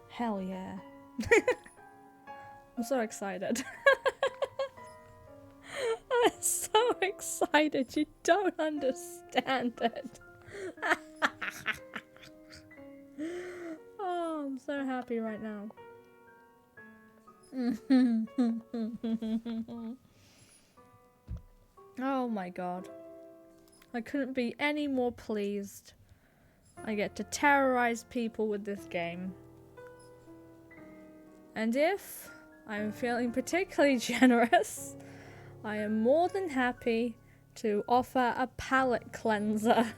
Hell yeah. I'm so excited. I'm so excited, you don't understand it. Oh, I'm so happy right now. Oh my god. I couldn't be any more pleased. I get to terrorize people with this game. And if I'm feeling particularly generous, I am more than happy to offer a palate cleanser.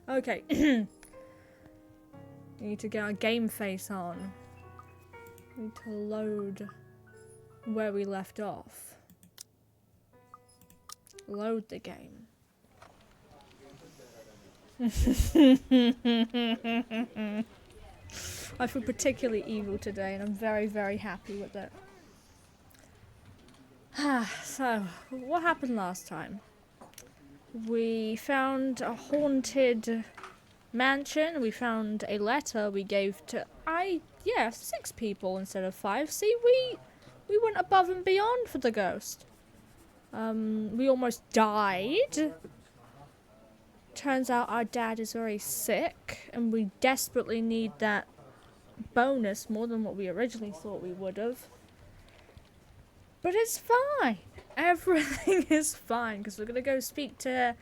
Okay. Need to get our game face on. Need to load where we left off. Load the game. I feel particularly evil today and I'm very, very happy with it. So, what happened last time? We found a haunted mansion. We found a letter we gave to 6 people instead of 5. See, we went above and beyond for the ghost. We almost died. Turns out our dad is very sick and we desperately need that bonus more than what we originally thought we would have. But it's fine. Everything is fine because we're going to go speak to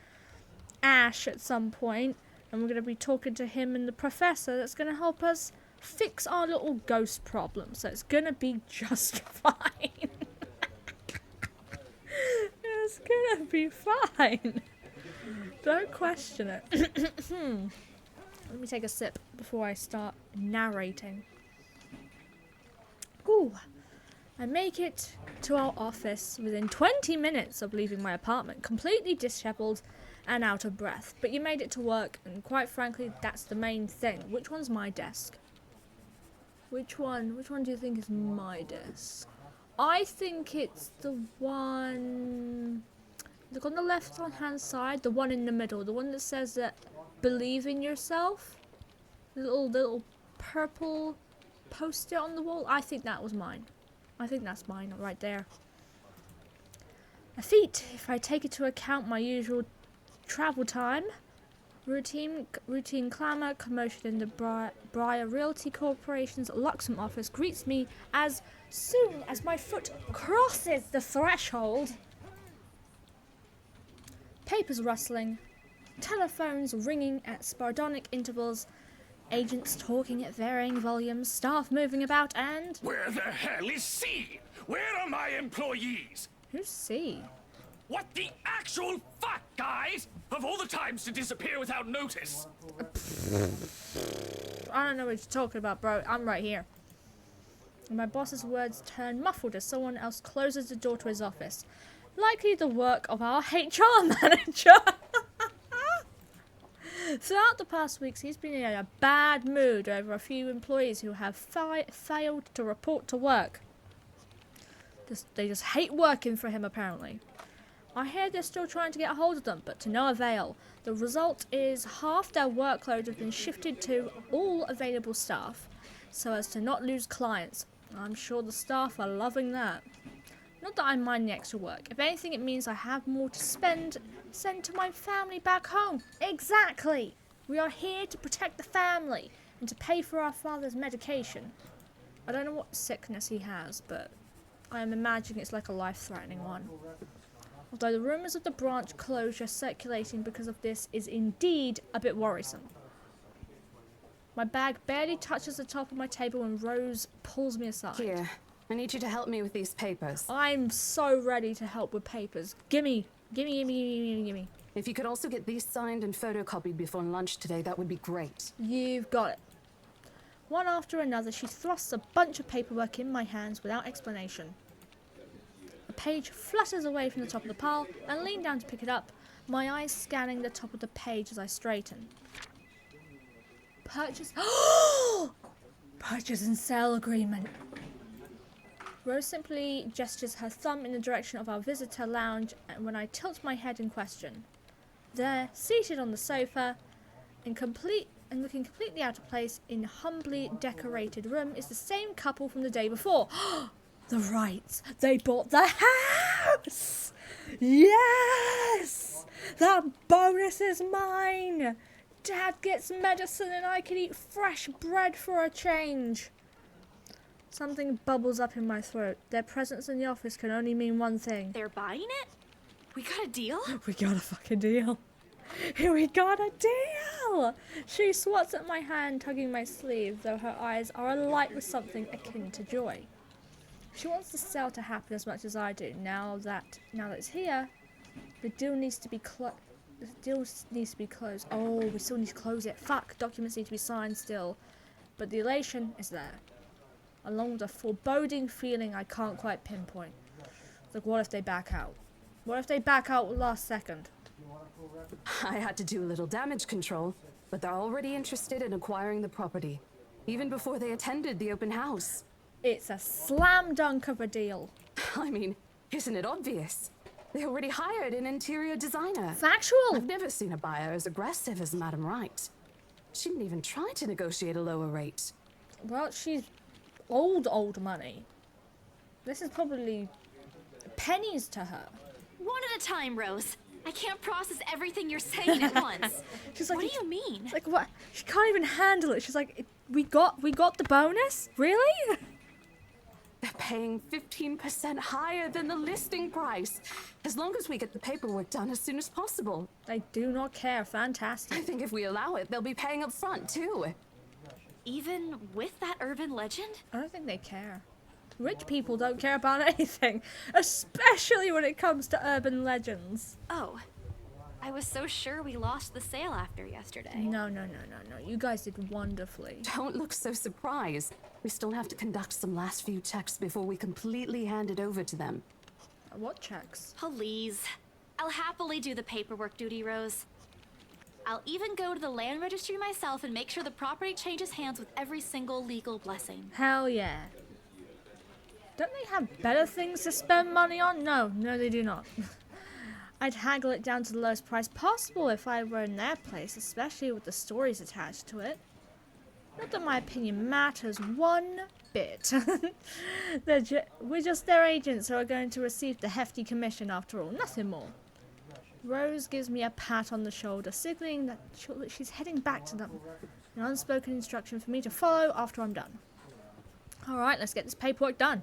Ash at some point and we're going to be talking to him and the professor that's going to help us fix our little ghost problem. So it's going to be just fine. It's going to be fine. Don't question it. Let me take a sip before I start narrating. Ooh. I make it to our office within 20 minutes of leaving my apartment, completely disheveled and out of breath. But you made it to work, and quite frankly, that's the main thing. Which one's my desk? Which one do you think is my desk? I think it's the one... Look on the left-hand side, the one in the middle, the one that says that believe in yourself. The little purple post-it on the wall. I think that was mine. I think that's mine right there. A feat, if I take into account my usual travel time. Routine clamour, commotion in the Briar Realty Corporation's Luxem office greets me as soon as my foot crosses the threshold. Papers rustling, telephones ringing at sardonic intervals, agents talking at varying volumes, staff moving about, and... Where the hell is C? Where are my employees? Who's C? What the actual fuck, guys? Of all the times to disappear without notice. I don't know what you're talking about, bro. I'm right here. And my boss's words turn muffled as someone else closes the door to his office. Likely the work of our HR manager. Throughout the past weeks, he's been in a bad mood over a few employees who have failed to report to work. They just hate working for him, apparently. I hear they're still trying to get a hold of them, but to no avail. The result is half their workload has been shifted to all available staff, so as to not lose clients. I'm sure the staff are loving that. Not that I mind the extra work. If anything, it means I have more to send to my family back home. Exactly! We are here to protect the family and to pay for our father's medication. I don't know what sickness he has, but I am imagining it's like a life-threatening one. Although the rumours of the branch closure circulating because of this is indeed a bit worrisome. My bag barely touches the top of my table when Rose pulls me aside. Here, I need you to help me with these papers. I'm so ready to help with papers. Gimme. Gimme. If you could also get these signed and photocopied before lunch today, that would be great. You've got it. One after another, she thrusts a bunch of paperwork in my hands without explanation. A page flutters away from the top of the pile and lean down to pick it up, my eyes scanning the top of the page as I straighten. Purchase and sale agreement. Rose simply gestures her thumb in the direction of our visitor lounge and when I tilt my head in question. There, seated on the sofa, and looking completely out of place in a humbly decorated room is the same couple from the day before. The Wrights. They bought the house! Yes! That bonus is mine! Dad gets medicine and I can eat fresh bread for a change. Something bubbles up in my throat. Their presence in the office can only mean one thing. They're buying it? We got a deal? We got a fucking deal. We got a deal! She swats at my hand, tugging my sleeve, though her eyes are alight with something akin to joy. She wants the sale to happen as much as I do. Now that it's here, the deal needs to be closed. Oh, we still need to close it. Fuck, documents need to be signed still. But the elation is there, along with a foreboding feeling I can't quite pinpoint. Like, what if they back out? What if they back out last second? I had to do a little damage control, but they're already interested in acquiring the property, even before they attended the open house. It's a slam dunk of a deal. I mean, isn't it obvious? They already hired an interior designer. Factual. I've never seen a buyer as aggressive as Madam Wright. She didn't even try to negotiate a lower rate. Well, she's old money. This is probably pennies to her. One at a time, Rose. I can't process everything you're saying at once. She's like, what do you mean? It's like, what? She can't even handle it. She's like, we got the bonus? Really? They're paying 15% higher than the listing price, as long as we get the paperwork done as soon as possible. They do not care. I Fantastic. think if we allow it, they'll be paying up front, too. Even with that urban legend? I don't think they care. Rich people don't care about anything, especially when it comes to urban legends. Oh, I was so sure we lost the sale after yesterday. No. You guys did wonderfully. Don't look so surprised. We still have to conduct some last few checks before we completely hand it over to them. What checks? Please. I'll happily do the paperwork duty, Rose. I'll even go to the land registry myself and make sure the property changes hands with every single legal blessing. Hell yeah. Don't they have better things to spend money on? No, they do not. I'd haggle it down to the lowest price possible if I were in their place, especially with the stories attached to it. Not that my opinion matters one bit. We're just their agents who are going to receive the hefty commission after all, nothing more. Rose gives me a pat on the shoulder, signaling that she's heading back to them. An unspoken instruction for me to follow after I'm done. Alright, let's get this paperwork done.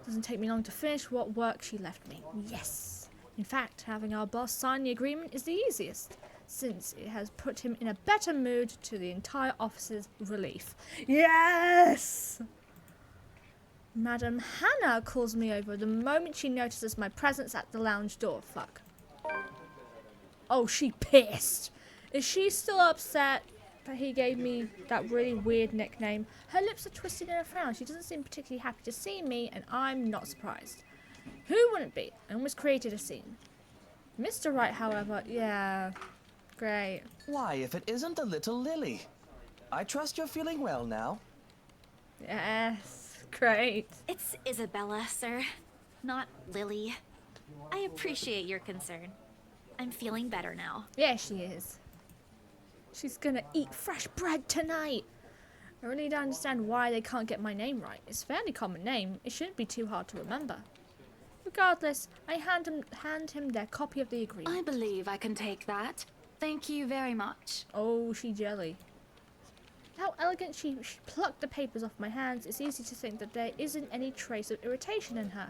Doesn't take me long to finish what work she left me. Yes. In fact, having our boss sign the agreement is the easiest, since it has put him in a better mood to the entire office's relief. Yes! Madam Hannah calls me over the moment she notices my presence at the lounge door. Fuck. Oh, she pissed. Is she still upset that he gave me that really weird nickname? Her lips are twisted in a frown. She doesn't seem particularly happy to see me, and I'm not surprised. Who wouldn't be? I almost created a scene. Mr. Wright, however, yeah, great. Why, if it isn't the little Lily? I trust you're feeling well now. Yes, great. It's Isabella, sir, not Lily. I appreciate your concern. I'm feeling better now. Yeah, she is. She's gonna eat fresh bread tonight. I really don't understand why they can't get my name right. It's a fairly common name. It shouldn't be too hard to remember. Regardless, I hand him their copy of the agreement. I believe I can take that. Thank you very much. Oh, she jelly. How elegant she plucked the papers off my hands. It's easy to think that there isn't any trace of irritation in her.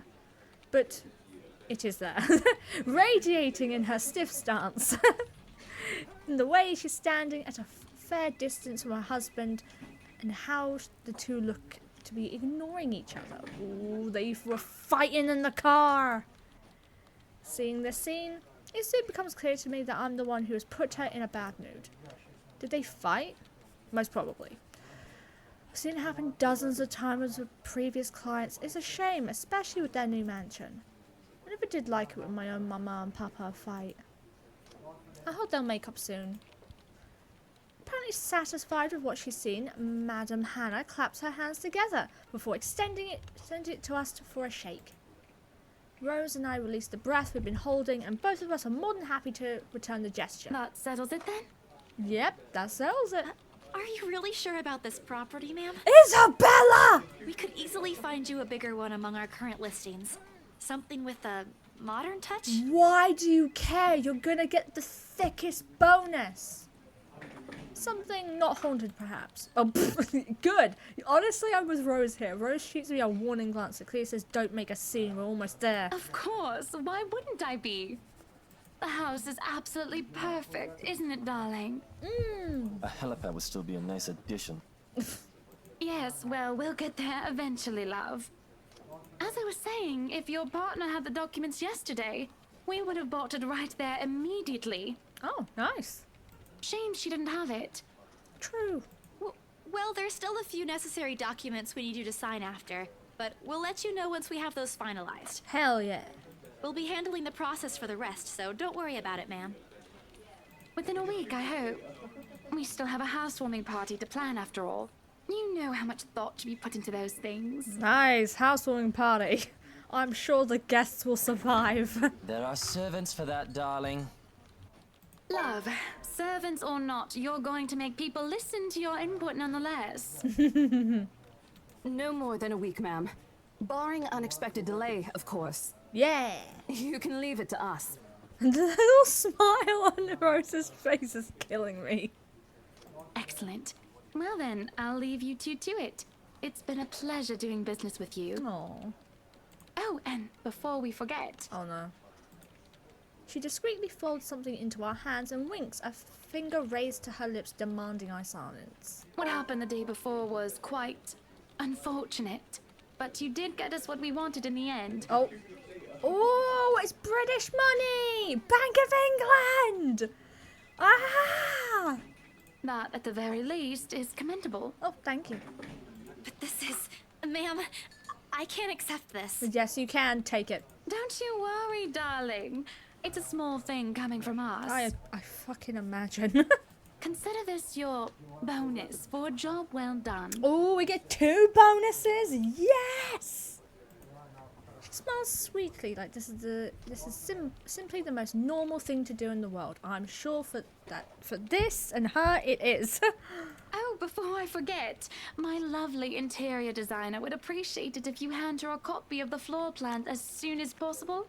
But it is there. Radiating in her stiff stance. In the way she's standing at a fair distance from her husband, and how the two look to be ignoring each other. Ooh, they were fighting in the car. Seeing this scene, it soon becomes clear to me that I'm the one who has put her in a bad mood. Did they fight? Most probably. I've seen it happen dozens of times with previous clients. It's a shame, especially with their new mansion. I never did like it when my own mama and papa fight. I hope they'll make up soon. Apparently satisfied with what she's seen, Madam Hannah claps her hands together before extending it to us for a shake. Rose and I release the breath we've been holding, and both of us are more than happy to return the gesture. That settles it then? Yep, that settles it. Are you really sure about this property, ma'am? Isabella! We could easily find you a bigger one among our current listings. Something with a modern touch? Why do you care? You're gonna get the thickest bonus. Something not haunted, perhaps. Oh, good. Honestly, I'm with Rose here. Rose shoots me a warning glance that clearly says, don't make a scene, we're almost there. Of course. Why wouldn't I be? The house is absolutely perfect, isn't it, darling? A helipad would still be a nice addition. Yes, well, we'll get there eventually, love. As I was saying, if your partner had the documents yesterday, we would have bought it right there immediately. Oh, nice. Shame she didn't have it. True. Well, there's still a few necessary documents we need you to sign after, but we'll let you know once we have those finalized. Hell yeah. We'll be handling the process for the rest, so don't worry about it, ma'am. Within a week, I hope. We still have a housewarming party to plan after all. You know how much thought should be put into those things. Nice. Housewarming party. I'm sure the guests will survive. There are servants for that, darling. Love, servants or not, you're going to make people listen to your input nonetheless. No more than a week, ma'am. Barring unexpected delay, of course. Yeah. You can leave it to us. The little smile on Rose's face is killing me. Excellent. Well then, I'll leave you two to it. It's been a pleasure doing business with you. Oh. Oh, and before we forget, Oh no. She discreetly folds something into our hands and winks, a finger raised to her lips demanding our silence. what happened the day before was quite unfortunate. But you did get us what we wanted in the end. Oh. Oh, it's British money! Bank of England! Ah! That, at the very least, is commendable. Oh, thank you. But this is... Ma'am, I can't accept this. Yes, you can take it. Don't you worry, darling. It's a small thing coming from us. I fucking imagine. Consider this your bonus for a job well done. Oh, we get 2 bonuses. Yes. She smiles sweetly, like this is simply the most normal thing to do in the world. I'm sure for this and her it is. Oh, before I forget, my lovely interior designer would appreciate it if you hand her a copy of the floor plan as soon as possible.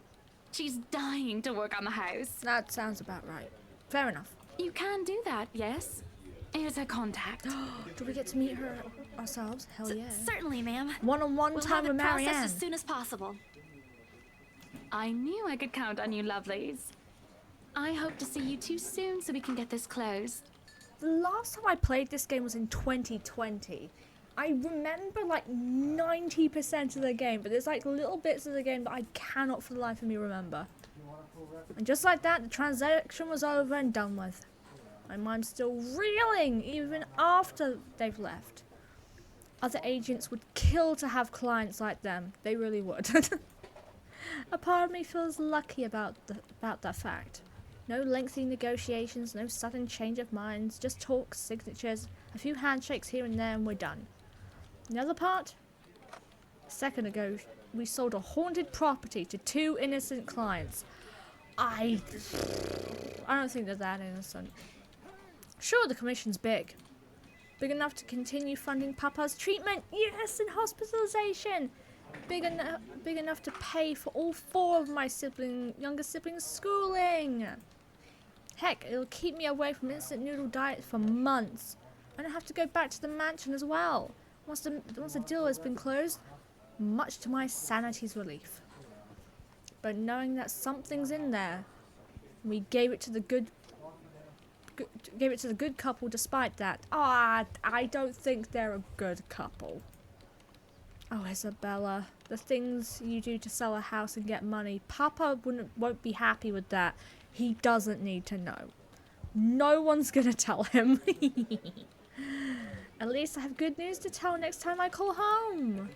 She's dying to work on the house. That sounds about right. Fair enough. You can do that, yes? Here's her contact. Do we get to meet her ourselves? Hell yeah. Certainly, ma'am. One-on-one We'll time have with it processed Marianne. as soon as possible. I knew I could count on you, lovelies. I hope to see you two soon so we can get this closed. The last time I played this game was in 2020. I remember like 90% of the game, but there's like little bits of the game that I cannot for the life of me remember. And just like that, the transaction was over and done with. My mind's still reeling even after they've left. Other agents would kill to have clients like them. They really would. A part of me feels lucky about that fact. No lengthy negotiations, no sudden change of minds, just talks, signatures, a few handshakes here and there and we're done. The other part? A second ago, we sold a haunted property to 2 innocent clients. I don't think they're that innocent. Sure, the commission's big. Big enough to continue funding Papa's treatment. Yes, and hospitalization. Big enough to pay for all 4 of my younger siblings' schooling. Heck, it'll keep me away from instant noodle diets for months. I don't have to go back to the mansion as well. Once the deal has been closed, much to my sanity's relief. But knowing that something's in there, we gave it to the good couple despite that. I don't think they're a good couple. Oh, Isabella, the things you do to sell a house and get money. Papa won't be happy with that. He doesn't need to know. No one's gonna tell him. At least I have good news to tell next time I call home.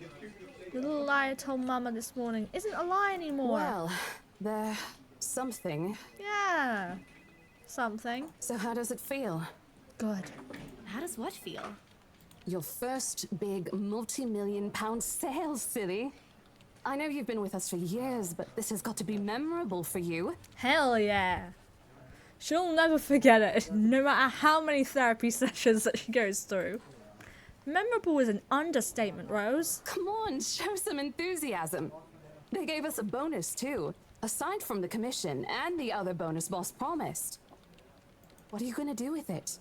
The little lie I told Mama this morning isn't a lie anymore. Well, there's something. Yeah. Something. So how does it feel? Good. How does what feel? Your first big multi-million-pound sale, silly. I know you've been with us for years, but this has got to be memorable for you. Hell yeah. She'll never forget it, no matter how many therapy sessions that she goes through. Memorable is an understatement, Rose. Come on, show some enthusiasm. They gave us a bonus, too, aside from the commission and the other bonus boss promised. What are you gonna do with it?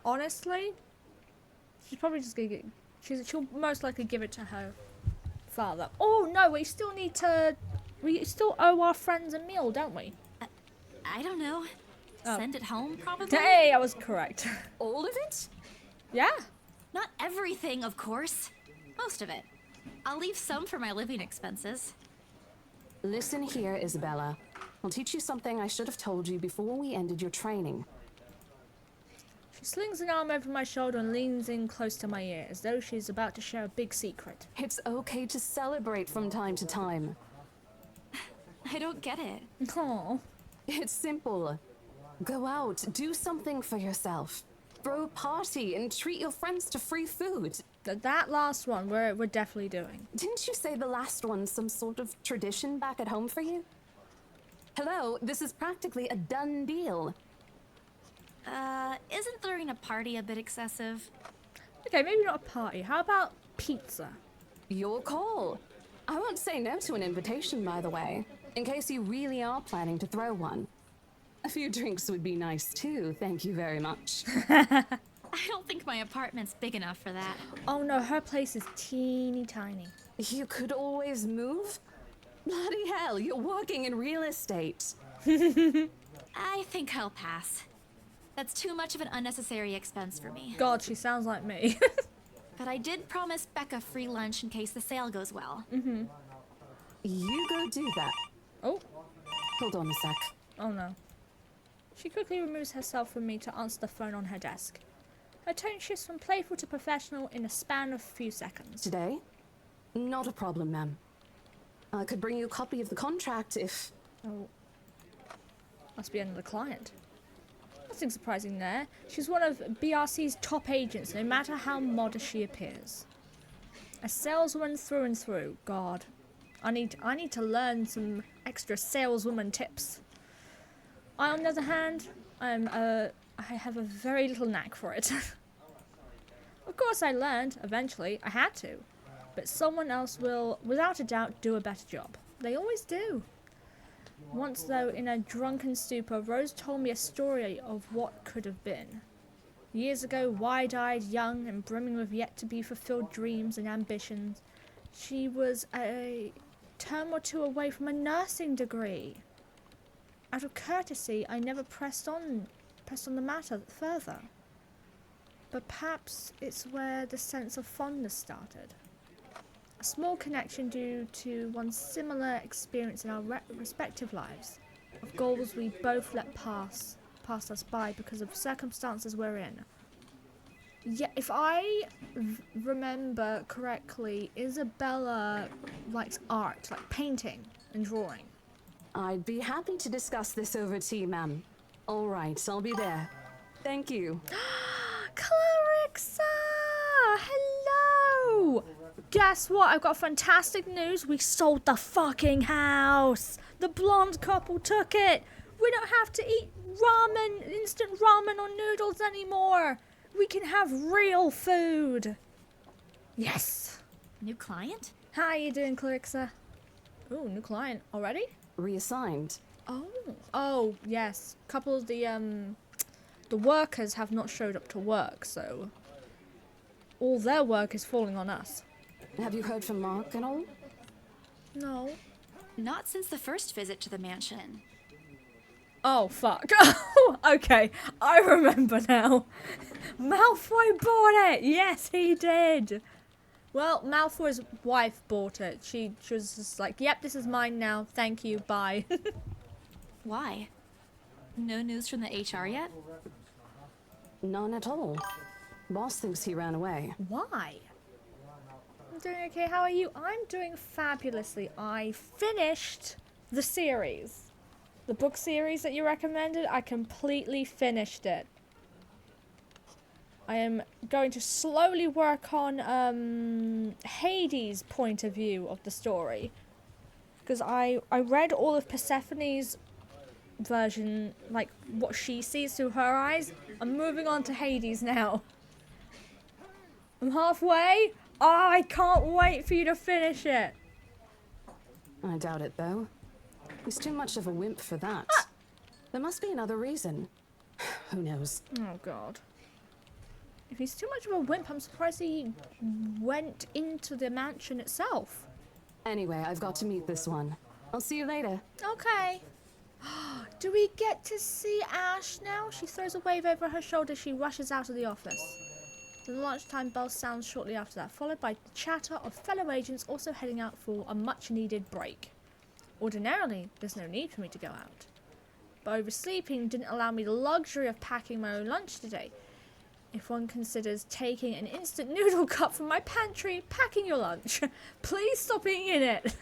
Honestly, she's probably just gonna she'll most likely give it to her father. Oh no, we still owe our friends a meal, don't we? I don't know. Oh. Send it home, probably? Hey, I was correct. All of it? Yeah. Not everything, of course. Most of it. I'll leave some for my living expenses. Listen here, Isabella. I'll teach you something I should have told you before we ended your training. She slings an arm over my shoulder and leans in close to my ear, as though she's about to share a big secret. It's okay to celebrate from time to time. I don't get it. Aww. It's simple. Go out, do something for yourself. Throw a party and treat your friends to free food. That last one, we're definitely doing. Didn't you say the last one's some sort of tradition back at home for you? Hello, this is practically a done deal. Isn't throwing a party a bit excessive? Okay, maybe not a party. How about pizza? Your call. I won't say no to an invitation, by the way, in case you really are planning to throw one. A few drinks would be nice too, thank you very much. I don't think my apartment's big enough for that. Oh no, her place is teeny tiny. You could always move? Bloody hell, you're working in real estate. I think I'll pass. That's too much of an unnecessary expense for me. God, she sounds like me. But I did promise Becca free lunch in case the sale goes well. You go do that. Oh, Hold on a sec. oh no. She quickly removes herself from me to answer the phone on her desk. Her tone shifts from playful to professional in a span of a few seconds. Today? Not a problem, ma'am. I could bring you a copy of the contract if... Oh. Must be another client. Nothing surprising there. She's one of BRC's top agents, no matter how modest she appears. A saleswoman through and through. God. I need to learn some extra saleswoman tips. I, on the other hand, I have a very little knack for it. Of course I learned, eventually. I had to. But someone else will, without a doubt, do a better job. They always do. Once, though, in a drunken stupor, Rose told me a story of what could have been. Years ago, wide-eyed, young, and brimming with yet-to-be-fulfilled dreams and ambitions, she was a term or two away from a nursing degree. Out of courtesy, I never pressed on the matter further. But perhaps it's where the sense of fondness started. A small connection due to one similar experience in our respective lives, of goals we both let pass us by because of circumstances we're in. Yeah, if I remember correctly, Isabella likes art, like painting and drawing. I'd be happy to discuss this over tea, ma'am. All right, I'll be there. Thank you. Clarixa! Hello! Guess what? I've got fantastic news. We sold the fucking house. The blonde couple took it. We don't have to eat ramen, instant ramen or noodles anymore. We can have real food. Yes. New client? How you doing, Clarixa? Ooh, new client already? Reassigned. Oh, yes. Couple of the workers have not showed up to work, so all their work is falling on us. Have you heard from Mark at all? No. Not since the first visit to the mansion. Oh, fuck. Oh, okay. I remember now. Malfoy bought it. Yes, he did. Well, Malfoy's wife bought it. She was just like, yep, this is mine now. Thank you. Bye. Why? No news from the HR yet? None at all. Boss thinks he ran away. Why? I'm doing okay. How are you? I'm doing fabulously. I finished the series. The book series that you recommended, I completely finished it. I am going to slowly work on Hades' point of view of the story. Because I read all of Persephone's version, like what she sees through her eyes. I'm moving on to Hades now. I'm halfway. Oh, I can't wait for you to finish it. I doubt it, though. He's too much of a wimp for that. There must be another reason. Who knows? Oh, God. If he's too much of a wimp, I'm surprised he went into the mansion itself. Anyway, I've got to meet this one. I'll see you later. Okay. Do we get to see Ash now? She throws a wave over her shoulder. She rushes out of the office. The lunchtime bell sounds shortly after that, followed by the chatter of fellow agents also heading out for a much-needed break. Ordinarily, there's no need for me to go out. But oversleeping didn't allow me the luxury of packing my own lunch today. If one considers taking an instant noodle cup from my pantry, packing your lunch. Please stop eating it.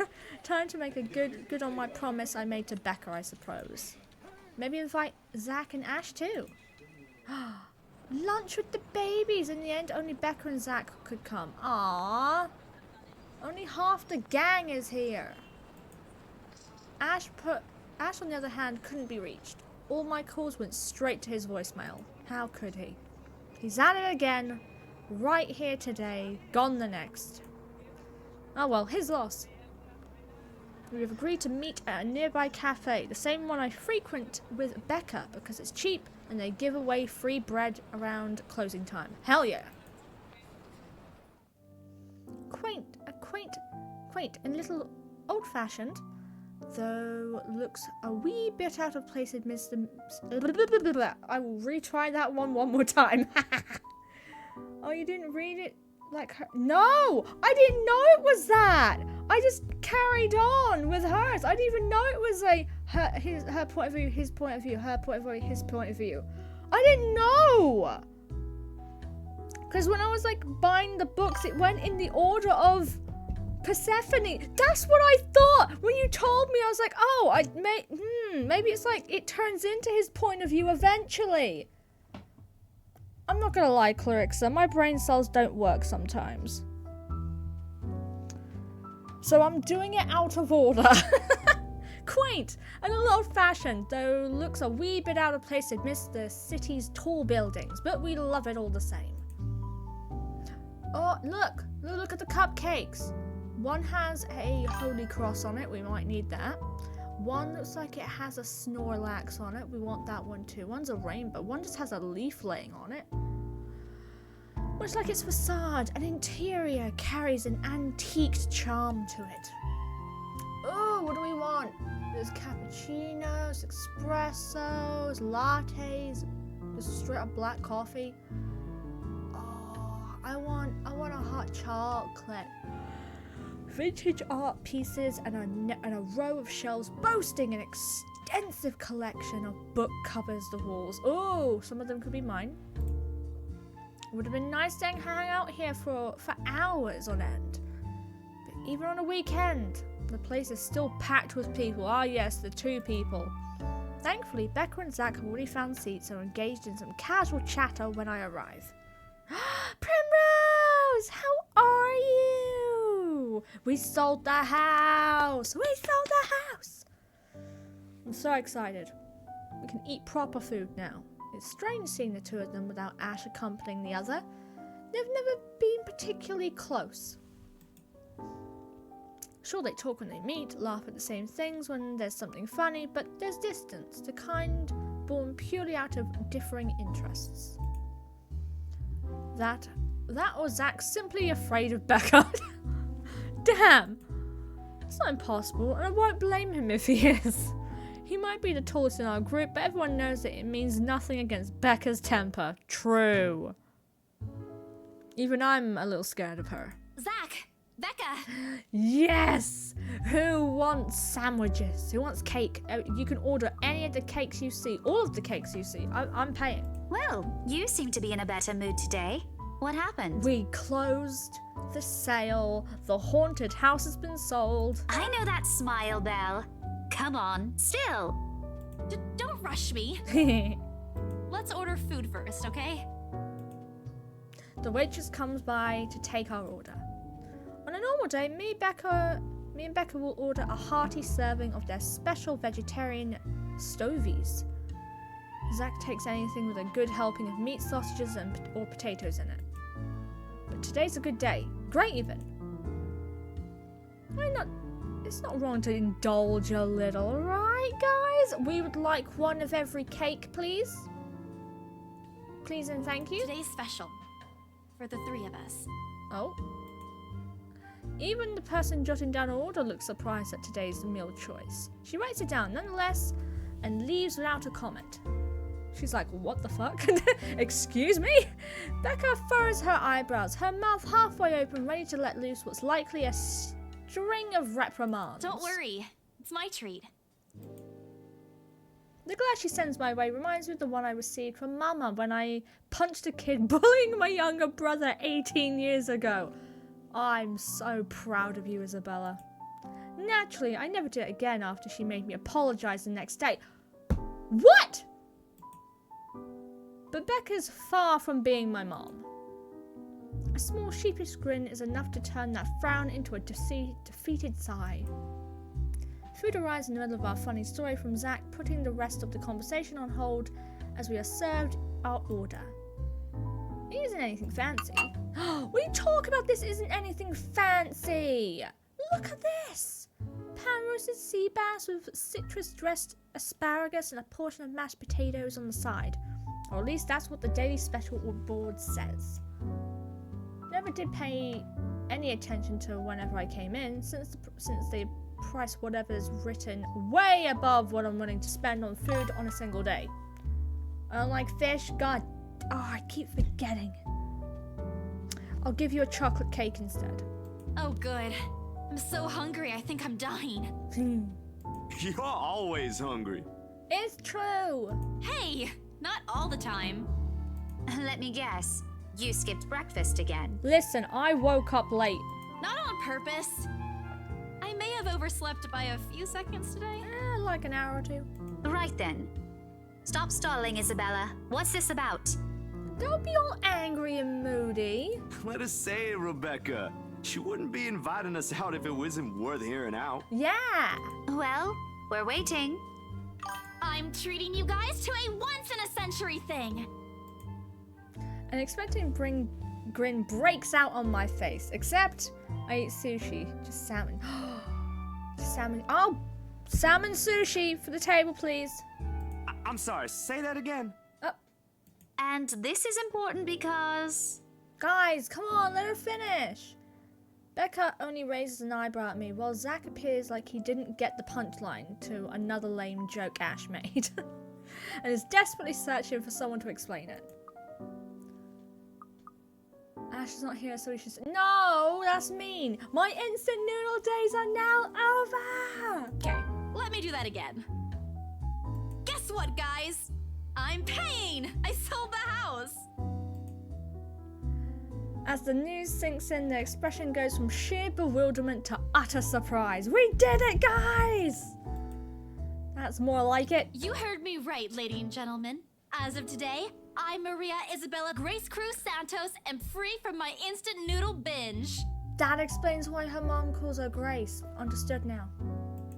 Time to make a good on my promise I made to Becca, I suppose. Maybe invite Zach and Ash too. Lunch with the babies. In the end, only Becca and Zach could come. Aww. Only half the gang is here. Ash, on the other hand, couldn't be reached. All my calls went straight to his voicemail. How could he? He's at it again. Right here today, gone the next. Oh well, his loss. We have agreed to meet at a nearby cafe, the same one I frequent with Becca because it's cheap and they give away free bread around closing time. Hell yeah. Quaint and little old-fashioned, though looks a wee bit out of place amidst the... I will retry that one more time. Oh, you didn't read it like her? No! I didn't know it was that! I just carried on with hers. I didn't even know it was like her point of view, his point of view, her point of view, his point of view. I didn't know! Because when I was like buying the books, it went in the order of Persephone. That's what I thought. When you told me, I was like, oh, maybe it's like it turns into his point of view eventually. I'm not gonna lie, Clarissa, my brain cells don't work sometimes. So I'm doing it out of order. Quaint and a little old-fashioned, though looks a wee bit out of place amidst the city's tall buildings, but we love it all the same. Oh, look at the cupcakes. One has a holy cross on it, we might need that. One looks like it has a Snorlax on it, we want that one too. One's a rainbow, one just has a leaf laying on it. Much like its facade, an interior carries an antiqued charm to it. Oh, what do we want? There's cappuccinos, espressos, lattes, just straight up black coffee. Oh, I want a hot chocolate. Vintage art pieces and a row of shelves boasting an extensive collection of book covers the walls. Oh, some of them could be mine. It would have been nice to hang out here for hours on end. But even on a weekend, the place is still packed with people. Ah yes, the two people. Thankfully, Becca and Zach have already found seats and are engaged in some casual chatter when I arrive. Primrose! How are you? We sold the house! We sold the house! I'm so excited. We can eat proper food now. It's strange seeing the two of them without Ash accompanying the other. They've never been particularly close. Sure, they talk when they meet, laugh at the same things when there's something funny, but there's distance, the kind born purely out of differing interests. That or Zach's simply afraid of Becca. Damn! It's not impossible, and I won't blame him if he is. He might be the tallest in our group, but everyone knows that it means nothing against Becca's temper. True. Even I'm a little scared of her. Zach, Becca. Yes! Who wants sandwiches? Who wants cake? You can order any of the cakes you see. All of the cakes you see. I'm paying. Well, you seem to be in a better mood today. What happened? We closed the sale. The haunted house has been sold. I know that smile, Belle. Come on, still. Don't rush me. Let's order food first, okay? The waitress comes by to take our order. On a normal day, me and Becca will order a hearty serving of their special vegetarian stovies. Zach takes anything with a good helping of meat, sausages, or potatoes in it. But today's a good day. Great even. It's not wrong to indulge a little, right, guys? We would like one of every cake, please. Please and thank you. Today's special. For the three of us. Oh. Even the person jotting down her order looks surprised at today's meal choice. She writes it down nonetheless and leaves without a comment. She's like, what the fuck? Excuse me? Becca furrows her eyebrows, her mouth halfway open, ready to let loose what's likely a string of reprimands. Don't worry. It's my treat. The glare she sends my way reminds me of the one I received from Mama when I punched a kid bullying my younger brother 18 years ago. I'm so proud of you, Isabella. Naturally, I never did it again after she made me apologize the next day. What? But Becca's far from being my mom. A small sheepish grin is enough to turn that frown into a defeated sigh. Food arrives in the middle of our funny story from Zach, putting the rest of the conversation on hold as we are served our order. It isn't anything fancy. We talk about this isn't anything fancy. Look at this. Pan-roasted sea bass with citrus-dressed asparagus and a portion of mashed potatoes on the side. Or at least that's what the daily special board says. Never did pay any attention to whenever I came in, since they price whatever is written way above what I'm willing to spend on food on a single day. Unlike fish, I keep forgetting. I'll give you a chocolate cake instead. Oh, good. I'm so hungry, I think I'm dying. You're always hungry. It's true. Hey, not all the time. Let me guess. You skipped breakfast again. Listen, I woke up late. Not on purpose. I may have overslept by a few seconds today. Like an hour or two. Right then. Stop stalling, Isabella. What's this about? Don't be all angry and moody. Let us say it, Rebecca. She wouldn't be inviting us out if it wasn't worth hearing out. Yeah. Well, we're waiting. I'm treating you guys to a once-in-a-century thing. An expectant grin breaks out on my face. Except I eat sushi. Just salmon. Just salmon. Oh, salmon sushi for the table, please. I'm sorry, say that again. And this is important because... Guys, come on, let her finish. Becca only raises an eyebrow at me, while Zach appears like he didn't get the punchline to another lame joke Ash made, and is desperately searching for someone to explain it. Ash is not here, so we should say, no, that's mean. My instant noodle days are now over. Okay, let me do that again. Guess what, guys? I'm paying! I sold the house! As the news sinks in, the expression goes from sheer bewilderment to utter surprise. We did it, guys! That's more like it. You heard me right, ladies and gentlemen. As of today, I, Maria Isabella Grace Cruz Santos, am free from my instant noodle binge. That explains why her mom calls her Grace. Understood now.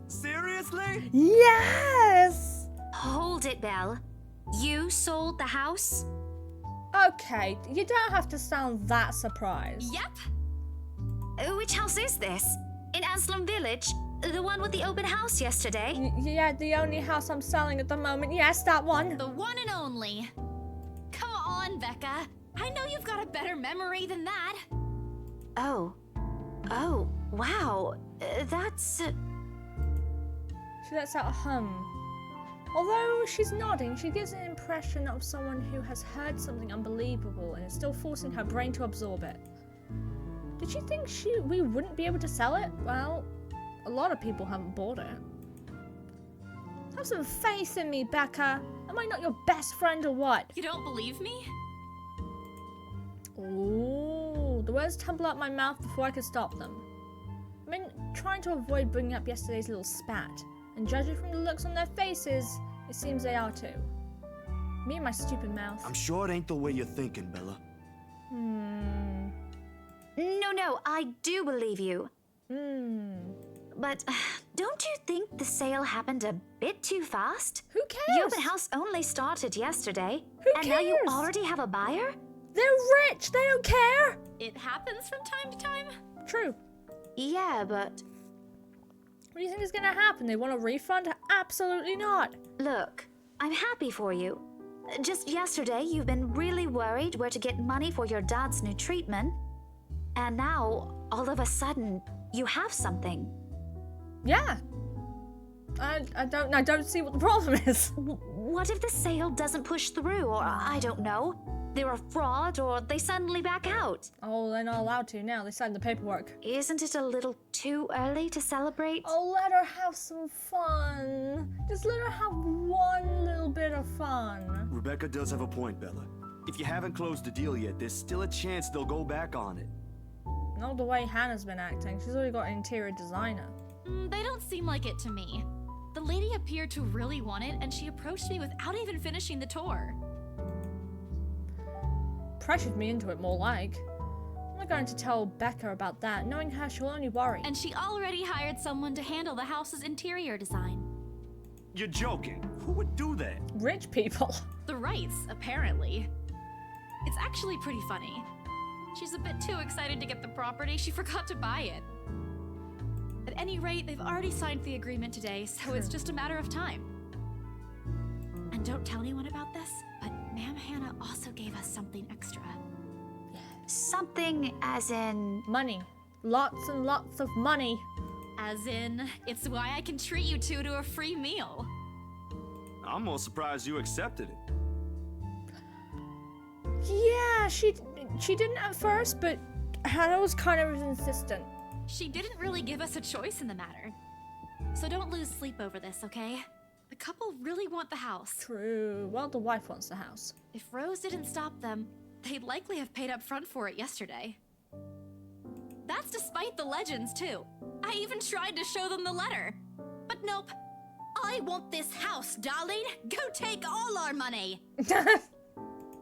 Seriously? Yes! Hold it, Belle. You sold the house? Okay, you don't have to sound that surprised. Yep. Which house is this? In Aslam Village? The one with the open house yesterday? Yeah, the only house I'm selling at the moment. Yes, that one. The one and only. Come on, Becca. I know you've got a better memory than that. Oh, wow. That's... She lets out a hum. Although she's nodding, she gives an impression of someone who has heard something unbelievable and is still forcing her brain to absorb it. Did she think we wouldn't be able to sell it? Well, a lot of people haven't bought it. Have some faith in me, Becca. Am I not your best friend or what? You don't believe me? Ooh, the words tumble out my mouth before I could stop them. I've been trying to avoid bringing up yesterday's little spat, and judging from the looks on their faces, it seems they are too. Me and my stupid mouth. I'm sure it ain't the way you're thinking, Bella. No, I do believe you. But don't you think the sale happened a bit too fast? Who The cares? open house only started yesterday. Who and now you cares? already have a buyer? They're rich. They don't care. It happens from time to time. True. Yeah, but What do you think is going to happen? They want a refund? Absolutely not. look, I'm happy for you. Just yesterday, you've been really worried where to get money for your dad's new treatment. And now, all of a sudden, you have something. Yeah. I don't see what the problem is. What if the sale doesn't push through, or I don't know, they're a fraud, or they suddenly back out? Oh, they're not allowed to now. They signed the paperwork. Isn't it a little too early to celebrate? Oh, let her have some fun. Just let her have one little bit of fun. Rebecca does have a point, Bella. If you haven't closed the deal yet, there's still a chance they'll go back on it. Not the way Hannah's been acting. She's already got an interior designer. They don't seem like it to me. The lady appeared to really want it, and she approached me without even finishing the tour. Pressured me into it, more like. I'm not going to tell Becca about that. Knowing her, she'll only worry. And she already hired someone to handle the house's interior design. You're joking. Who would do that? Rich people. The Wrights, apparently. It's actually pretty funny. She's a bit too excited to get the property, she forgot to buy it. At any rate, they've already signed the agreement today, so it's just a matter of time. And don't tell anyone about this, but Ma'am Hannah also gave us something extra. Something as in... Money. Lots and lots of money. As in, it's why I can treat you two to a free meal. I'm more surprised you accepted it. Yeah, she didn't at first, but Hannah was kind of insistent. She didn't really give us a choice in the matter. So don't lose sleep over this, okay? The couple really want the house. True. Well, the wife wants the house. If Rose didn't stop them, they'd likely have paid up front for it yesterday. That's despite the legends, too. I even tried to show them the letter. But nope. I want this house, darling. Go take all our money.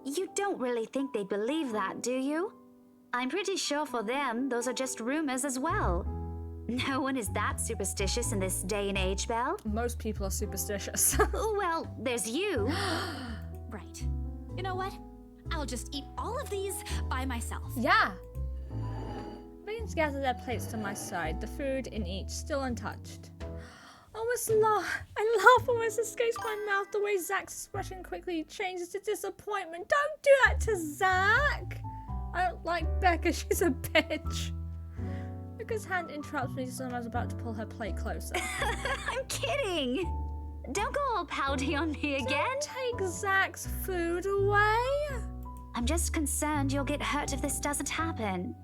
You don't really think they believe that, do you? I'm pretty sure for them, those are just rumors as well. No one is that superstitious in this day and age, Belle. Most people are superstitious. Well, there's you. Right. You know what? I'll just eat all of these by myself. Yeah. Beans gather their plates to my side, the food in each still untouched. Almost I laugh almost escapes my mouth the way Zach's expression quickly changes to disappointment. Don't do that to Zach! I don't like Becca, she's a bitch. Becca's hand interrupts me just as I was about to pull her plate closer. I'm kidding. Don't go all pouty on me again. Don't take Zach's food away. I'm just concerned you'll get hurt if this doesn't happen.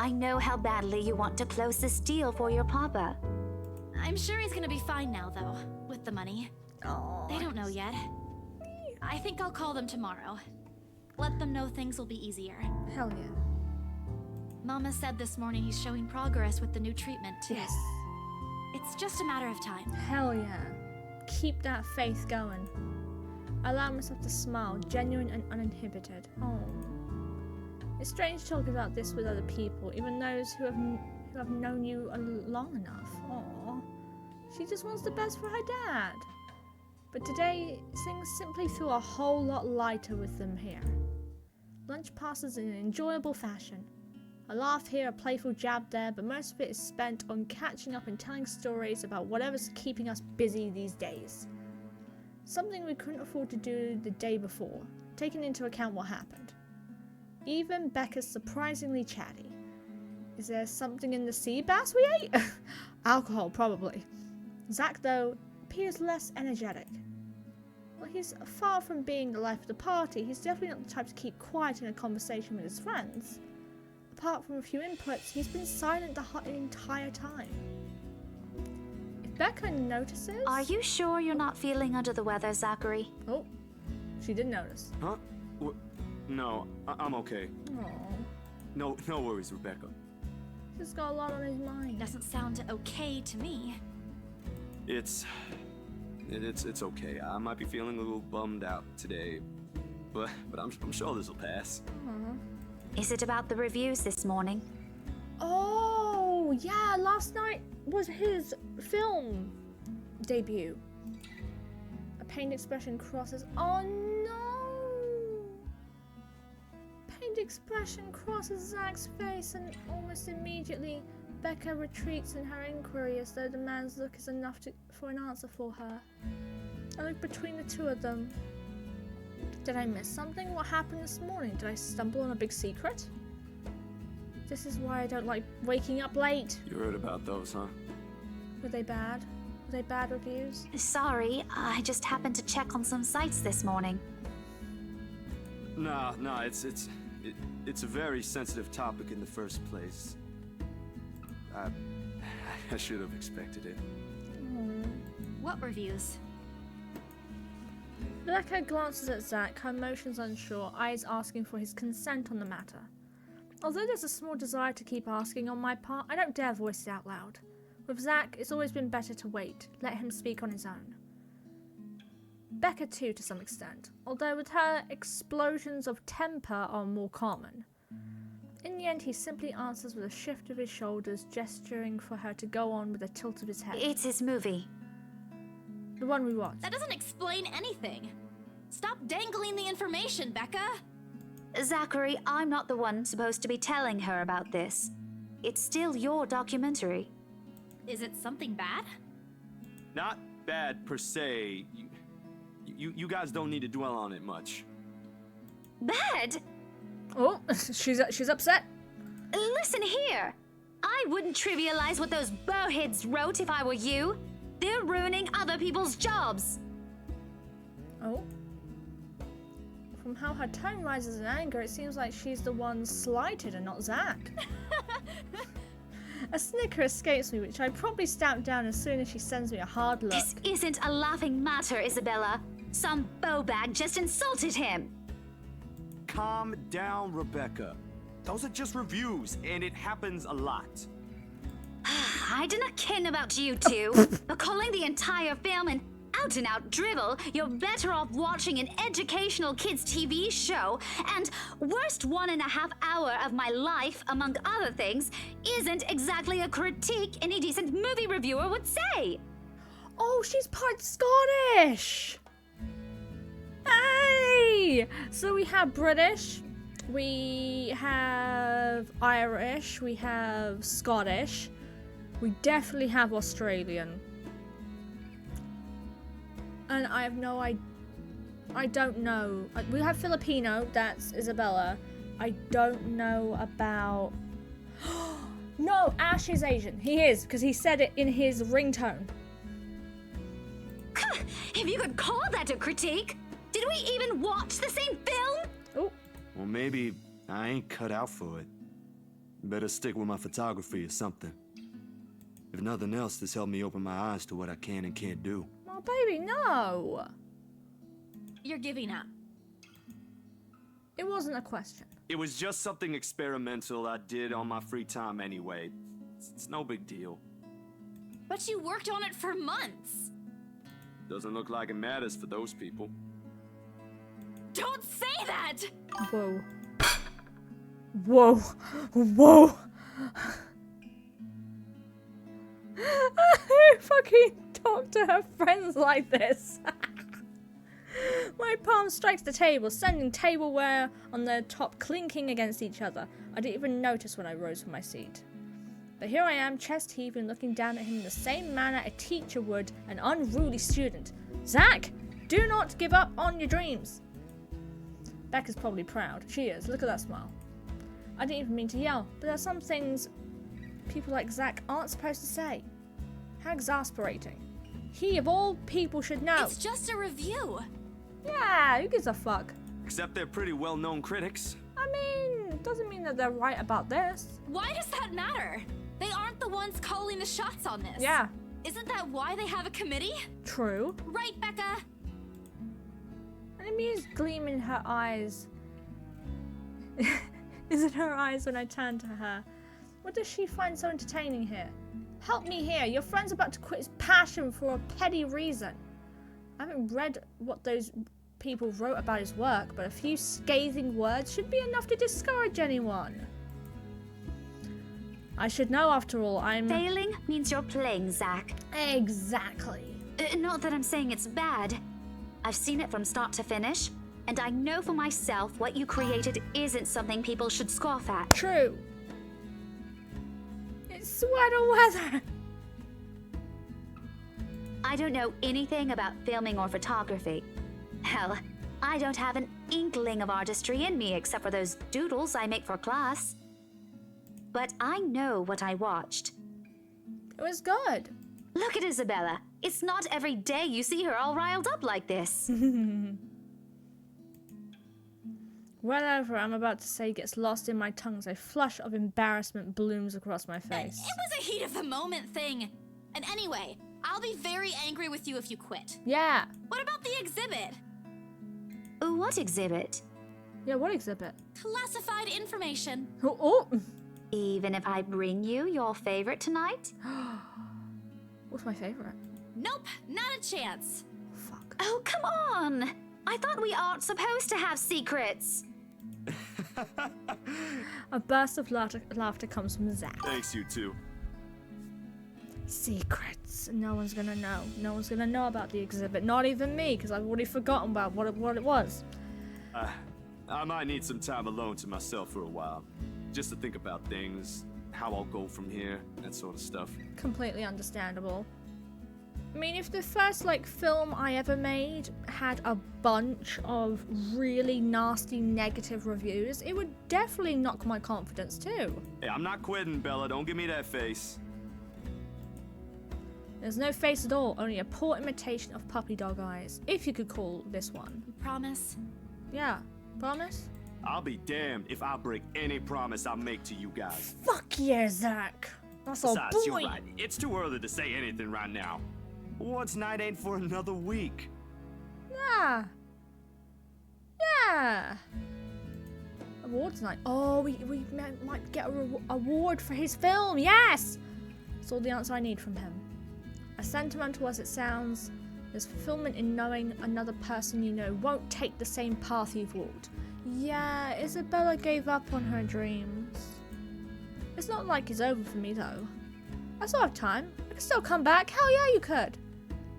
I know how badly you want to close this deal for your papa. I'm sure he's gonna be fine now, though, with the money. Aww. They don't know yet. I think I'll call them tomorrow. Let them know things will be easier. Hell yeah. Mama said this morning he's showing progress with the new treatment, too. Yes. It's just a matter of time. Hell yeah. Keep that faith going. I allow myself to smile, genuine and uninhibited. Oh. It's strange talking about this with other people, even those who have known you long enough. Aw. She just wants the best for her dad. But today, things simply feel a whole lot lighter with them here. Lunch passes in an enjoyable fashion. A laugh here, a playful jab there, but most of it is spent on catching up and telling stories about whatever's keeping us busy these days. Something we couldn't afford to do the day before, taking into account what happened. Even Becca's surprisingly chatty. Is there something in the sea bass we ate? Alcohol, probably. Zach, though, appears less energetic. Well, he's far from being the life of the party. He's definitely not the type to keep quiet in a conversation with his friends. Apart from a few inputs, he's been silent the entire time. If Becca notices... Are you sure you're not feeling under the weather, Zachary? Oh, she did notice. Huh? No, I'm okay. Aww. No worries, Rebecca. He's got a lot on his mind. Doesn't sound okay to me. It's okay. I might be feeling a little bummed out today, but I'm sure this will pass. Is it about the reviews this morning? Oh, yeah, last night was his film debut. A pained expression crosses... Oh, no! Pained expression crosses Zach's face, and almost immediately, Becca retreats in her inquiry as though the man's look is enough for an answer for her. I look between the two of them. Did I miss something? What happened this morning? Did I stumble on a big secret? This is why I don't like waking up late. You heard about those, huh? Were they bad? Were they bad reviews? Sorry, I just happened to check on some sites this morning. Nah, it's a very sensitive topic in the first place. I should have expected it. What reviews? Becca glances at Zach, her emotions unsure, eyes asking for his consent on the matter. Although there's a small desire to keep asking on my part, I don't dare voice it out loud. With Zach, it's always been better to wait, let him speak on his own. Becca too, to some extent, although with her, explosions of temper are more common. In the end, he simply answers with a shift of his shoulders, gesturing for her to go on with a tilt of his head. It's his movie. The one we watched. That doesn't explain anything. Stop dangling the information, Becca. Zachary, I'm not the one supposed to be telling her about this. It's still your documentary. Is it something bad? Not bad per se. You guys don't need to dwell on it much. Bad? Oh, she's upset. Listen here. I wouldn't trivialize what those bowheads wrote if I were you. They're ruining other people's jobs. Oh. From how her tone rises in anger, it seems like she's the one slighted and not Zach. A snicker escapes me, which I probably stamp down as soon as she sends me a hard look. This isn't a laughing matter, Isabella. Some bowbag just insulted him. Calm down, Rebecca. Those are just reviews, and it happens a lot. I do not ken about you two, but calling the entire film an out-and-out drivel, you're better off watching an educational kids' TV show, and worst 1.5 hour of my life, among other things, isn't exactly a critique any decent movie reviewer would say. Oh, she's part Scottish! Hey! So we have British, we have Irish, we have Scottish, we definitely have Australian. And I have no idea. I don't know. We have Filipino, that's Isabella. I don't know about... No, Ash is Asian. He is, because he said it in his ringtone. If you could call that a critique, did we even watch the same film? Oh. Well, maybe I ain't cut out for it. Better stick with my photography or something. If nothing else, this helped me open my eyes to what I can and can't do. Oh, baby, no. You're giving up. It wasn't a question. It was just something experimental I did on my free time anyway. It's no big deal. But you worked on it for months. Doesn't look like it matters for those people. Don't say that! Whoa. Whoa. Whoa. Who fucking talk to her friends like this? My palm strikes the table, sending tableware on the top clinking against each other. I didn't even notice when I rose from my seat. But here I am, chest heaving, looking down at him in the same manner a teacher would an unruly student. Zach, do not give up on your dreams. Becca's probably proud. She is. Look at that smile. I didn't even mean to yell, but there are some things people like Zach aren't supposed to say. How exasperating. He, of all people, should know. It's just a review. Yeah, who gives a fuck? Except they're pretty well-known critics. I mean, doesn't mean that they're right about this. Why does that matter? They aren't the ones calling the shots on this. Yeah. Isn't that why they have a committee? True. Right, Becca? An amused gleam in her eyes. Is in her eyes when I turn to her. What does she find so entertaining here? Help me here. Your friend's about to quit his passion for a petty reason. I haven't read what those people wrote about his work, but a few scathing words should be enough to discourage anyone. I should know, after all. I'm... Failing means you're playing, Zach. Exactly. Not that I'm saying it's bad. I've seen it from start to finish, and I know for myself what you created isn't something people should scoff at. True. It's sweater weather. I don't know anything about filming or photography. Hell, I don't have an inkling of artistry in me except for those doodles I make for class. But I know what I watched. It was good. Look at Isabella. It's not every day you see her all riled up like this. Whatever I'm about to say gets lost in my tongue as a flush of embarrassment blooms across my face. It was a heat of the moment thing. And anyway, I'll be very angry with you if you quit. Yeah. What about the exhibit? What exhibit? Yeah, what exhibit? Classified information. Oh. Even if I bring you your favorite tonight? What's my favorite? Nope, not a chance. Fuck. Oh, come on! I thought we aren't supposed to have secrets. A burst of laughter comes from Zach. Thanks, you two. Secrets. No one's gonna know. No one's gonna know about the exhibit. Not even me, because I've already forgotten about what it was. I might need some time alone to myself for a while. Just to think about things, how I'll go from here, that sort of stuff. Completely understandable. I mean, if the first, film I ever made had a bunch of really nasty negative reviews, it would definitely knock my confidence too. Hey, I'm not quitting, Bella. Don't give me that face. There's no face at all, only a poor imitation of puppy dog eyes, if you could call this one. Promise? Yeah, promise? I'll be damned if I break any promise I make to you guys. Fuck yeah, Zach. That's all Besides, boy. you're right. It's too early to say anything right now. What's night ain't for another week? Yeah. Yeah. Awards night. Oh, we might get an award for his film. Yes! That's all the answer I need from him. As sentimental as it sounds, there's fulfillment in knowing another person you know won't take the same path you've walked. Yeah, Isabella gave up on her dreams. It's not like it's over for me though. I still have time. I can still come back. Hell yeah, you could.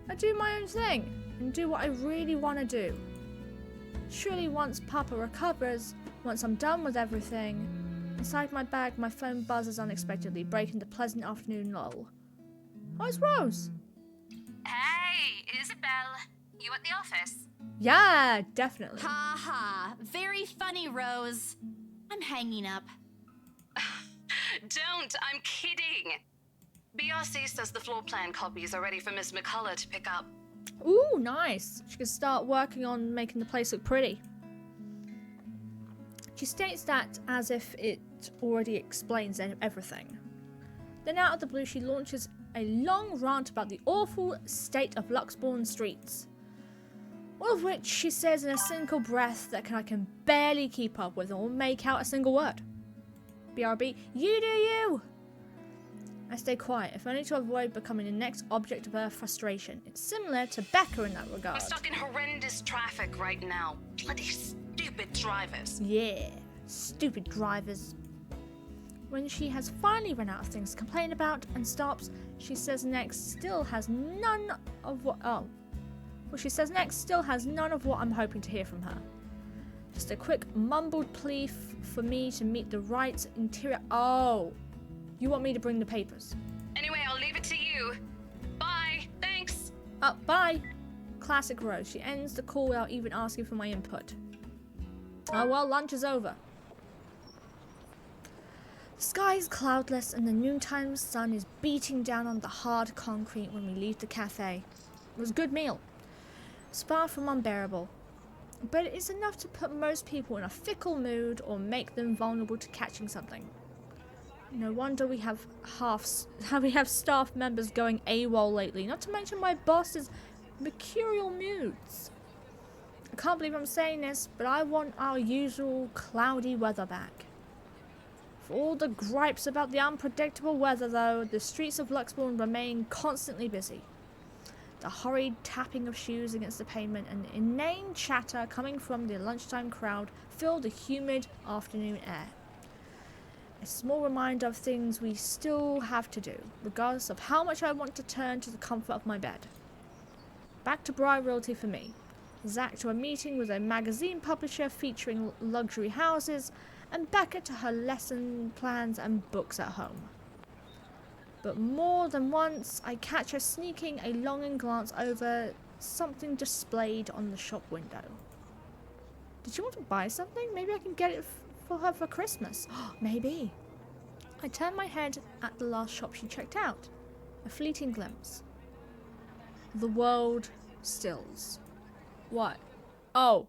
I do my own thing and do what I really want to do. Surely once Papa recovers, once I'm done with everything, inside my bag my phone buzzes unexpectedly, breaking the pleasant afternoon lull. Where's Rose? Hey, Isabel. You at the office? Yeah, definitely. Ha ha. Very funny, Rose. I'm hanging up. Don't, I'm kidding. BRC says the floor plan copies are ready for Miss McCullough to pick up. Ooh, nice. She can start working on making the place look pretty. She states that as if it already explains everything. Then out of the blue she launches a long rant about the awful state of Luxbourne streets. All of which she says in a single breath that I can barely keep up with or make out a single word. BRB, you do you! I stay quiet, if only to avoid becoming the next object of her frustration. It's similar to Becca in that regard. I'm stuck in horrendous traffic right now. Bloody stupid drivers. Yeah, stupid drivers. When she has finally run out of things to complain about and stops, she says next still has none of what... she says next still has none of what I'm hoping to hear from her. Just a quick mumbled plea for me to meet the right interior... Oh, you want me to bring the papers? Anyway, I'll leave it to you. Bye. Thanks. Oh, bye. Classic Rose. She ends the call without even asking for my input. Oh well, lunch is over. The sky is cloudless and the noontime sun is beating down on the hard concrete when we leave the cafe. It was a good meal. It was far from unbearable. but it is enough to put most people in a fickle mood or make them vulnerable to catching something. No wonder we have staff members going AWOL lately, not to mention my boss's mercurial moods. I can't believe I'm saying this, but I want our usual cloudy weather back. For all the gripes about the unpredictable weather though, the streets of Luxbourne remain constantly busy. The hurried tapping of shoes against the pavement and inane chatter coming from the lunchtime crowd fill the humid afternoon air. A small reminder of things we still have to do, regardless of how much I want to turn to the comfort of my bed. Back to Briar Realty for me. Zach to a meeting with a magazine publisher featuring luxury houses, and Becca to her lesson plans and books at home. But more than once, I catch her sneaking a longing glance over something displayed on the shop window. Did she want to buy something? Maybe I can get it for her for Christmas. Maybe. I turn my head at the last shop she checked out. A fleeting glimpse. The world stills. What? Oh.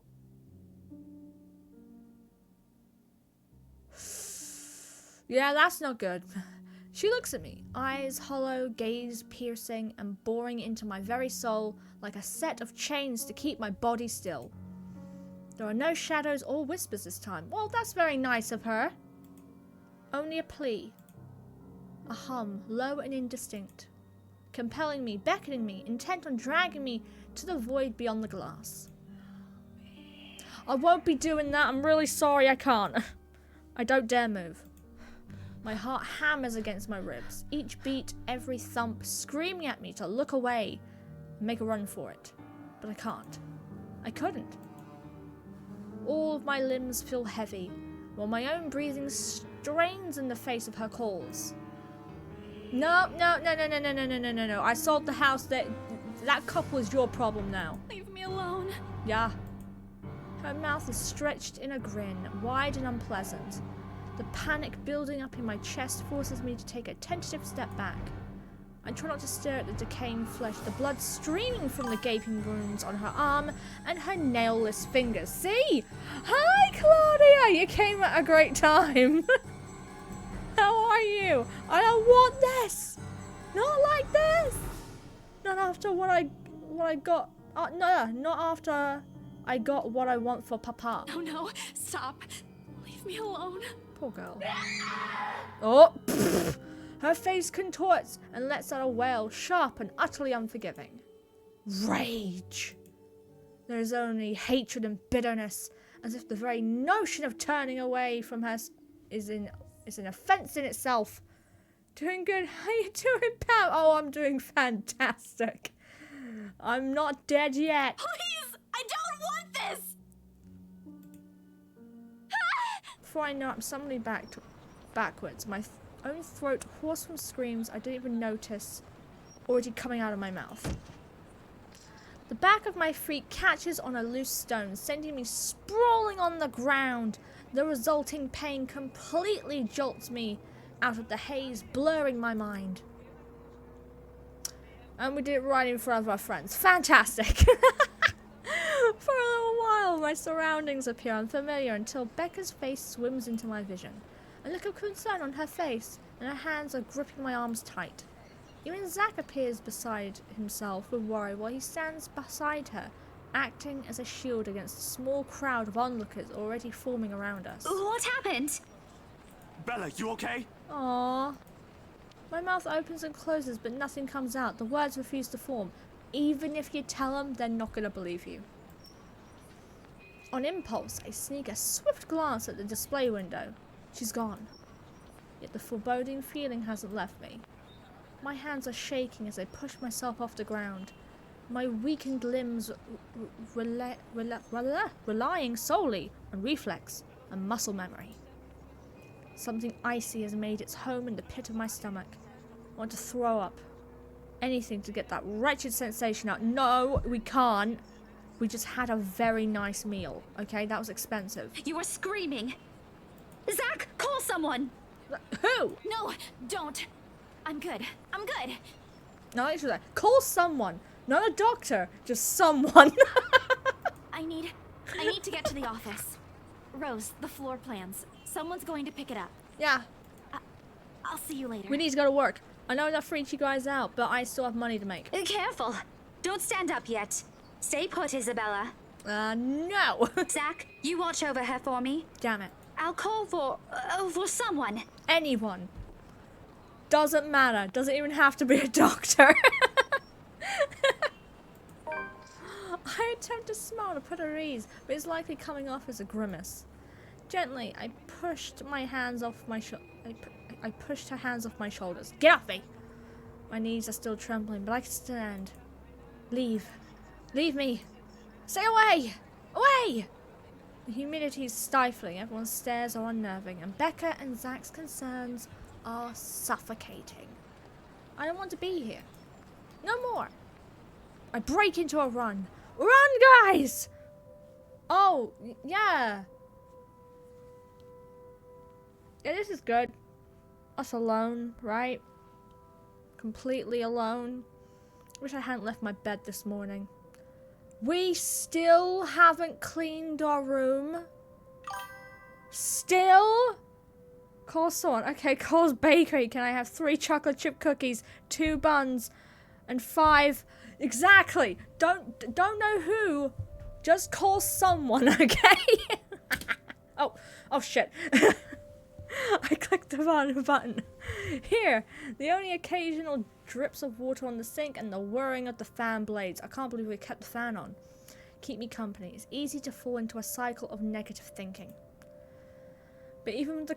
Yeah, that's not good. She looks at me, eyes hollow, gaze piercing, and boring into my very soul like a set of chains to keep my body still. There are no shadows or whispers this time. Well, that's very nice of her. Only a plea. A hum, low and indistinct. Compelling me, beckoning me, intent on dragging me to the void beyond the glass. I won't be doing that. I'm really sorry I can't. I don't dare move. My heart hammers against my ribs, each beat, every thump, screaming at me to look away and make a run for it. But I can't. I couldn't. All of my limbs feel heavy, while my own breathing strains in the face of her calls. No. I sold the house. That couple is your problem now. Leave me alone. Yeah. Her mouth is stretched in a grin, wide and unpleasant. The panic building up in my chest forces me to take a tentative step back. I try not to stare at the decaying flesh, the blood streaming from the gaping wounds on her arm and her nailless fingers. See? Hi, Claudia! You came at a great time. How are you? I don't want this. Not like this. Not after what I got. No, not after I got what I want for Papa. No, stop. Leave me alone. Poor girl. Oh, pfft. Her face contorts and lets out a wail, sharp and utterly unforgiving. Rage. There is only hatred and bitterness, as if the very notion of turning away from her is an offense in itself. Doing good. How you doing, pal? Oh, I'm doing fantastic. I'm not dead yet. Please! I don't want this! Before I know it, I'm suddenly backwards. My own throat hoarse from screams I didn't even notice already coming out of my mouth. The back of my feet catches on a loose stone, sending me sprawling on the ground. The resulting pain completely jolts me out of the haze, blurring my mind. And we did it right in front of our friends. Fantastic! For a little while, my surroundings appear unfamiliar until Becca's face swims into my vision. A look of concern on her face, and her hands are gripping my arms tight. Even Zach appears beside himself with worry while he stands beside her, acting as a shield against a small crowd of onlookers already forming around us. What happened? Bella, you okay? Aww. My mouth opens and closes, but nothing comes out. The words refuse to form. Even if you tell them, they're not going to believe you. On impulse, I sneak a swift glance at the display window. She's gone. Yet the foreboding feeling hasn't left me. My hands are shaking as I push myself off the ground. My weakened limbs relying solely on reflex and muscle memory. Something icy has made its home in the pit of my stomach. I want to throw up. Anything to get that wretched sensation out. No, we can't. We just had a very nice meal, okay? That was expensive. You were screaming. Zach, call someone. Who? No, don't. I'm good. I'm good. No, actually, call someone. Not a doctor, just someone. I need I need to get to the office. Rose, the floor plans. Someone's going to pick it up. Yeah, I'll see you later. we need to go to work. I know that freaks you guys out, but I still have money to make. Careful. Don't stand up yet. Stay put, Isabella. No. Zach, you watch over her for me. Damn it. I'll call for someone. Anyone. Doesn't matter. Doesn't even have to be a doctor. I attempt to smile to put her at ease, but it's likely coming off as a grimace. Gently, I pushed my hands off my I pushed her hands off my shoulders. Get off me! My knees are still trembling, but I can stand. Leave. Leave me. Stay away! Away! The humidity is stifling, everyone's stares are unnerving, and Becca and Zach's concerns are suffocating. I don't want to be here. No more. I break into a run. Run, guys! Oh, yeah. Yeah, this is good. Us alone, right? Completely alone. Wish I hadn't left my bed this morning. We still haven't cleaned our room. Still? Call someone. Okay, Cole's Bakery. Can I have 3 chocolate chip cookies, 2 buns, and 5... Exactly. Don't know who. Just call someone, okay? Oh shit. I clicked the wrong button. Here, the only occasional drips of water on the sink and the whirring of the fan blades. I can't believe we kept the fan on. Keep me company. It's easy to fall into a cycle of negative thinking. But even with the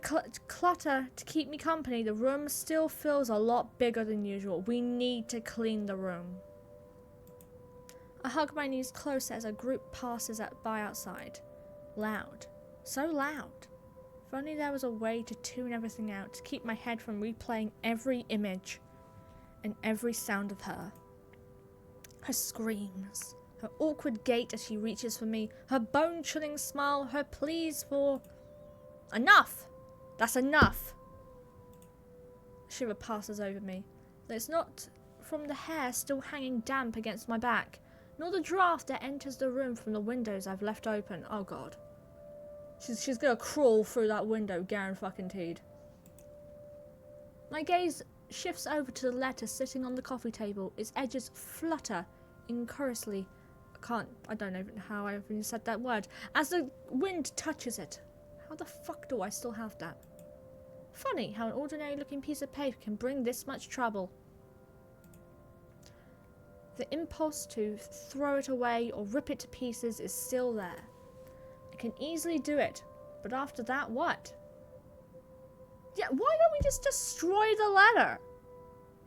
clutter to keep me company, the room still feels a lot bigger than usual. We need to clean the room. I hug my knees closer as a group passes by outside. Loud. So loud. If only there was a way to tune everything out, to keep my head from replaying every image and every sound of her. Her screams, her awkward gait as she reaches for me, her bone-chilling smile, her pleas for... Enough! That's enough! A shiver passes over me. It's not from the hair still hanging damp against my back, nor the draft that enters the room from the windows I've left open. Oh god. She's gonna crawl through that window, guaranteed. My gaze shifts over to the letter sitting on the coffee table. Its edges flutter incorously. I don't know how I even said that word. As the wind touches it. How the fuck do I still have that? Funny how an ordinary looking piece of paper can bring this much trouble. The impulse to throw it away or rip it to pieces is still there. I can easily do it, but after that, what? Yeah, why don't we just destroy the letter?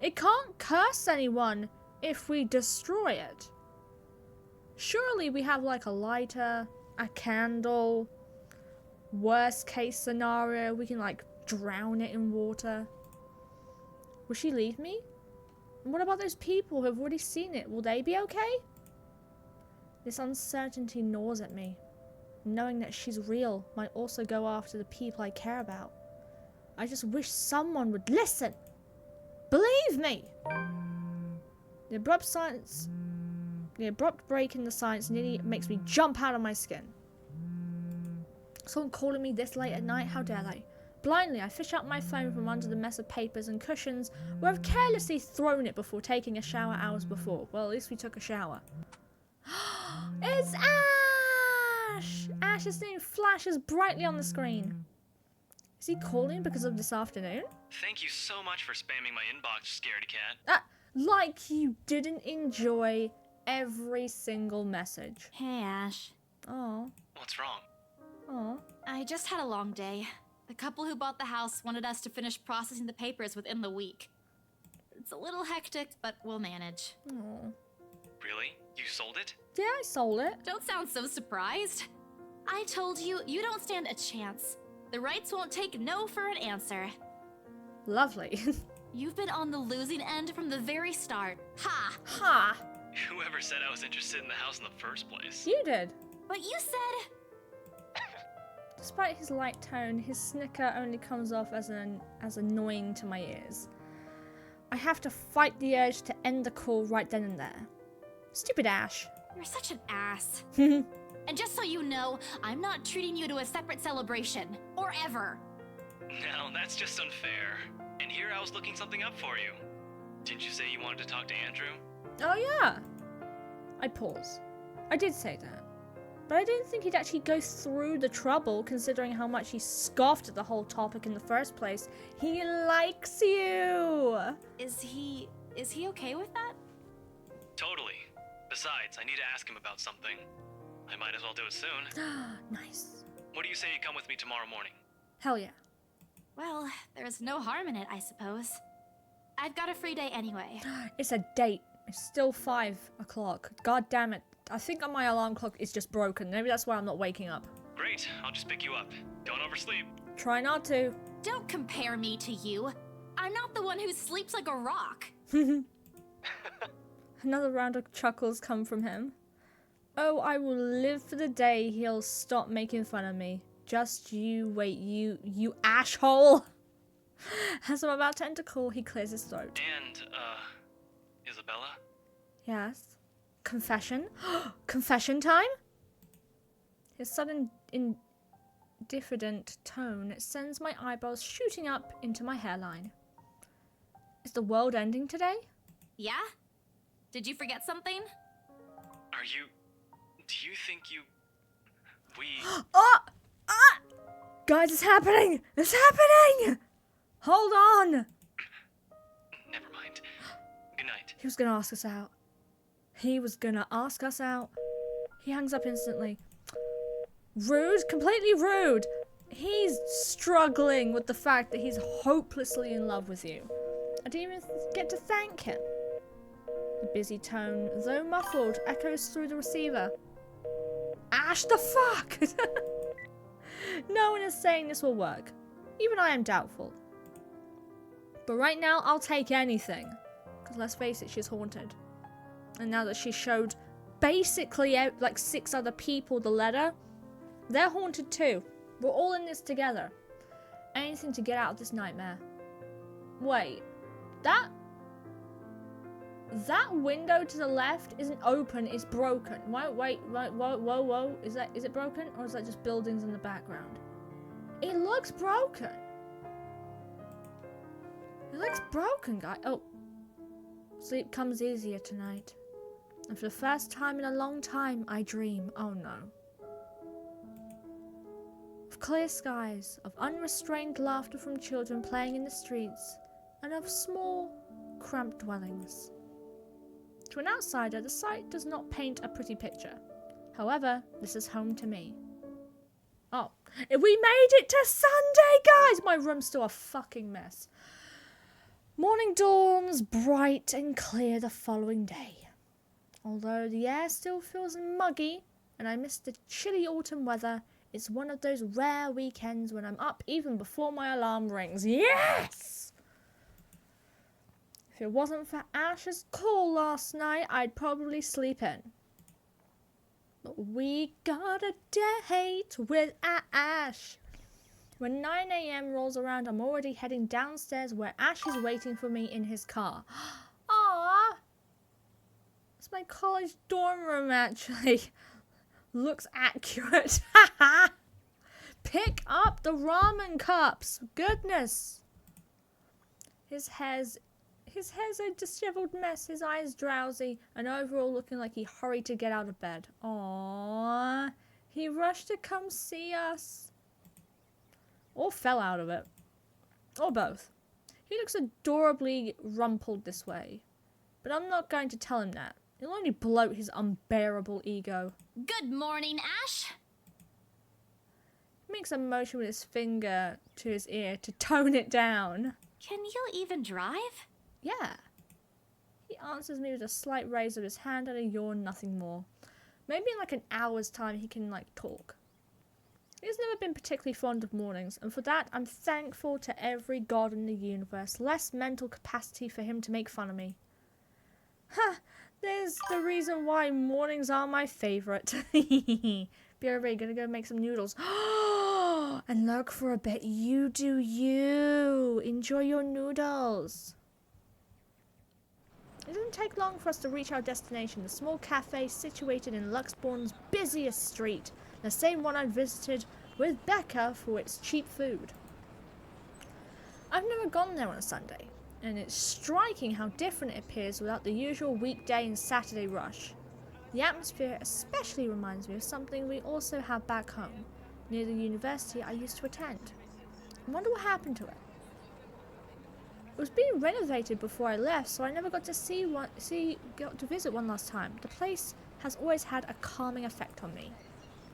It can't curse anyone if we destroy it. Surely we have like a lighter, a candle. Worst case scenario, we can like drown it in water. Will she leave me? And what about those people who have already seen it? Will they be okay? This uncertainty gnaws at me. Knowing that she's real might also go after the people I care about. I just wish someone would listen. Believe me! The abrupt break in the silence nearly makes me jump out of my skin. Someone calling me this late at night? How dare they? Blindly, I fish out my phone from under the mess of papers and cushions where I've carelessly thrown it before taking a shower hours before. Well, at least we took a shower. It's Ash! Ash's name flashes brightly on the screen. Is he calling because of this afternoon? Thank you so much for spamming my inbox, scaredy cat. Like you didn't enjoy every single message. Hey, Ash. Oh. What's wrong? Oh. I just had a long day. The couple who bought the house wanted us to finish processing the papers within the week. It's a little hectic, but we'll manage. Oh. Really? You sold it? Yeah, I sold it. Don't sound so surprised. I told you, you don't stand a chance. The rights won't take no for an answer. Lovely. You've been on the losing end from the very start. Ha! Ha! Whoever said I was interested in the house in the first place? You did. But you said... Despite his light tone, his snicker only comes off as annoying to my ears. I have to fight the urge to end the call right then and there. Stupid Ash. You're such an ass. And just so you know, I'm not treating you to a separate celebration. Or ever. Now, that's just unfair. And here I was looking something up for you. Didn't you say you wanted to talk to Andrew? Oh yeah. I pause. I did say that. But I didn't think he'd actually go through the trouble, considering how much he scoffed at the whole topic in the first place. He likes you! Is he okay with that? Totally. Besides, I need to ask him about something. I might as well do it soon. Nice. What do you say you come with me tomorrow morning? Hell yeah. Well, there's no harm in it, I suppose. I've got a free day anyway. It's a date. It's still 5 o'clock. God damn it. I think my alarm clock is just broken. Maybe that's why I'm not waking up. Great, I'll just pick you up. Don't oversleep. Try not to. Don't compare me to you. I'm not the one who sleeps like a rock. Another round of chuckles come from him. Oh, I will live for the day he'll stop making fun of me. Just you wait, you asshole. As I'm about to end the call, he clears his throat. And, Isabella? Yes. Confession? Confession time? His sudden indifferent tone sends my eyebrows shooting up into my hairline. Is the world ending today? Yeah? Did you forget something? Do you think we... Oh! Ah! Guys, it's happening! It's happening! Hold on! Never mind. Good night. He was gonna ask us out. He was gonna ask us out. He hangs up instantly. Rude? Completely rude. He's struggling with the fact that he's hopelessly in love with you. I didn't even get to thank him. The busy tone, though muffled, echoes through the receiver. Ash, the fuck? No one is saying this will work. Even I am doubtful. But right now, I'll take anything. Because let's face it, she's haunted. And now that she showed basically like 6 other people the letter, they're haunted too. We're all in this together. Anything to get out of this nightmare. Wait, that window to the left isn't open, it's broken. Wait, whoa. Is it broken? Or is that just buildings in the background? It looks broken. It looks broken, guy. Oh. Sleep comes easier tonight. And for the first time in a long time, I dream. Oh no. Of clear skies, of unrestrained laughter from children playing in the streets, and of small, cramped dwellings. To an outsider, the sight does not paint a pretty picture. However, this is home to me. Oh, we made it to Sunday, guys! My room's still a fucking mess. Morning dawns bright and clear the following day. Although the air still feels muggy, and I miss the chilly autumn weather, it's one of those rare weekends when I'm up even before my alarm rings. Yes! If it wasn't for Ash's call last night, I'd probably sleep in. But we got a date with Ash. When 9 AM rolls around, I'm already heading downstairs where Ash is waiting for me in his car. Aww! It's my college dorm room, actually. Looks accurate. Pick up the ramen cups. Goodness. His hair's a disheveled mess, his eyes drowsy, and overall looking like he hurried to get out of bed. Aww. He rushed to come see us. Or fell out of it. Or both. He looks adorably rumpled this way. But I'm not going to tell him that. It'll only bloat his unbearable ego. Good morning, Ash. He makes a motion with his finger to his ear to tone it down. Can you even drive? Yeah. He answers me with a slight raise of his hand and a yawn, nothing more. Maybe in like an hour's time he can like talk. He's never been particularly fond of mornings, and for that I'm thankful to every god in the universe. Less mental capacity for him to make fun of me. Ha! There's the reason why mornings are my favourite. Be right, gonna go make some noodles. And lurk for a bit. You do you. Enjoy your noodles. It didn't take long for us to reach our destination, the small cafe situated in Luxbourne's busiest street, the same one I'd visited with Becca for its cheap food. I've never gone there on a Sunday, and it's striking how different it appears without the usual weekday and Saturday rush. The atmosphere especially reminds me of something we also have back home, near the university I used to attend. I wonder what happened to it. It was being renovated before I left, so I never got to got to visit one last time. The place has always had a calming effect on me.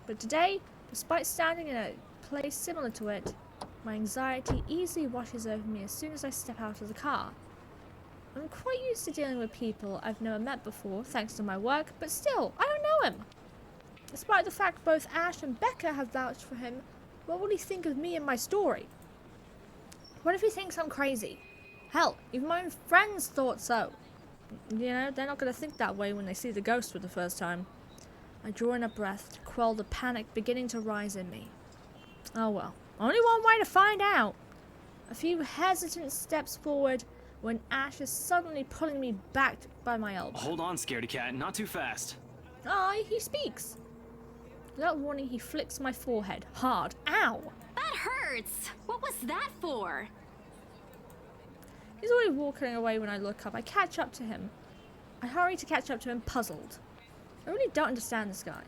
But today, despite standing in a place similar to it, my anxiety easily washes over me as soon as I step out of the car. I'm quite used to dealing with people I've never met before, thanks to my work, but still, I don't know him. Despite the fact both Ash and Becca have vouched for him, what will he think of me and my story? What if he thinks I'm crazy? Hell, even my own friends thought so. You know, they're not going to think that way when they see the ghost for the first time. I draw in a breath to quell the panic beginning to rise in me. Oh well, only one way to find out. A few hesitant steps forward when Ash is suddenly pulling me back by my elbow. Hold on, scaredy cat, not too fast. Aye, he speaks. Without warning, he flicks my forehead hard. Ow! That hurts! What was that for? He's already walking away when I look up. I catch up to him. I hurry to catch up to him, puzzled. I really don't understand this guy.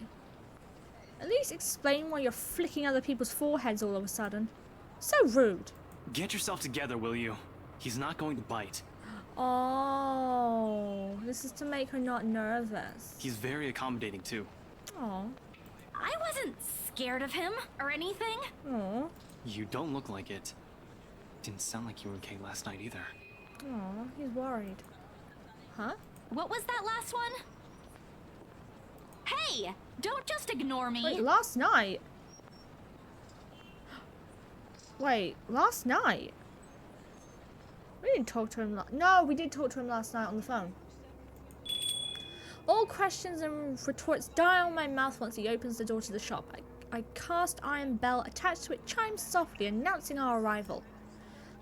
At least explain why you're flicking other people's foreheads all of a sudden. So rude. Get yourself together, will you? He's not going to bite. Oh, this is to make her not nervous. He's very accommodating, too. Oh. I wasn't scared of him or anything. Oh. You don't look like it. Didn't sound like you were okay last night either. Oh, he's worried. Huh? What was that last one? Hey! Don't just ignore me! Wait, last night? Wait, last night? We didn't talk to him no, we did talk to him last night on the phone. All questions and retorts die on my mouth once he opens the door to the shop. I cast iron bell attached to it chimes softly, announcing our arrival.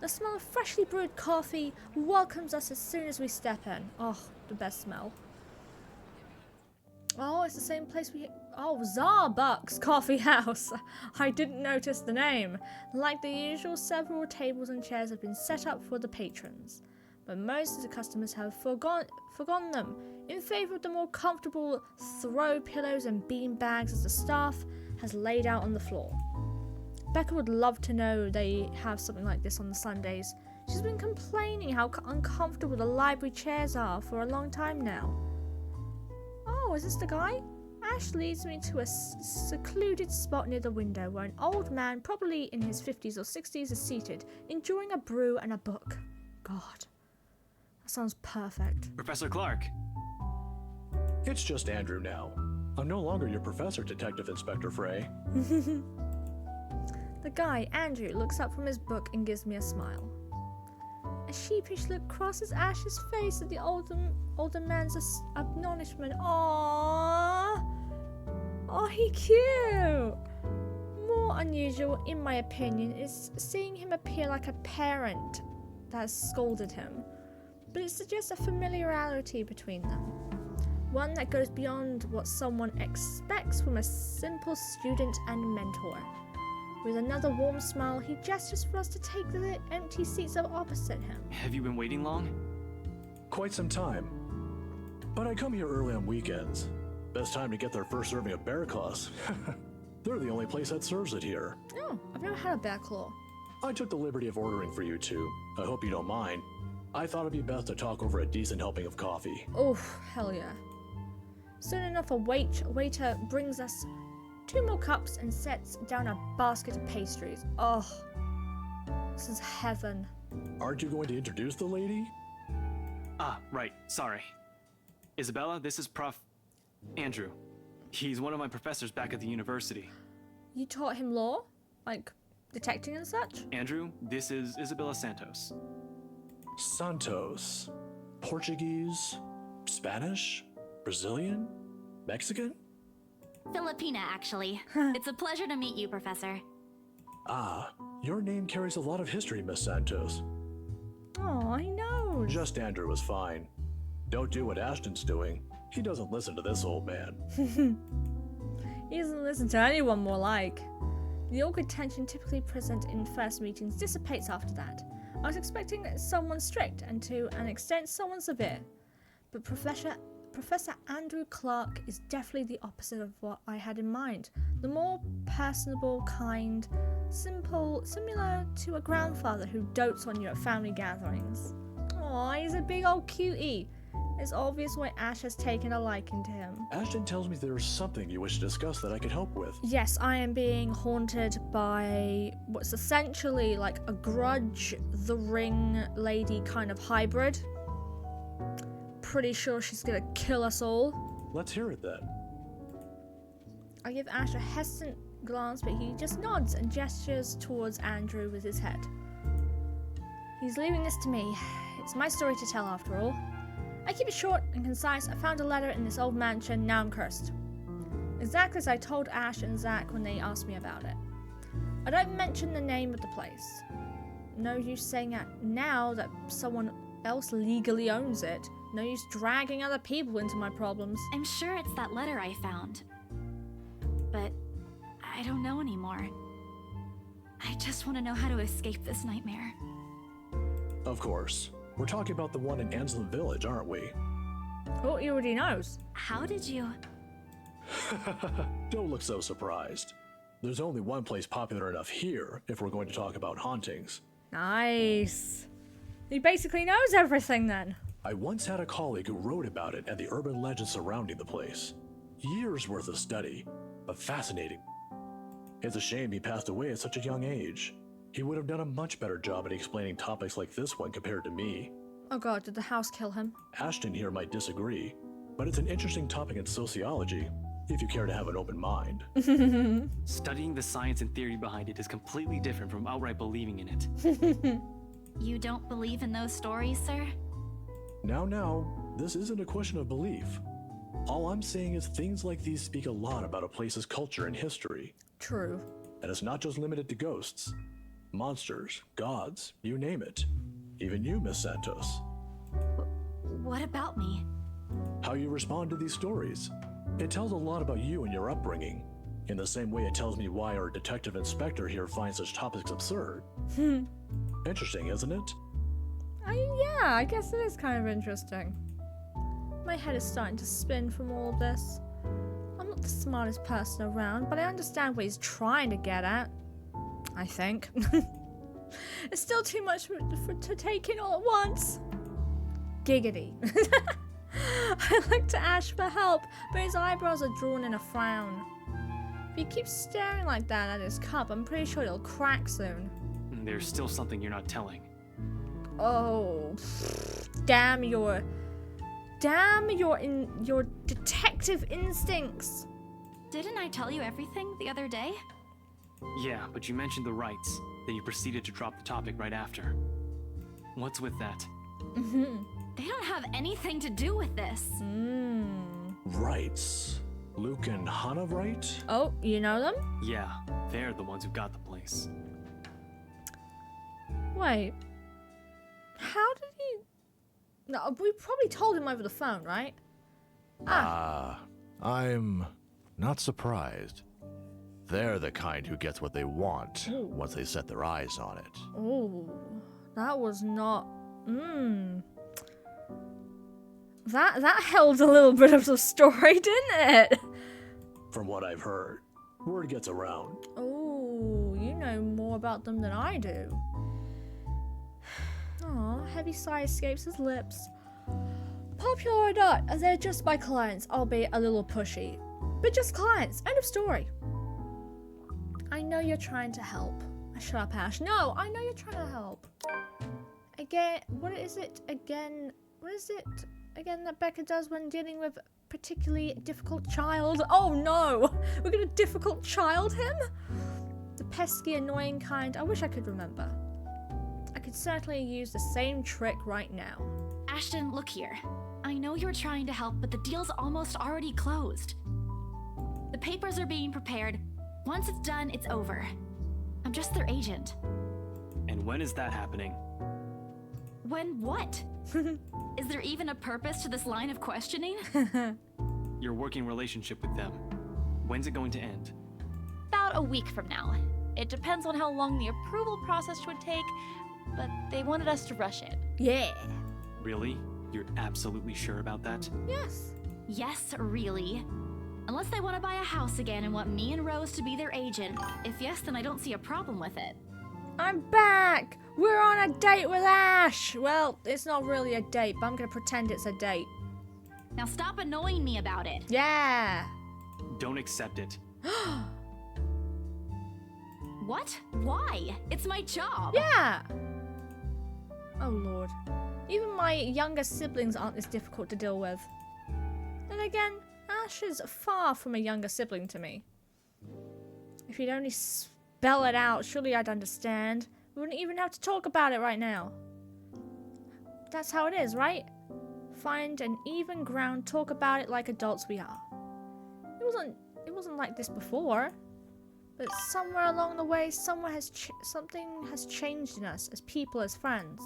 The smell of freshly brewed coffee welcomes us as soon as we step in. Oh, the best smell. Oh, it's the same place oh, Zarbuck's Coffee House. I didn't notice the name. Like the usual, several tables and chairs have been set up for the patrons, but most of the customers have forgone them in favor of the more comfortable throw pillows and bean bags as the staff has laid out on the floor. Becca would love to know they have something like this on the Sundays. She's been complaining how uncomfortable the library chairs are for a long time now. Oh, is this the guy? Ash leads me to a secluded spot near the window where an old man, probably in his 50s or 60s, is seated, enjoying a brew and a book. God, that sounds perfect. Professor Clark. It's just Andrew now. I'm no longer your professor, Detective Inspector Frey. The guy, Andrew, looks up from his book and gives me a smile. A sheepish look crosses Ash's face at the older man's acknowledgement. Aww! Oh, he cute! More unusual, in my opinion, is seeing him appear like a parent that has scolded him. But it suggests a familiarity between them. One that goes beyond what someone expects from a simple student and mentor. With another warm smile, he gestures for us to take the empty seats up opposite him. Have you been waiting long? Quite some time. But I come here early on weekends. Best time to get their first serving of bear claws. They're the only place that serves it here. Oh, I've never had a bear claw. I took the liberty of ordering for you two. I hope you don't mind. I thought it'd be best to talk over a decent helping of coffee. Oh, hell yeah. Soon enough, a waiter brings us 2 more cups and sets down a basket of pastries. Oh, this is heaven. Aren't you going to introduce the lady? Ah, right, sorry. Isabella, this is Prof. Andrew. He's one of my professors back at the university. You taught him law? Like, detecting and such? Andrew, this is Isabella Santos. Santos. Portuguese? Spanish? Brazilian? Mexican? Filipina, actually. It's a pleasure to meet you, Professor. Ah, your name carries a lot of history, Miss Santos. Oh, I know. Just Andrew was fine. Don't do what Ashton's doing. He doesn't listen to this old man. He doesn't listen to anyone more like. The awkward tension typically present in first meetings dissipates after that. I was expecting someone strict and to an extent someone severe. But Professor Andrew Clark is definitely the opposite of what I had in mind. The more personable, kind, simple, similar to a grandfather who dotes on you at family gatherings. Aw, he's a big old cutie. It's obvious why Ash has taken a liking to him. Ashton tells me there's something you wish to discuss that I could help with. Yes, I am being haunted by what's essentially like a Grudge, the Ring lady kind of hybrid. Pretty sure she's gonna kill us all. Let's hear it then. I give Ash a hesitant glance, but he just nods and gestures towards Andrew with his head. He's leaving this to me. It's my story to tell after all. I keep it short and concise. I found a letter in this old mansion, now I'm cursed. Exactly as I told Ash and Zach when they asked me about it. I don't mention the name of the place. No use saying it now that someone else legally owns it. No use dragging other people into my problems. I'm sure it's that letter I found. But I don't know anymore. I just want to know how to escape this nightmare. Of course. We're talking about the one in Anslem Village, aren't we? Oh, he already knows. How did you... Don't look so surprised. There's only one place popular enough here if we're going to talk about hauntings. Nice. He basically knows everything then. I once had a colleague who wrote about it and the urban legends surrounding the place. Years worth of study, but fascinating. It's a shame he passed away at such a young age. He would have done a much better job at explaining topics like this one compared to me. Oh god, did the house kill him? Ashton here might disagree, but it's an interesting topic in sociology, if you care to have an open mind. Studying the science and theory behind it is completely different from outright believing in it. You don't believe in those stories, sir? Now, this isn't a question of belief. All I'm saying is things like these speak a lot about a place's culture and history. True. And it's not just limited to ghosts. Monsters, gods, you name it. Even you, Miss Santos. What about me? How you respond to these stories. It tells a lot about you and your upbringing, in the same way it tells me why our detective inspector here finds such topics absurd. Interesting, isn't it? Yeah, I guess it is kind of interesting. My head is starting to spin from all of this. I'm not the smartest person around, but I understand what he's trying to get at. I think. It's still too much to take in all at once. Giggity. I look to Ash for help, but his eyebrows are drawn in a frown. If he keeps staring like that at his cup, I'm pretty sure it'll crack soon. There's still something you're not telling. Oh, damn your detective instincts. Didn't I tell you everything the other day? Yeah, but you mentioned the rights, then you proceeded to drop the topic right after. What's with that? They don't have anything to do with this. Rights. Luke and Hannah, right? Oh, you know them? Yeah, they're the ones who got the place. Wait. How did he... No, we probably told him over the phone, right? I'm not surprised. They're the kind who gets what they want once they set their eyes on it. Oh, that was not... That held a little bit of the story, didn't it? From what I've heard, word gets around. Oh, you know more about them than I do. Aw, heavy sigh escapes his lips. Popular or not, they're just my clients, albeit a little pushy. But just clients, end of story. I know you're trying to help. Shut up, Ash. No, I know you're trying to help. Again, what is it again that Becca does when dealing with a particularly difficult child? Oh no! We're gonna difficult child him? The pesky, annoying kind. I wish I could remember. I could certainly use the same trick right now. Ashton, look here. I know you're trying to help, but the deal's almost already closed. The papers are being prepared. Once it's done, it's over. I'm just their agent. And when is that happening? When what? Is there even a purpose to this line of questioning? Your working relationship with them. When's it going to end? About a week from now. It depends on how long the approval process would take, but they wanted us to rush it. Yeah. Really? You're absolutely sure about that? Yes. Yes, really. Unless they want to buy a house again and want me and Rose to be their agent. If yes, then I don't see a problem with it. I'm back! We're on a date with Ash! Well, it's not really a date, but I'm gonna pretend it's a date. Now stop annoying me about it. Yeah! Don't accept it. What? Why? It's my job. Yeah! Oh lord. Even my younger siblings aren't this difficult to deal with. Then again, Ash is far from a younger sibling to me. If you'd only spell it out, surely I'd understand. We wouldn't even have to talk about it right now. That's how it is, right? Find an even ground, talk about it like adults we are. It wasn't like this before. But somewhere along the way, something has changed in us as people, as friends.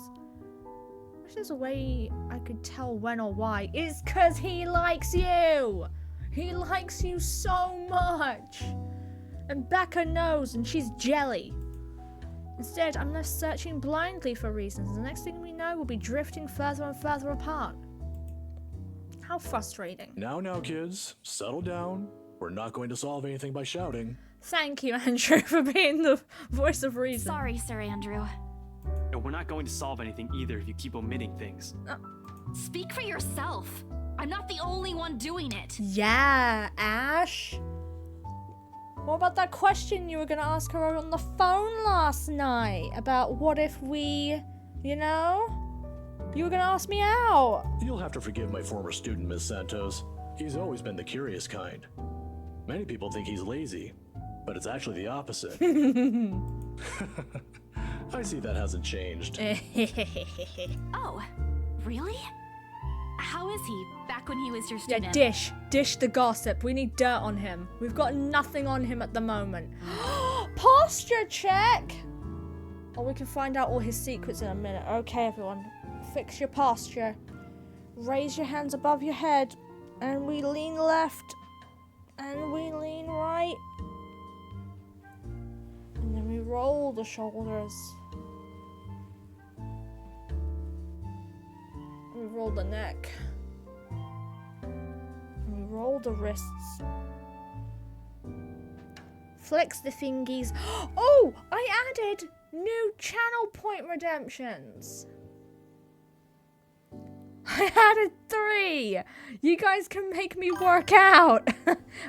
If there's a way I could tell when or why, it's 'cause he likes you! He likes you so much! And Becca knows, and she's jelly. Instead, I'm left searching blindly for reasons. The next thing we know, we'll be drifting further and further apart. How frustrating. Now, kids, settle down. We're not going to solve anything by shouting. Thank you, Andrew, for being the voice of reason. Sorry, Sir Andrew. And we're not going to solve anything either if you keep omitting things. Speak for yourself. I'm not the only one doing it. Yeah, Ash. What about that question you were going to ask her on the phone last night? About what if we, you know? You were going to ask me out. You'll have to forgive my former student, Miss Santos. He's always been the curious kind. Many people think he's lazy, but it's actually the opposite. I see that hasn't changed. Oh, really? How is he back when he was your Yeah, student? dish the gossip. We need dirt on him. We've got nothing on him at the moment. Posture check! Oh, we can find out all his secrets in a minute. Okay, everyone. Fix your posture. Raise your hands above your head. And we lean left. And we lean right. And then we roll the shoulders. We roll the neck. And we roll the wrists. Flex the fingies. Oh! I added new channel point redemptions. I added 3. You guys can make me work out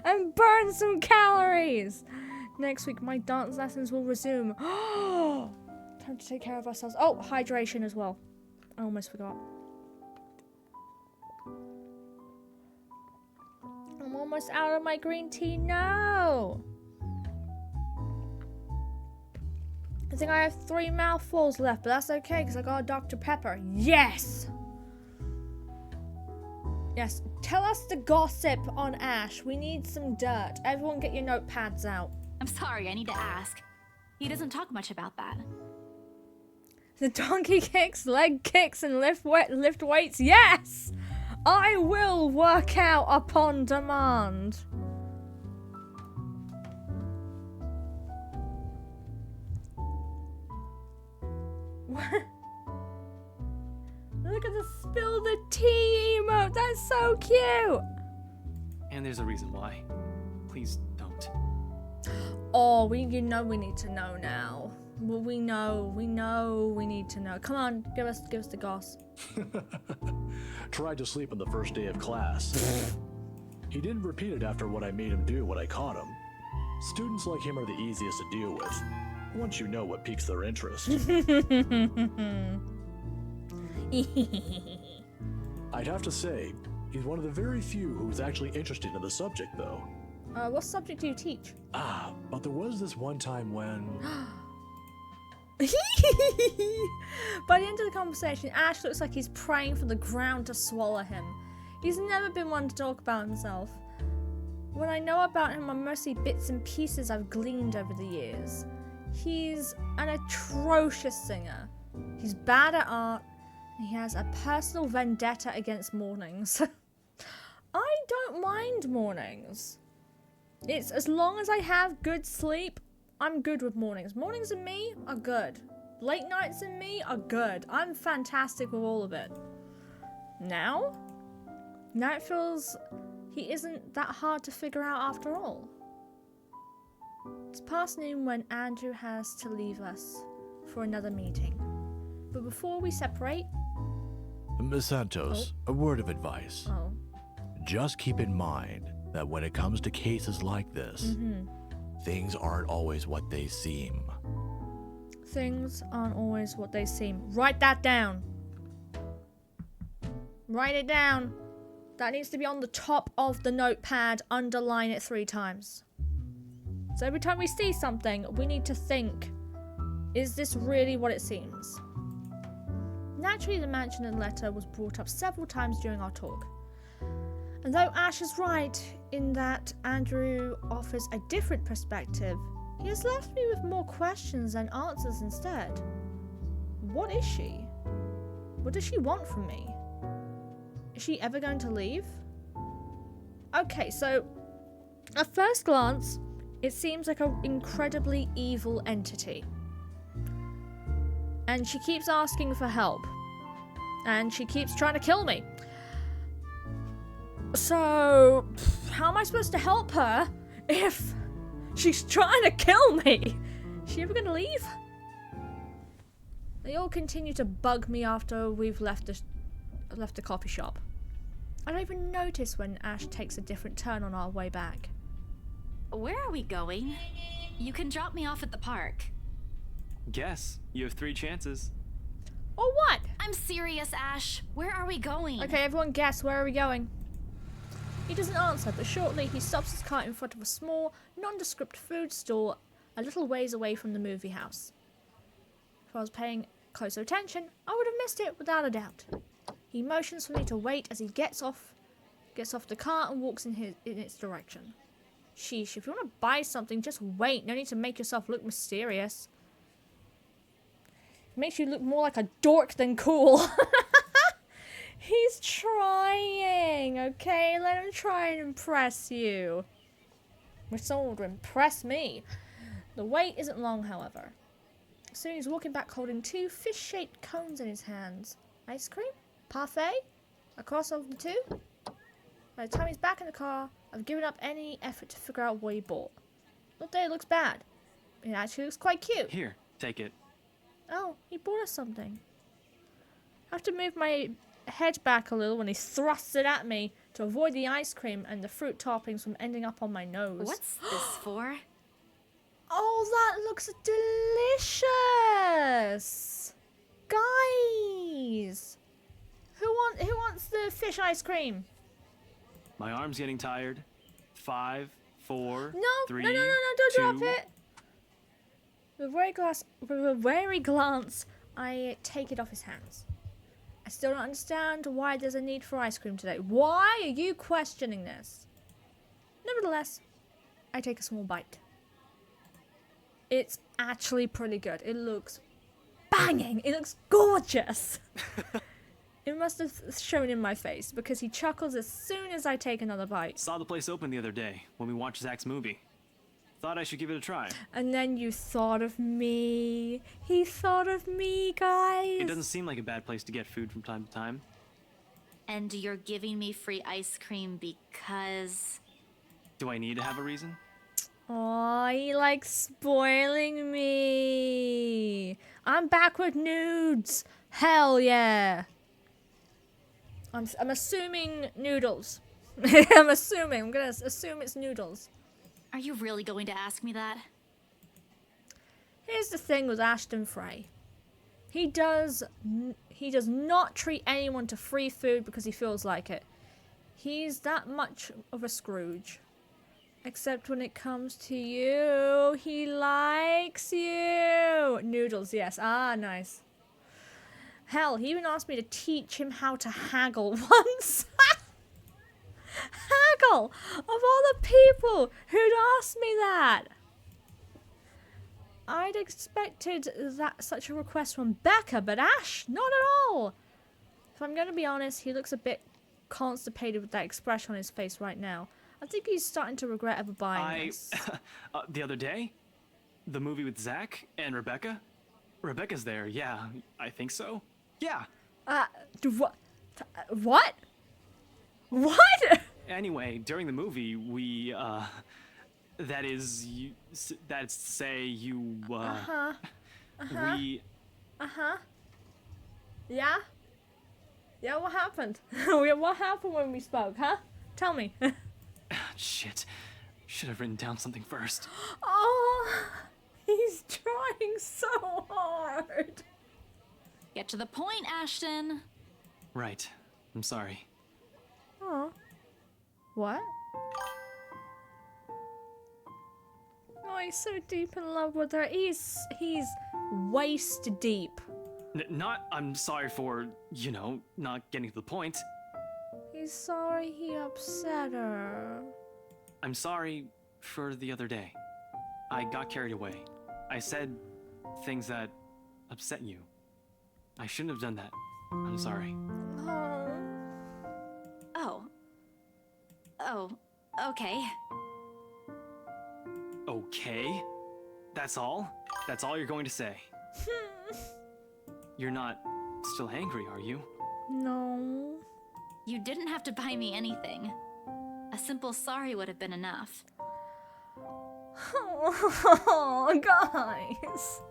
and burn some calories. Next week, my dance lessons will resume. Time to take care of ourselves. Oh, hydration as well. I almost forgot. I'm almost out of my green tea. No! I think I have 3 mouthfuls left, but that's okay because I got a Dr. Pepper. Yes! Yes, tell us the gossip on Ash. We need some dirt. Everyone get your notepads out. I'm sorry, I need to ask. He doesn't talk much about that. The donkey kicks, leg kicks, and lift weights. Yes! I will work out upon demand. What? Look at the spill the tea emote. That's so cute. And there's a reason why. Please don't. Oh, you know we need to know now. Well, we know we need to know. Come on, give us the goss. Tried to sleep on the first day of class. He didn't repeat it after what I made him do when I caught him. Students like him are the easiest to deal with, once you know what piques their interest. I'd have to say, he's one of the very few who's actually interested in the subject, though. What subject do you teach? But there was this one time when... By the end of the conversation, Ash looks like he's praying for the ground to swallow him. He's never been one to talk about himself. What I know about him are mostly bits and pieces I've gleaned over the years. He's an atrocious singer. He's bad at art, He has a personal vendetta against mornings. I don't mind mornings. It's as long as I have good sleep, I'm good with mornings. Mornings and me are good. Late nights and me are good. I'm fantastic with all of it. Now it feels he isn't that hard to figure out after all. It's past noon when Andrew has to leave us for another meeting. But before we separate... Miss Santos, a word of advice. Oh. Just keep in mind that when it comes to cases like this, things aren't always what they seem. Things aren't always what they seem. Write that down. Write it down. That needs to be on the top of the notepad. Underline it 3 times. So every time we see something, we need to think, is this really what it seems? Naturally, the mansion and letter was brought up several times during our talk. And though Ash is right in that Andrew offers a different perspective, he has left me with more questions than answers instead. What is she? What does she want from me? Is she ever going to leave? Okay, so at first glance, it seems like an incredibly evil entity. And she keeps asking for help. And she keeps trying to kill me. So, how am I supposed to help her if she's trying to kill me? Is she ever gonna leave? They all continue to bug me after we've left the coffee shop. I don't even notice when Ash takes a different turn on our way back. Where are we going? You can drop me off at the park. Guess. You have 3 chances. Or what? I'm serious, Ash. Where are we going? Okay, everyone guess, where are we going? He doesn't answer, but shortly he stops his car in front of a small, nondescript food store a little ways away from the movie house. If I was paying closer attention, I would have missed it without a doubt. He motions for me to wait as he gets off the car and walks in its direction. Sheesh, if you want to buy something, just wait. No need to make yourself look mysterious. It makes you look more like a dork than cool. He's trying, okay? Let him try and impress you. Wish someone would impress me. The wait isn't long, however. Soon he's walking back holding 2 fish-shaped cones in his hands. Ice cream? Parfait? A cross of the 2? By the time he's back in the car, I've given up any effort to figure out what he bought. Not that it looks bad. It actually looks quite cute. Here, take it. Oh, he bought us something. I have to move my head back a little when he thrusts it at me to avoid the ice cream and the fruit toppings from ending up on my nose. What's this for? Oh, that looks delicious! Guys! Who wants the fish ice cream? My arm's getting tired. 5, 4, No, 3, no, don't 2. drop it! With a wary glance, I take it off his hands. I still don't understand why there's a need for ice cream today. Why are you questioning this? Nevertheless, I take a small bite. It's actually pretty good. It looks banging. It looks gorgeous. It must have shown in my face because he chuckles as soon as I take another bite. Saw the place open the other day when we watched Zach's movie. Thought I should give it a try. And then you thought of me. He thought of me, guys. It doesn't seem like a bad place to get food from time to time. And you're giving me free ice cream because... Do I need to have a reason? Aw, he likes spoiling me. I'm back with nudes. Hell yeah. I'm assuming noodles. I'm gonna assume it's noodles. Are you really going to ask me that? Here's the thing with Ashton Frey. He does not treat anyone to free food because he feels like it. He's that much of a Scrooge. Except when it comes to you, he likes you. Noodles, yes. Ah, nice. Hell, he even asked me to teach him how to haggle once. Haggle! Of all the people who'd asked me that. I'd expected such a request from Becca, but Ash, not at all. If I'm going to be honest, he looks a bit constipated with that expression on his face right now. I think he's starting to regret ever buying this. The other day? The movie with Zach and Rebecca? Rebecca's there, yeah, I think so. Yeah. What? What? What? Anyway, during the movie, we, that's to say, you, we... Yeah? Yeah, what happened? What happened when we spoke, huh? Tell me. Shit. Should have written down something first. Oh, he's trying so hard. Get to the point, Ashton. Right. I'm sorry. Oh. What? Oh, he's so deep in love with her. He's waist deep. Not I'm sorry for, you know, not getting to the point. He's sorry he upset her. I'm sorry for the other day. I got carried away. I said things that upset you. I shouldn't have done that. I'm sorry. Oh, okay. Okay? That's all? That's all you're going to say? You're not still angry, are you? No. You didn't have to buy me anything. A simple sorry would have been enough. Oh, guys.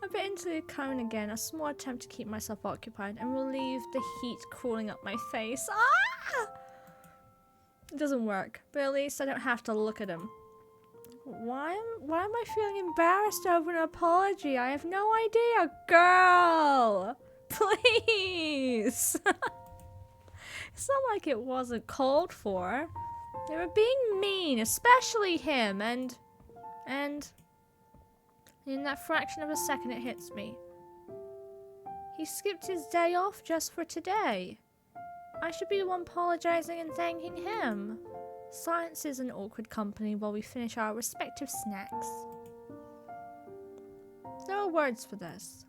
I bit into the cone again, a small attempt to keep myself occupied and relieve the heat crawling up my face. Ah! It doesn't work, but at least I don't have to look at him. Why am I feeling embarrassed over an apology? I have no idea, girl. Please. It's not like it wasn't called for. They were being mean, especially him, and in that fraction of a second it hits me. He skipped his day off just for today. I should be the one apologizing and thanking him. Silence is an awkward company while we finish our respective snacks. There are words for this,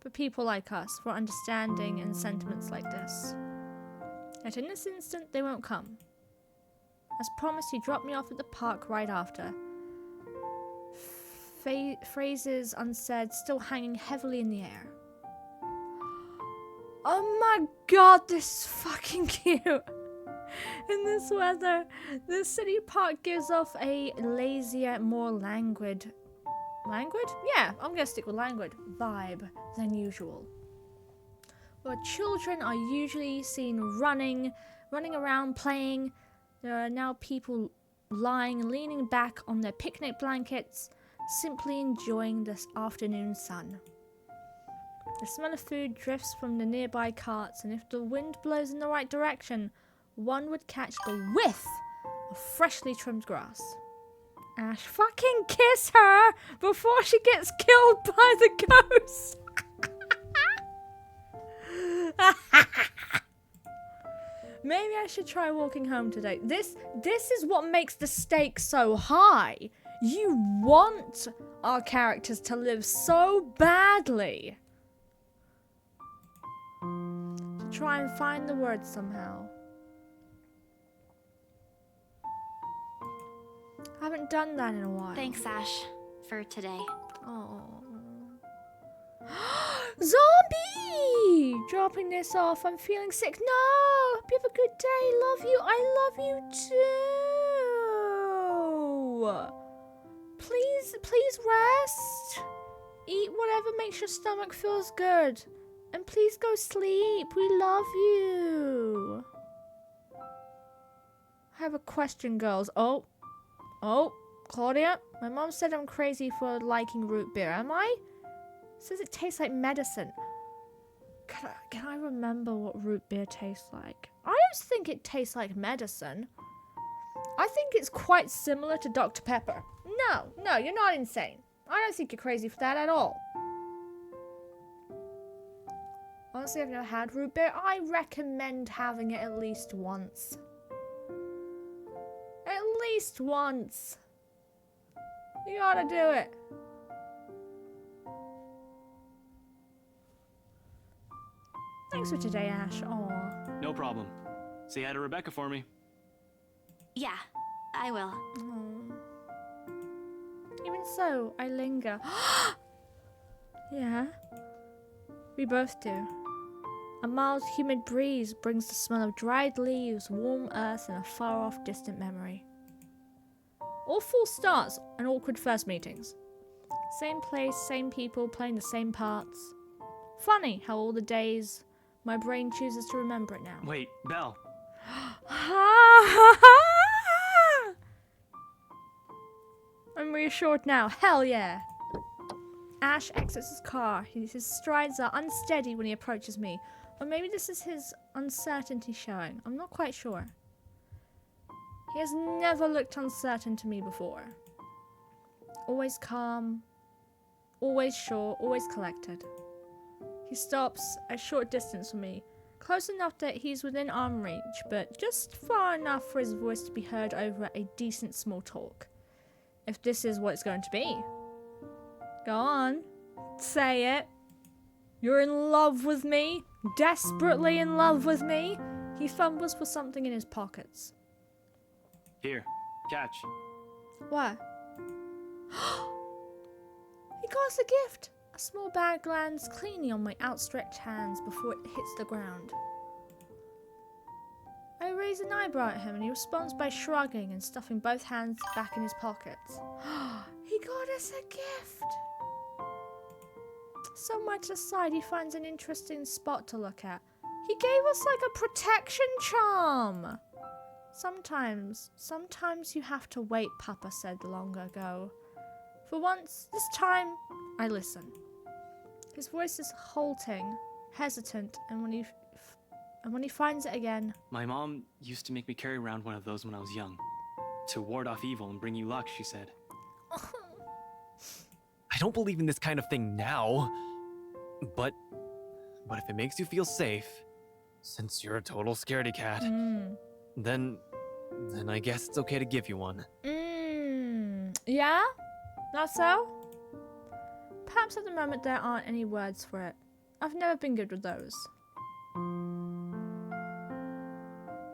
but people like us for understanding and sentiments like this. Yet in this instant, they won't come. As promised, he dropped me off at the park right after. Phrases unsaid, still hanging heavily in the air. Oh my god, this is fucking cute. In this weather, the city park gives off a lazier, more languid... Languid? Yeah, I'm gonna stick with languid vibe than usual. Where children are usually seen running around playing, there are now people lying, leaning back on their picnic blankets, simply enjoying this afternoon sun. The smell of food drifts from the nearby carts, and if the wind blows in the right direction, one would catch the whiff of freshly trimmed grass. Ash, fucking kiss her before she gets killed by the ghost! Maybe I should try walking home today. This is what makes the stakes so high. You want our characters to live so badly. To try and find the words somehow. I haven't done that in a while. Thanks, Ash, for today. Oh. Zombie! Dropping this off. I'm feeling sick. No! Hope you have a good day. Love you. I love you too. Please rest. Eat whatever makes your stomach feels good. And please go sleep. We love you. I have a question, girls. Oh, Claudia, my mom said I'm crazy for liking root beer. Am I? Says it tastes like medicine. Can I remember what root beer tastes like? I don't think it tastes like medicine. I think it's quite similar to Dr. Pepper. No, you're not insane. I don't think you're crazy for that at all. Honestly, I've never had root beer. I recommend having it at least once. At least once. You gotta do it. Thanks for today, Ash. Aw. No problem. Say hi to Rebecca for me. Yeah, I will. Aw. Even so, I linger. Yeah. We both do. A mild, humid breeze brings the smell of dried leaves, warm earth, and a far-off distant memory. All false starts and awkward first meetings. Same place, same people, playing the same parts. Funny how all the days, my brain chooses to remember it now. Wait, Belle. I'm reassured now. Hell yeah. Ash exits his car. His strides are unsteady when he approaches me. Or maybe this is his uncertainty showing. I'm not quite sure. He has never looked uncertain to me before. Always calm. Always sure. Always collected. He stops a short distance from me. Close enough that he's within arm reach, but just far enough for his voice to be heard over a decent small talk. If this is what it's going to be. Go on. Say it. You're in love with me? Desperately in love with me? He fumbles for something in his pockets. Here, catch. What? He got us a gift. A small bag lands cleanly on my outstretched hands before it hits the ground. I raise an eyebrow at him and he responds by shrugging and stuffing both hands back in his pockets. He got us a gift. So much aside, he finds an interesting spot to look at. He gave us like a protection charm. Sometimes you have to wait, Papa said long ago. For once, this time, I listen. His voice is halting, hesitant, and when he finds it again... My mom used to make me carry around one of those when I was young. To ward off evil and bring you luck, she said. I don't believe in this kind of thing now. But if it makes you feel safe, since you're a total scaredy cat, then I guess it's okay to give you one. Yeah? Not so? Perhaps at the moment there aren't any words for it. I've never been good with those.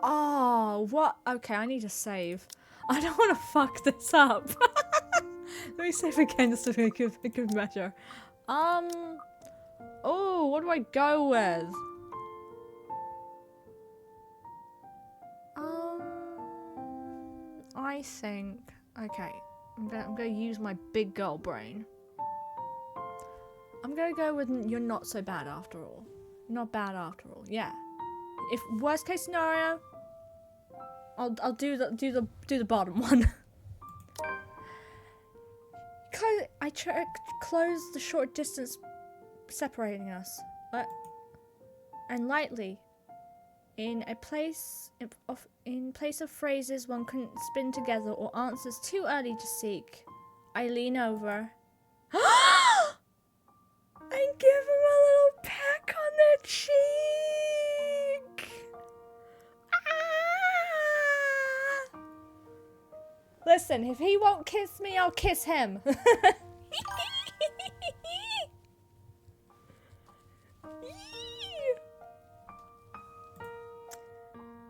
Oh, what? Okay, I need to save. I don't want to fuck this up. Let me save again just to make a good measure. Oh, what do I go with? I think... Okay, I'm gonna use my big girl brain. I'm gonna go with you're not so bad after all. Not bad after all, yeah. If worst case scenario, I'll do the bottom one. I close the short distance separating us, and lightly, in place of phrases one couldn't spin together or answers too early to seek, I lean over and give him a little peck on the cheek. Ah! Listen, if he won't kiss me, I'll kiss him.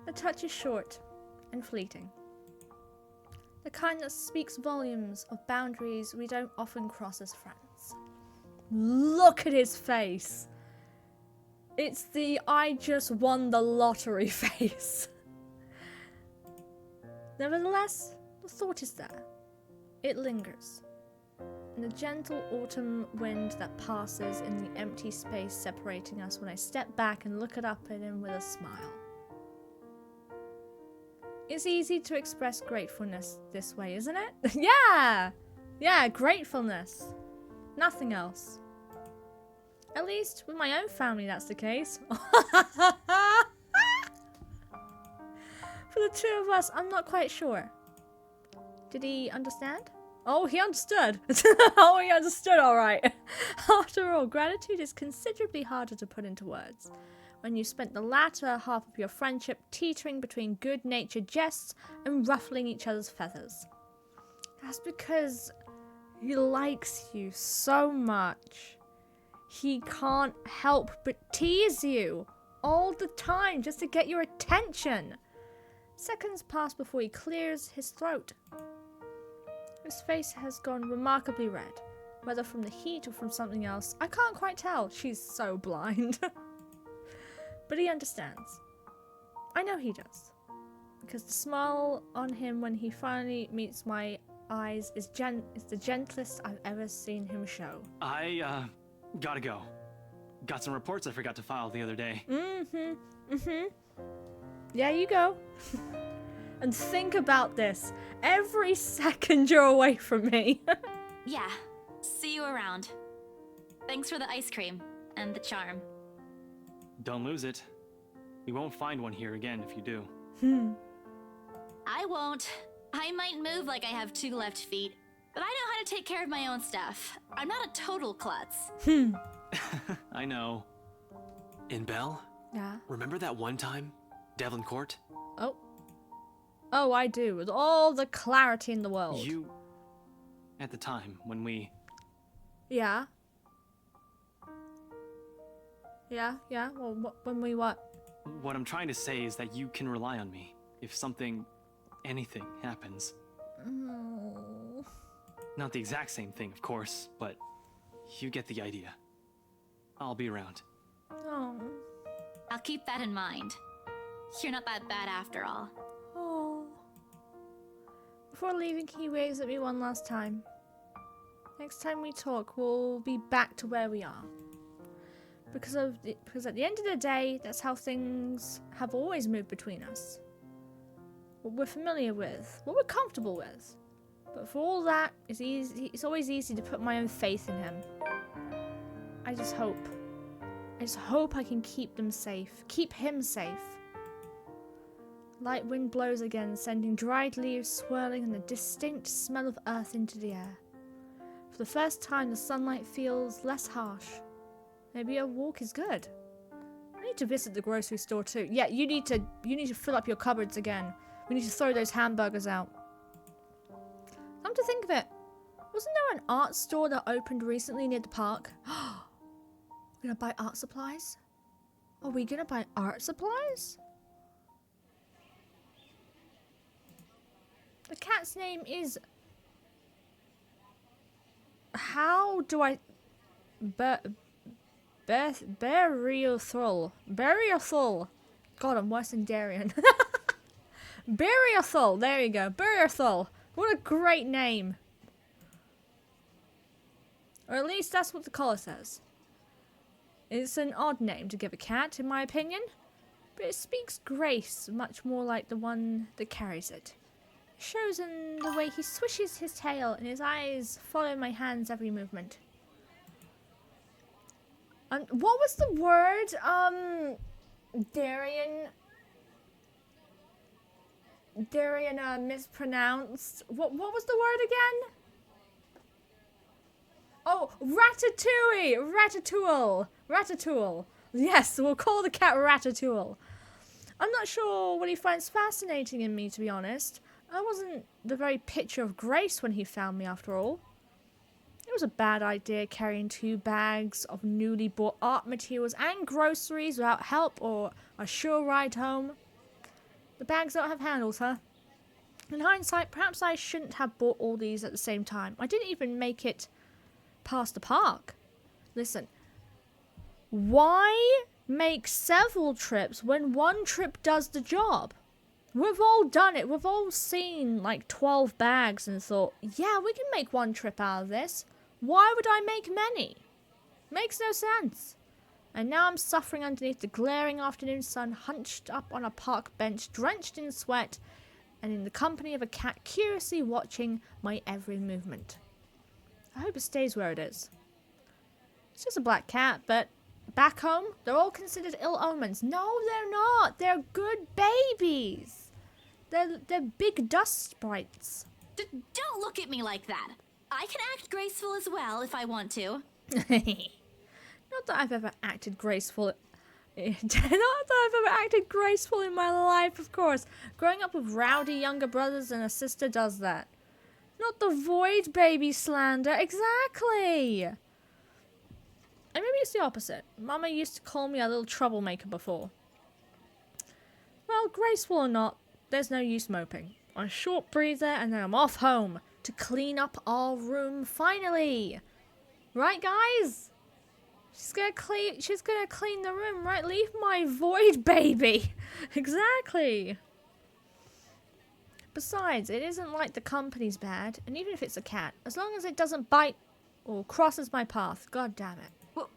The touch is short and fleeting. The kind that speaks volumes of boundaries we don't often cross as friends. Look at his face. It's the I just won the lottery face. Nevertheless, the thought is there. It lingers. In the gentle autumn wind that passes in the empty space separating us when I step back and look up at him with a smile. It's easy to express gratefulness this way, isn't it? Yeah! Yeah, gratefulness. Nothing else. At least with my own family that's the case. For the two of us, I'm not quite sure. Did he understand? Oh, he understood. Oh, he understood all right. After all, gratitude is considerably harder to put into words. When you spent the latter half of your friendship teetering between good-natured jests and ruffling each other's feathers. That's because he likes you so much. He can't help but tease you all the time just to get your attention. Seconds pass before he clears his throat. His face has gone remarkably red, whether from the heat or from something else. I can't quite tell. She's so blind. But he understands. I know he does. Because the smile on him when he finally meets my eyes is the gentlest I've ever seen him show. I, gotta go. Got some reports I forgot to file the other day. Yeah, you go. And think about this. Every second you're away from me. Yeah, see you around. Thanks for the ice cream and the charm. Don't lose it. We won't find one here again if you do. I won't. I might move like I have 2 left feet, but I know how to take care of my own stuff. I'm not a total klutz. I know. In Belle? Yeah. Remember that one time? Devlin Court? Oh, I do. With all the clarity in the world. You... At the time, when we... Yeah. Yeah. Well, when we what? What I'm trying to say is that you can rely on me if something, anything happens. Oh. Not the exact same thing, of course, but you get the idea. I'll be around. Oh. I'll keep that in mind. You're not that bad after all. Oh. Before leaving, he waves at me one last time. Next time we talk, we'll be back to where we are. Because at the end of the day, that's how things have always moved between us. What we're familiar with, what we're comfortable with. But for all that, it's always easy to put my own faith in him. I just hope I can keep them safe. Keep him safe. Light wind blows again, sending dried leaves swirling and a distinct smell of earth into the air. For the first time, the sunlight feels less harsh. Maybe a walk is good. I need to visit the grocery store too. Yeah, you need to fill up your cupboards again. We need to throw those hamburgers out. Come to think of it, wasn't there an art store that opened recently near the park? We're gonna buy art supplies? Are we gonna buy art supplies? The cat's name is... How do I... Beriathul. God, I'm worse than Darian. Beriathul. There you go. Beriathul. What a great name. Or at least that's what the collar says. It's an odd name to give a cat, in my opinion. But it speaks grace much more like the one that carries it. It shows in the way he swishes his tail and his eyes follow my hand's every movement. What was the word? Darian mispronounced. What was the word again? Oh, Ratatouille. Yes, we'll call the cat Ratatouille. I'm not sure what he finds fascinating in me, to be honest. I wasn't the very picture of grace when he found me, after all. It was a bad idea carrying 2 bags of newly bought art materials and groceries without help or a sure ride home. The bags don't have handles, huh? In hindsight, perhaps I shouldn't have bought all these at the same time. I didn't even make it past the park. Listen, why make several trips when one trip does the job? We've all done it. We've all seen like 12 bags and thought, yeah, we can make one trip out of this. Why would I make many? Makes no sense. And now I'm suffering underneath the glaring afternoon sun, hunched up on a park bench, drenched in sweat, and in the company of a cat curiously watching my every movement. I hope it stays where it is. It's just a black cat, but back home, they're all considered ill omens. No, they're not. They're good babies. They're big dust sprites. Don't look at me like that. I can act graceful as well if I want to. Not that I've ever acted graceful. Not that I've ever acted graceful in my life, of course. Growing up with rowdy younger brothers and a sister does that. Not the void baby slander. Exactly. And maybe it's the opposite. Mama used to call me a little troublemaker before. Well, graceful or not, there's no use moping. A short breather and then I'm off home to clean up our room finally. Right, guys? She's gonna clean the room, right? Leave my void, baby. Exactly. Besides, it isn't like the company's bad, and even if it's a cat, as long as it doesn't bite or crosses my path, god damn it. Well,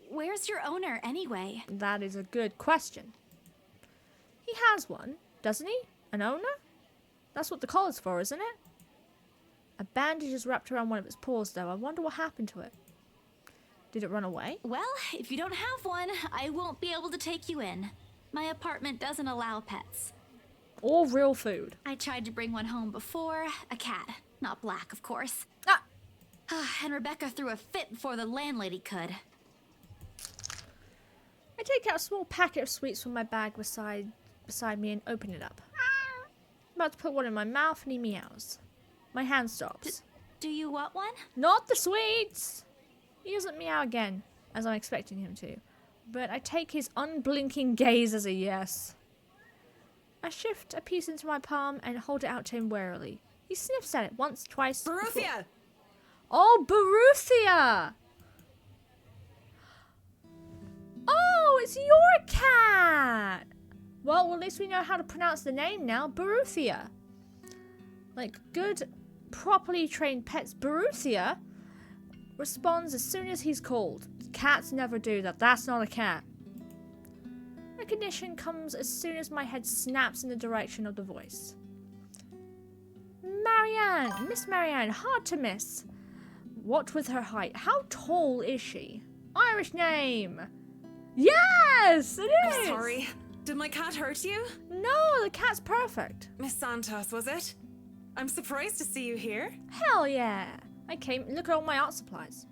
where's your owner anyway? That is a good question. He has one, doesn't he? An owner? That's what the collar's for, isn't it? A bandage is wrapped around one of its paws, though. I wonder what happened to it. Did it run away? Well, if you don't have one, I won't be able to take you in. My apartment doesn't allow pets. Or real food. I tried to bring one home before. A cat. Not black, of course. Ah! And Rebecca threw a fit before the landlady could. I take out a small packet of sweets from my bag beside me and open it up. I'm about to put one in my mouth and he meows. My hand stops. Do you want one? Not the sweets! He doesn't meow again, as I'm expecting him to. But I take his unblinking gaze as a yes. I shift a piece into my palm and hold it out to him warily. He sniffs at it once, twice. Baruthia! Oh, Baruthia! Oh, it's your cat! Well, at least we know how to pronounce the name now. Baruthia. Like good, properly trained pets, Baruthia responds as soon as he's called. Cats never do that. That's not a cat. Recognition comes as soon as my head snaps in the direction of the voice. Marianne! Miss Marianne, hard to miss. What with her height? How tall is she? Irish name! Yes! It is! I'm sorry. Did my cat hurt you? No, the cat's perfect. Miss Santos, was it? I'm surprised to see you here. Hell yeah! I came. Look at all my art supplies.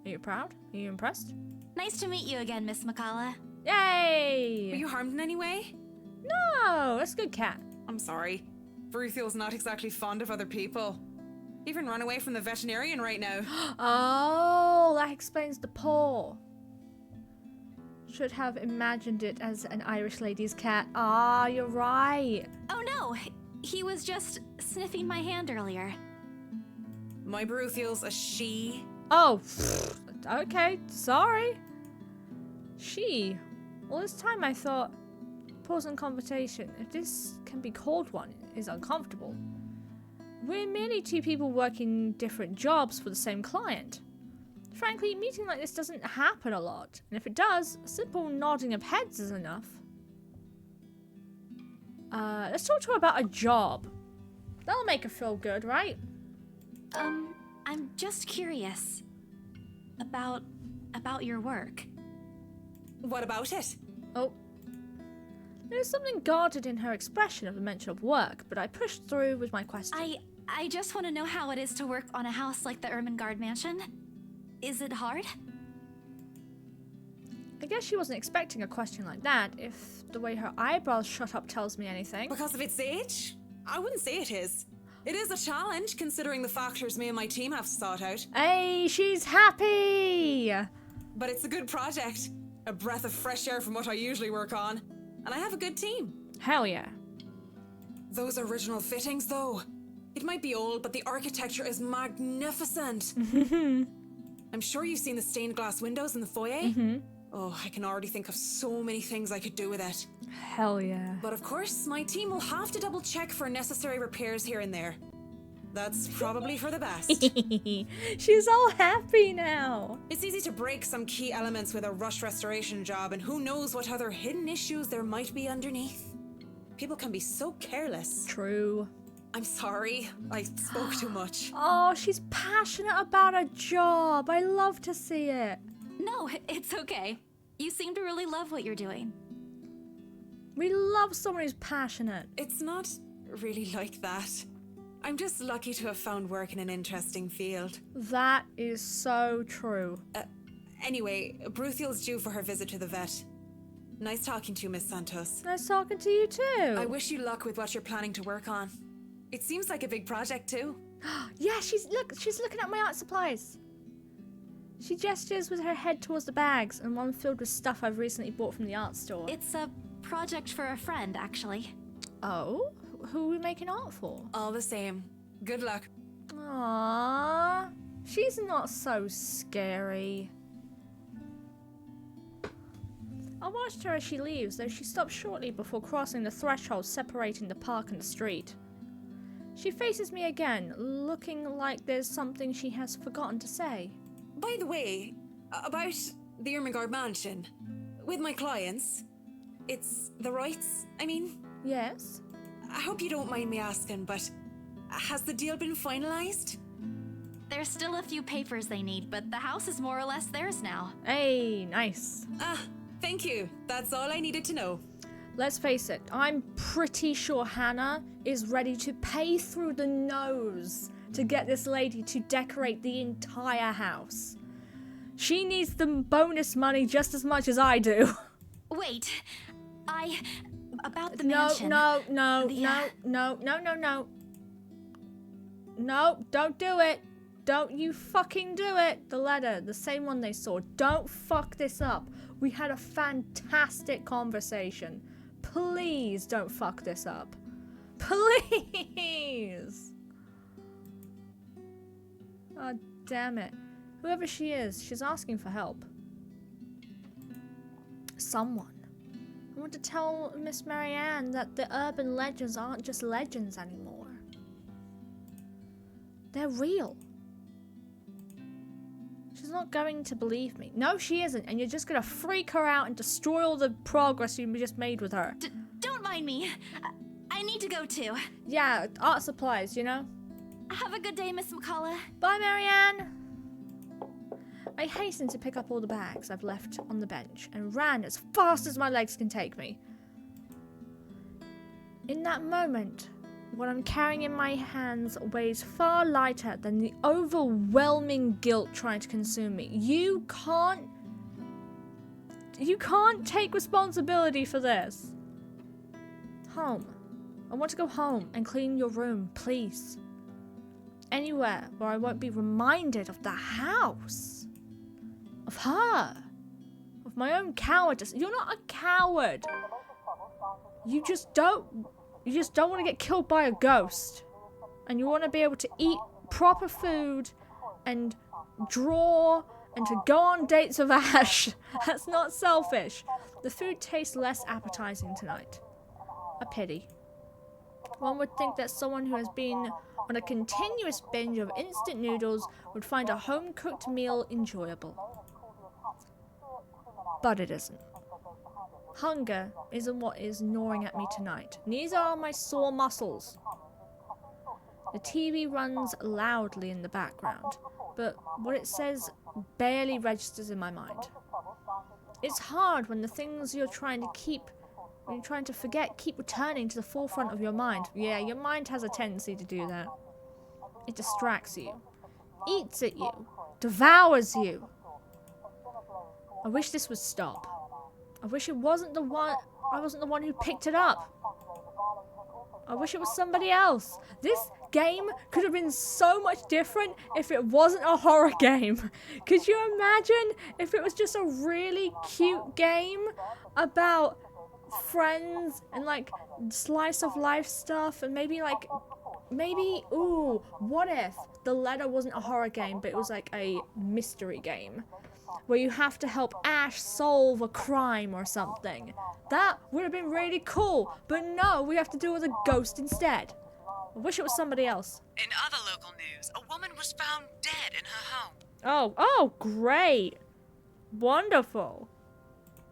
Are you proud? Are you impressed? Nice to meet you again, Miss McCullough. Yay! Were you harmed in any way? No, that's a good cat. I'm sorry. Baruthiel's not exactly fond of other people. Even run away from the veterinarian right now. Oh, that explains the paw. Should have imagined it as an Irish lady's cat. Ah, you're right. Oh no, he was just sniffing my hand earlier. My Baruthiel's a she. Oh, okay, sorry. She. All this time I thought, pause in conversation, if this can be called one, is uncomfortable. We're merely two people working different jobs for the same client. Frankly, a meeting like this doesn't happen a lot, and if it does, a simple nodding of heads is enough. Let's talk to her about a job. That'll make her feel good, right? I'm just curious about your work. What about it? Oh. There's something guarded in her expression of the mention of work, but I pushed through with my question. I just want to know how it is to work on a house like the Ermengarde mansion. Is it hard? I guess she wasn't expecting a question like that, if the way her eyebrows shut up tells me anything. Because of its age? I wouldn't say it is. It is a challenge, considering the factors me and my team have sought out. Hey, she's happy! But it's a good project. A breath of fresh air from what I usually work on. And I have a good team. Hell yeah. Those original fittings, though. It might be old, but the architecture is magnificent. I'm sure you've seen the stained glass windows in the foyer. Oh, I can already think of so many things I could do with it. Hell yeah. But of course, my team will have to double check for necessary repairs here and there. That's probably for the best. She's all happy now. It's easy to break some key elements with a rush restoration job, and who knows what other hidden issues there might be underneath. People can be so careless. True. I'm sorry, I spoke too much. Oh, she's passionate about her job. I love to see it. No, it's okay. You seem to really love what you're doing. We love someone who's passionate. It's not really like that. I'm just lucky to have found work in an interesting field. That is so true. Anyway, Baruthiel's due for her visit to the vet. Nice talking to you, Miss Santos. Nice talking to you too. I wish you luck with what you're planning to work on. It seems like a big project too. Yeah, she's looking at my art supplies. She gestures with her head towards the bags, and one filled with stuff I've recently bought from the art store. It's a project for a friend, actually. Oh? Who are we making art for? All the same. Good luck. Aww. She's not so scary. I watched her as she leaves, though she stops shortly before crossing the threshold separating the park and the street. She faces me again, looking like there's something she has forgotten to say. By the way, about the Ermengarde mansion. With my clients, it's the rights, I mean? Yes? I hope you don't mind me asking, but has the deal been finalized? There's still a few papers they need, but the house is more or less theirs now. Hey, nice. Ah, thank you. That's all I needed to know. Let's face it, I'm pretty sure Hannah is ready to pay through the nose to get this lady to decorate the entire house. She needs the bonus money just as much as I do. Wait, about the No, mansion. no, no, The, no, no, no, no, no. No, don't do it. Don't you fucking do it. The letter, the same one they saw. Don't fuck this up. We had a fantastic conversation. Please don't fuck this up. Please. Oh, damn it. Whoever she is, she's asking for help. Someone. I want to tell Miss Marianne that the urban legends aren't just legends anymore. They're real. She's not going to believe me. No, she isn't. And you're just going to freak her out and destroy all the progress you just made with her. Don't mind me. I need to go too. Yeah, art supplies, you know? Have a good day, Miss McCullough. Bye, Marianne. I hastened to pick up all the bags I've left on the bench and ran as fast as my legs can take me. In that moment, what I'm carrying in my hands weighs far lighter than the overwhelming guilt trying to consume me. You can't take responsibility for this. Home. I want to go home and clean your room, please. Anywhere where I won't be reminded of the house. Of her. Of my own cowardice. You're not a coward. You just don't want to get killed by a ghost. And you want to be able to eat proper food and draw and to go on dates with Ash. That's not selfish. The food tastes less appetizing tonight. A pity. One would think that someone who has been on a continuous binge of instant noodles would find a home-cooked meal enjoyable. But it isn't. Hunger isn't what is gnawing at me tonight. Neither are my sore muscles. The TV runs loudly in the background, but what it says barely registers in my mind. It's hard when the things you're trying to forget keep returning to the forefront of your mind. Yeah, your mind has a tendency to do that. It distracts you, eats at you, devours you. I wish this would stop. I wish I wasn't the one who picked it up. I wish it was somebody else. This game could have been so much different if it wasn't a horror game. Could you imagine if it was just a really cute game about friends and like slice of life stuff and maybe ooh, what if the letter wasn't a horror game but it was like a mystery game where you have to help Ash solve a crime or something. That would have been really cool, but no, we have to deal with a ghost instead. I wish it was somebody else. In other local news, a woman was found dead in her home. Oh, great. Wonderful.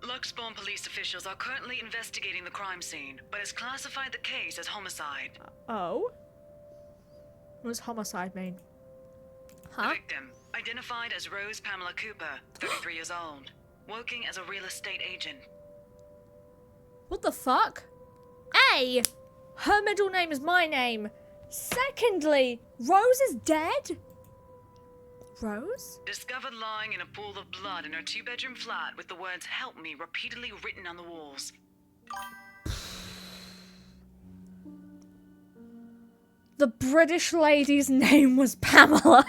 Luxbourne police officials are currently investigating the crime scene, but has classified the case as homicide. Oh? What does homicide mean? The victim, identified as Rose Pamela Cooper, 33 years old, working as a real estate agent. What the fuck? A, her middle name is my name. Secondly, Rose is dead? Rose? Discovered lying in a pool of blood in her two-bedroom flat with the words "Help me" repeatedly written on the walls. The British lady's name was Pamela.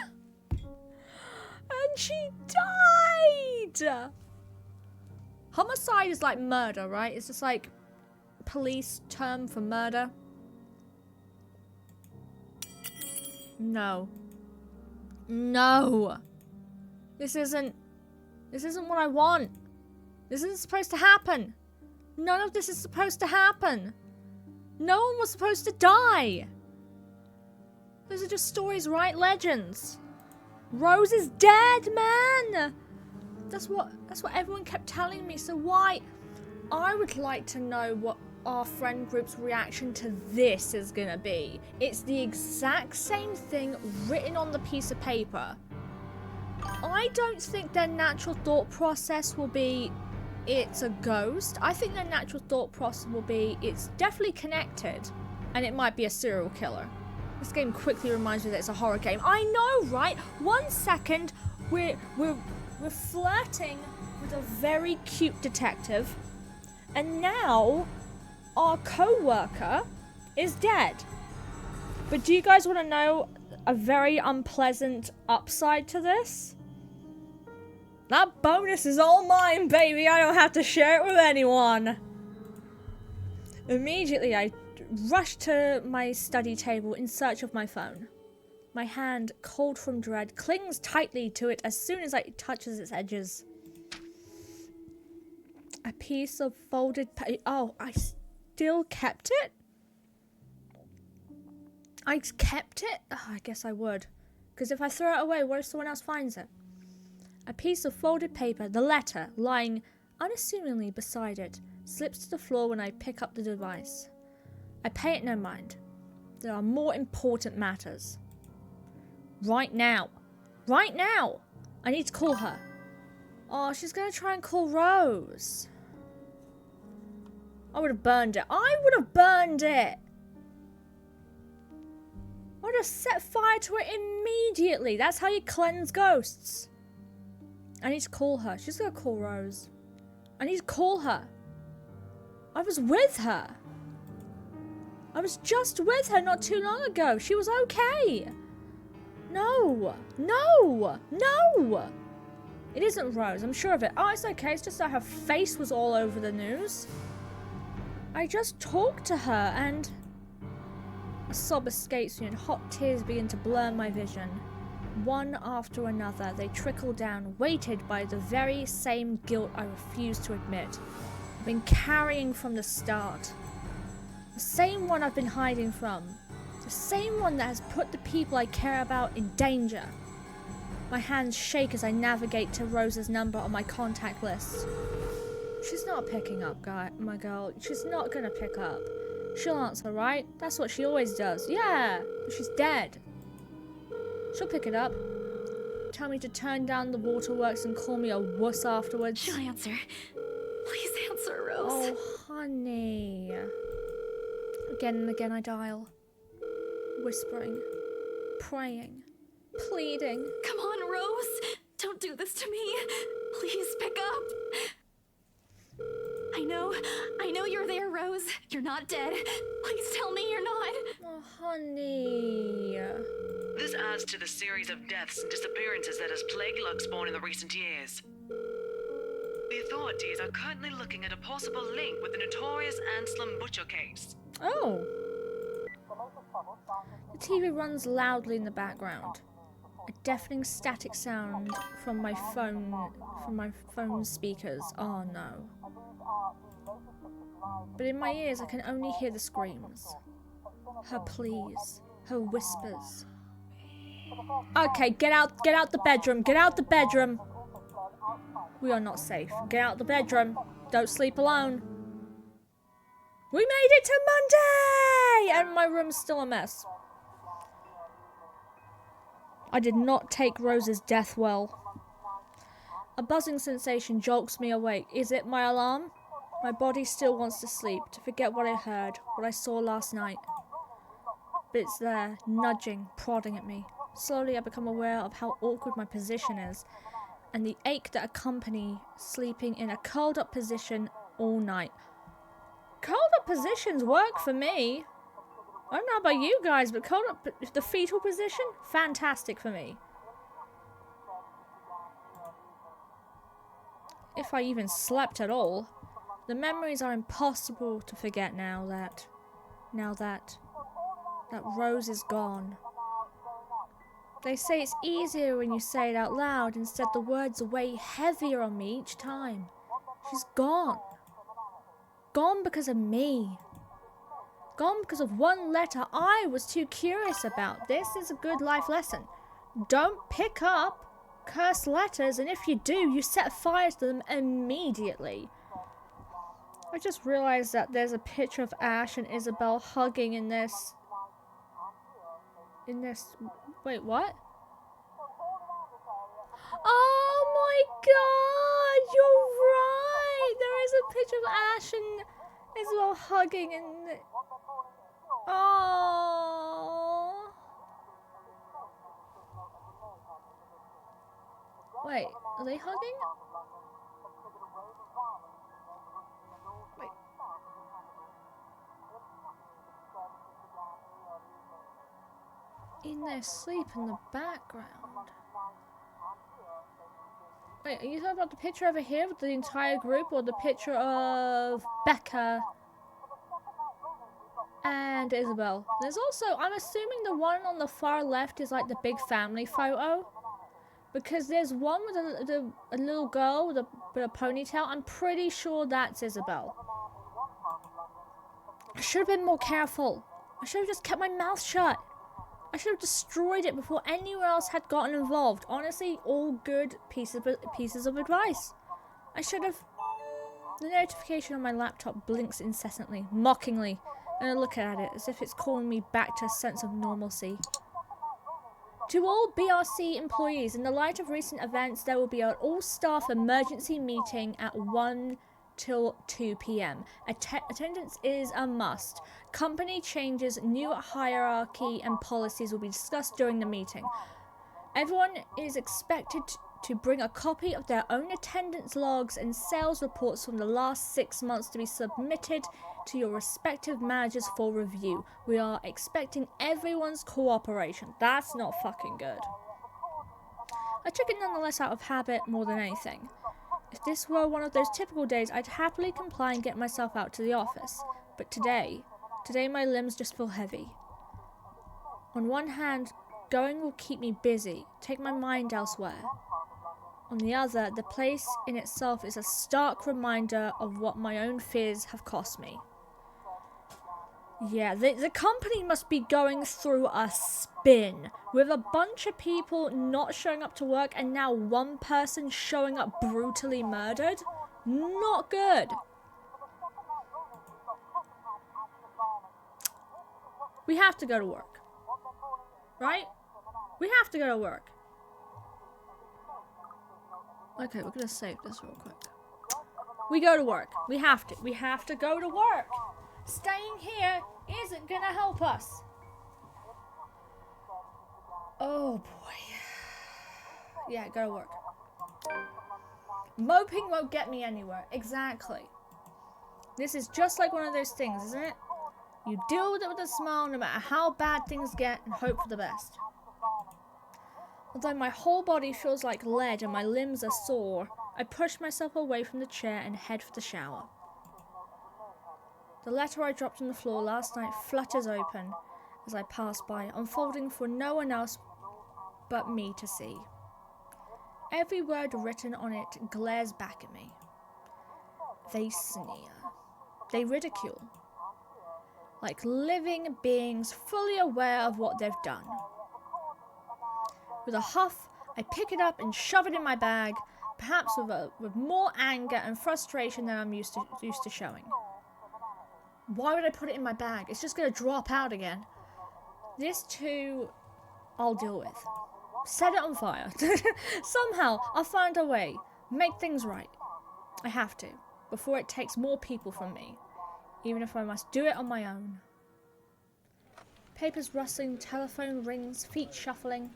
And she died! Homicide is like murder, right? It's just like police term for murder? No. No. This isn't what I want. This isn't supposed to happen. None of this is supposed to happen. No one was supposed to die. Those are just stories, right? Legends. Rose is dead, man. That's what everyone kept telling me. So why? I would like to know what our friend group's reaction to this is gonna be. It's the exact same thing written on the piece of paper. I don't think their natural thought process will be it's a ghost. I think their natural thought process will be it's definitely connected and it might be a serial killer. This game quickly reminds me that it's a horror game. I know, right? 1 second we're flirting with a very cute detective, and now our co-worker is dead. But do you guys want to know a very unpleasant upside to this? That bonus is all mine, baby. I don't have to share it with anyone. Immediately, I rushed to my study table in search of my phone. My hand, cold from dread, clings tightly to it as soon as it touches its edges. A piece of folded paper. Oh, I still kept it? I kept it? Oh, I guess I would. Because if I throw it away, what if someone else finds it? A piece of folded paper, the letter, lying unassumingly beside it, slips to the floor when I pick up the device. I pay it no mind. There are more important matters. Right now. Right now! I need to call her. Oh, she's gonna try and call Rose. I would have burned it. I would have burned it! I would have set fire to it immediately. That's how you cleanse ghosts. I need to call her. She's gonna call Rose. I need to call her. I was with her. I was just with her not too long ago. She was okay. No. No. No. It isn't Rose. I'm sure of it. Oh, it's okay. It's just that her face was all over the news. I just talked to her and... A sob escapes me and hot tears begin to blur my vision. One after another, they trickle down, weighted by the very same guilt I refuse to admit. I've been carrying from the start. The same one I've been hiding from. The same one that has put the people I care about in danger. My hands shake as I navigate to Rose's number on my contact list. She's not picking up, my girl. She's not gonna pick up. She'll answer, right? That's what she always does. Yeah, but she's dead. She'll pick it up. Tell me to turn down the waterworks and call me a wuss afterwards. She'll answer. Please answer, Rose. Oh, honey. Again and again I dial. Whispering. Praying. Pleading. Come on, Rose. Don't do this to me. Please pick up. I know you're there, Rose. You're not dead. Please tell me you're not. Oh, honey. This adds to the series of deaths and disappearances that has plagued Luxborn in the recent years. The authorities are currently looking at a possible link with the notorious Anselm Butcher case. Oh. The TV runs loudly in the background. A deafening static sound from my phone speakers. Oh no. But in my ears I can only hear the screams. Her pleas. Her whispers. Okay, get out the bedroom. Get out the bedroom. We are not safe. Get out the bedroom. Don't sleep alone. We made it to Monday! And my room's still a mess. I did not take Rose's death well. A buzzing sensation jolts me awake. Is it my alarm? My body still wants to sleep, to forget what I heard, what I saw last night. But it's there, nudging, prodding at me. Slowly I become aware of how awkward my position is, and the ache that accompanies sleeping in a curled up position all night. Curled up positions work for me. I don't know about you guys, but curled up, the fetal position, fantastic for me. If I even slept at all. The memories are impossible to forget now that Rose is gone. They say it's easier when you say it out loud. Instead, the words weigh heavier on me each time. She's gone. Gone because of me. Gone because of one letter I was too curious about. This is a good life lesson. Don't pick up cursed letters, and if you do, you set fire to them immediately. I just realized that there's a picture of Ash and Isabel hugging in this... Wait, what? Oh my god! You're right! There is a picture of Ash and Isabel hugging in the... Oh. Wait, are they hugging? Wait. In their sleep in the background. Wait, are you talking about the picture over here with the entire group, or the picture of Becca and Isabel? There's also, I'm assuming the one on the far left is like the big family photo, because there's one with a little girl with a ponytail. I'm pretty sure that's Isabel. I should have been more careful. I should have just kept my mouth shut. I should have destroyed it before anyone else had gotten involved. Honestly, all good pieces of advice. I should have... The notification on my laptop blinks incessantly, mockingly, and I look at it as if it's calling me back to a sense of normalcy. To all BRC employees, in the light of recent events, there will be an all-staff emergency meeting at 1 till 2 p.m. Attendance is a must. Company changes, new hierarchy and policies will be discussed during the meeting. Everyone is expected to bring a copy of their own attendance logs and sales reports from the last 6 months to be submitted to your respective managers for review. We are expecting everyone's cooperation. That's not fucking good. I took it nonetheless out of habit more than anything. If this were one of those typical days, I'd happily comply and get myself out to the office. But today my limbs just feel heavy. On one hand, going will keep me busy, take my mind elsewhere. On the other, the place in itself is a stark reminder of what my own fears have cost me. Yeah, the company must be going through a spin, with a bunch of people not showing up to work and now one person showing up brutally murdered. Not good. We have to go to work. Right? We have to go to work. Okay, we're gonna save this real quick. We go to work. We have to. We have to go to work. Staying here isn't gonna help us. Oh boy. Yeah, go to work. Moping won't get me anywhere. Exactly. This is just like one of those things, isn't it? You deal with it with a smile no matter how bad things get and hope for the best. Although my whole body feels like lead and my limbs are sore, I push myself away from the chair and head for the shower. The letter I dropped on the floor last night flutters open as I pass by, unfolding for no one else but me to see. Every word written on it glares back at me. They sneer. They ridicule. Like living beings fully aware of what they've done. With a huff, I pick it up and shove it in my bag, perhaps with more anger and frustration than I'm used to showing. Why would I put it in my bag? It's just going to drop out again. This too, I'll deal with. Set it on fire. Somehow, I'll find a way. Make things right. I have to, before it takes more people from me. Even if I must do it on my own. Papers rustling, telephone rings, feet shuffling.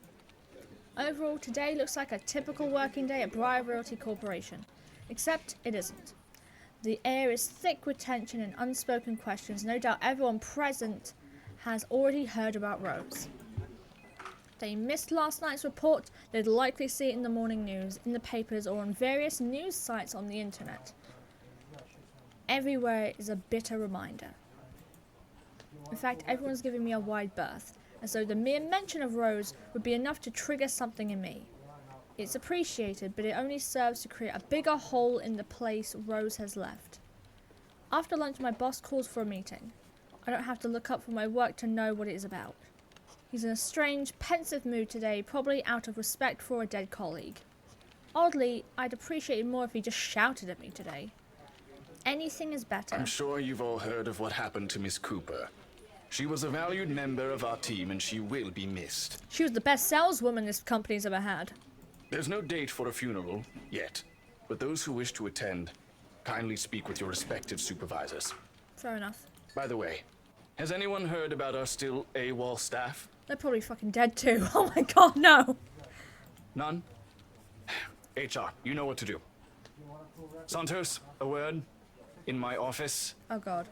Overall, today looks like a typical working day at Briar Realty Corporation. Except it isn't. The air is thick with tension and unspoken questions. No doubt everyone present has already heard about Rose. If they missed last night's report, they'd likely see it in the morning news, in the papers, or on various news sites on the internet. everywhere is a bitter reminder. In fact, everyone's giving me a wide berth, as though the mere mention of Rose would be enough to trigger something in me. It's appreciated, but it only serves to create a bigger hole in the place Rose has left. After lunch, my boss calls for a meeting. I don't have to look up from my work to know what it is about. He's in a strange, pensive mood today, probably out of respect for a dead colleague. Oddly, I'd appreciate it more if he just shouted at me today. Anything is better. I'm sure you've all heard of what happened to Miss Cooper. She was a valued member of our team and she will be missed. She was the best saleswoman this company's ever had. There's no date for a funeral yet, but those who wish to attend, kindly speak with your respective supervisors. Fair enough. By the way, has anyone heard about our still AWOL staff? They're probably fucking dead too. Oh my god, no! None? HR, you know what to do. Santos, a word? In my office? Oh god.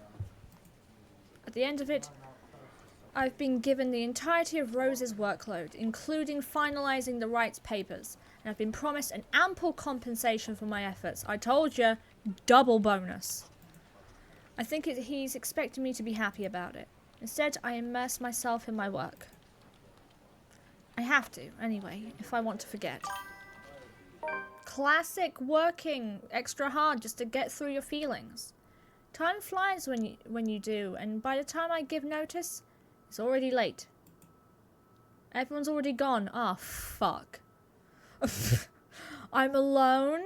At the end of it, I've been given the entirety of Rose's workload, including finalizing the rights papers, and I've been promised an ample compensation for my efforts. I told you, double bonus. I think he's expecting me to be happy about it. Instead, I immerse myself in my work. I have to, anyway, if I want to forget. Classic working extra hard just to get through your feelings. Time flies when you do, and by the time I give notice, it's already late. Everyone's already gone. Ah, fuck. I'm alone.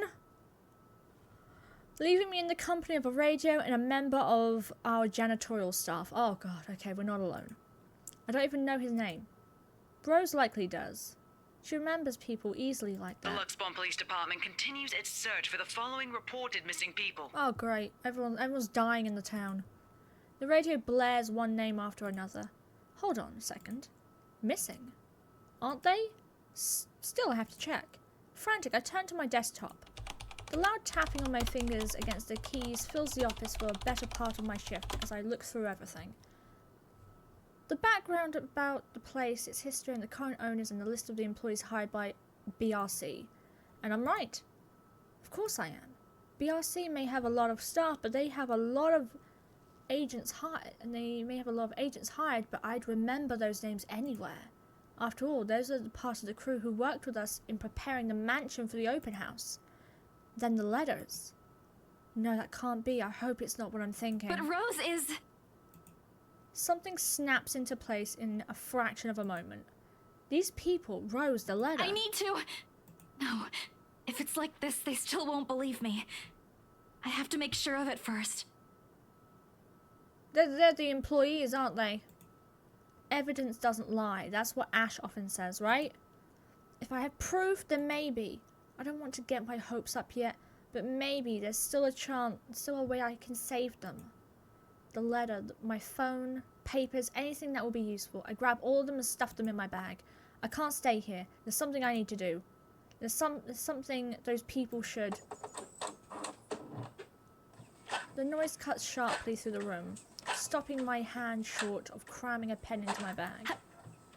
Leaving me in the company of a radio and a member of our janitorial staff. Oh god, okay, we're not alone. I don't even know his name. Rose likely does. She remembers people easily like The that. Luxbon Police Department continues its search for the following reported missing people. Oh great, everyone's dying in the town. The radio blares one name after another. Hold on a second. Missing? Aren't they? Still, I have to check. Frantic, I turn to my desktop. The loud tapping on my fingers against the keys fills the office for a better part of my shift as I look through everything. The background about the place, its history and the current owners and the list of the employees hired by BRC. And I'm right. Of course I am. BRC may have a lot of staff, but they have a lot of agents hired, but I'd remember those names anywhere. After all, those are the part of the crew who worked with us in preparing the mansion for the open house. Then the letters. No, that can't be. I hope it's not what I'm thinking. But Rose is... Something snaps into place in a fraction of a moment. These people, Rose, the letter. I need to... No, if it's like this, they still won't believe me. I have to make sure of it first. They're the employees, aren't they? Evidence doesn't lie. That's what Ash often says, right? If I have proof, then maybe. I don't want to get my hopes up yet, but maybe there's still a chance, still a way I can save them. The letter, my phone, papers, anything that will be useful. I grab all of them and stuff them in my bag. I can't stay here. There's something I need to do. There's something those people should... The noise cuts sharply through the room, stopping my hand short of cramming a pen into my bag.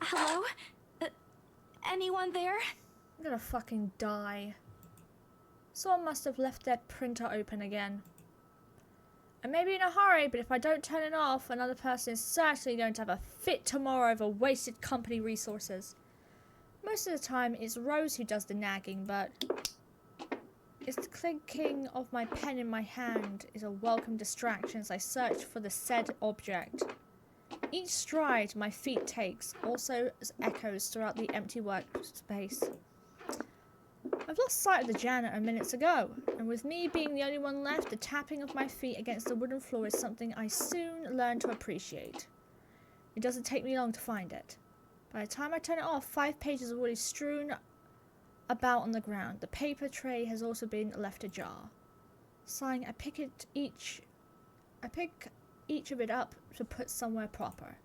Hello? Anyone there? I'm gonna fucking die. Someone must have left their printer open again. I may be in a hurry, but if I don't turn it off, another person is certainly going to have a fit tomorrow over wasted company resources. Most of the time, it's Rose who does the nagging, but... It's the clinking of my pen in my hand is a welcome distraction as I search for the said object. Each stride my feet takes also echoes throughout the empty workspace. I've lost sight of the janitor minutes ago, and with me being the only one left, the tapping of my feet against the wooden floor is something I soon learn to appreciate. It doesn't take me long to find it. By the time I turn it off, 5 pages are already strewn about on the ground. The paper tray has also been left ajar. Sighing, I pick each of it up to put somewhere proper.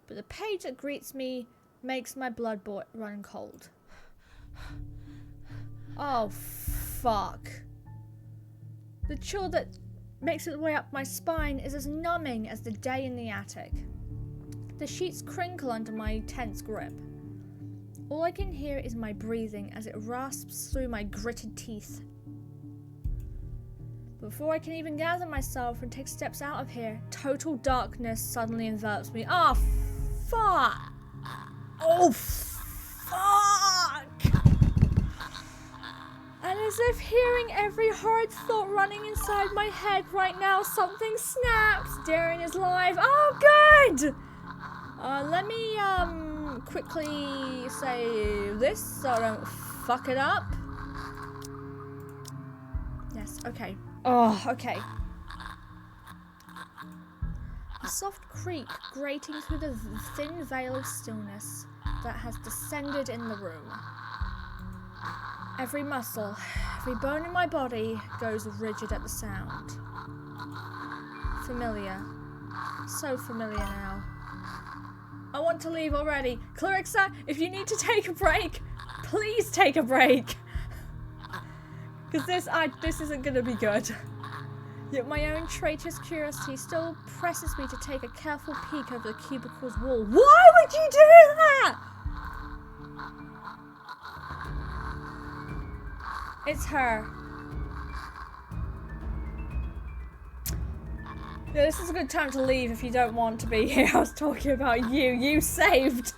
But the page that greets me makes my blood run cold. Oh, fuck. The chill that makes its way up my spine is as numbing as the day in the attic. The sheets crinkle under my tense grip. All I can hear is my breathing as it rasps through my gritted teeth. Before I can even gather myself and take steps out of here, total darkness suddenly envelops me. Oh, fuck! Oh, fuck! And as if hearing every hard thought running inside my head right now, something snaps. Darren is live. Oh, good! Let me, quickly say this so I don't fuck it up. Yes, okay. Oh, okay. A soft creak grating through the thin veil of stillness that has descended in the room. Every muscle, every bone in my body goes rigid at the sound. Familiar. So familiar now. I want to leave already. Clarissa, if you need to take a break, please take a break. Because this isn't going to be good. Yet my own traitorous curiosity still presses me to take a careful peek over the cubicle's wall. Why would you do that? It's her. Yeah, this is a good time to leave if you don't want to be here. I was talking about you. You saved.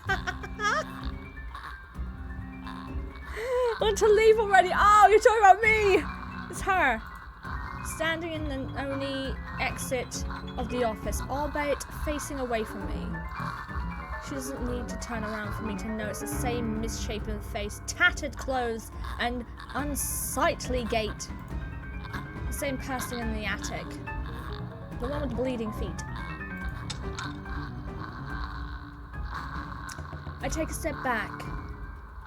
I want to leave already. Oh, you're talking about me. It's her. Standing in the only exit of the office, albeit facing away from me. She doesn't need to turn around for me to notice the same misshapen face, tattered clothes, and unsightly gait. The same person in the attic. The one with the bleeding feet. I take a step back.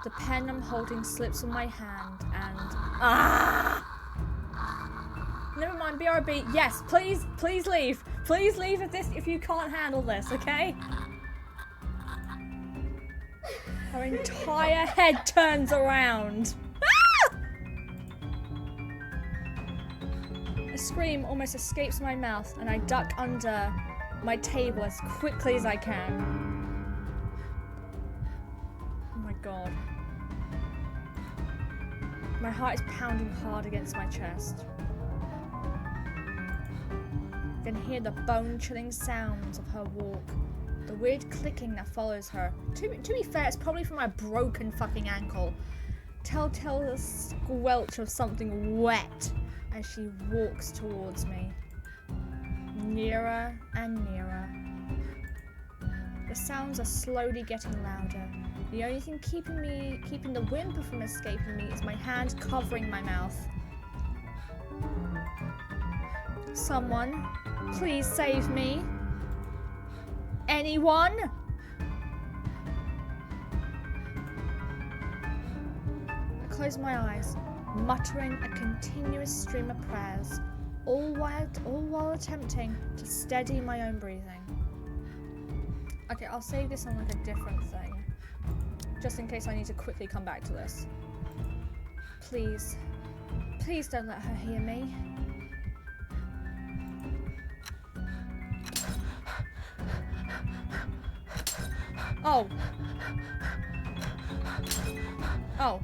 The pen I'm holding slips from my hand and... Ah! Never mind, BRB. Yes, please, please leave. Please leave if you can't handle this, okay? Her entire head turns around. Ah! A scream almost escapes my mouth and I duck under my table as quickly as I can. Oh my god. My heart is pounding hard against my chest. I can hear the bone-chilling sounds of her walk. The weird clicking that follows her. To be fair, it's probably from my broken fucking ankle. Telltale squelch of something wet as she walks towards me. Nearer and nearer. The sounds are slowly getting louder. The only thing keeping the whimper from escaping me is my hand covering my mouth. Someone, please save me. Anyone? I close my eyes, muttering a continuous stream of prayers, all while attempting to steady my own breathing. Okay, I'll save this on like a different thing, just in case I need to quickly come back to this. Please, please don't let her hear me. Oh. Oh.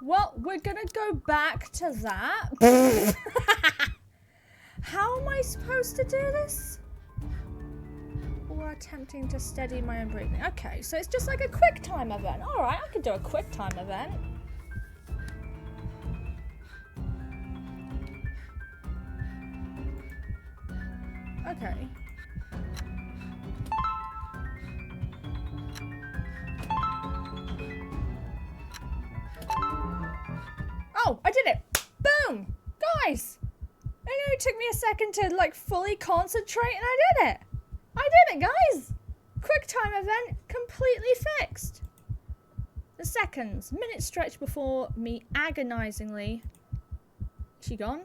Well, we're gonna go back to that. How am I supposed to do this? Or attempting to steady my own breathing. Okay, so it's just like a quick time event. Alright, I could do a quick time event. Okay. Oh, I did it! Boom! Guys! It only took me a second to, like, fully concentrate and I did it! I did it, guys! Quick time event completely fixed. The seconds, minutes stretch before me agonizingly... Is she gone?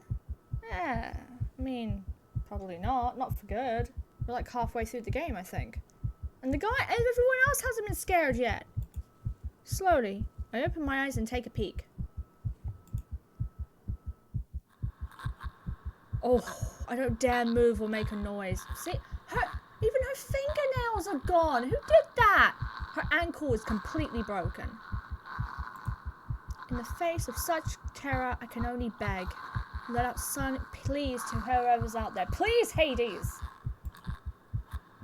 Yeah, I mean, probably not. Not for good. We're like halfway through the game, I think. And everyone else hasn't been scared yet. Slowly, I open my eyes and take a peek. Oh, I don't dare move or make a noise. See, even her fingernails are gone. Who did that? Her ankle is completely broken. In the face of such terror, I can only beg. let out silent pleas to whoever's out there. Please, Hades!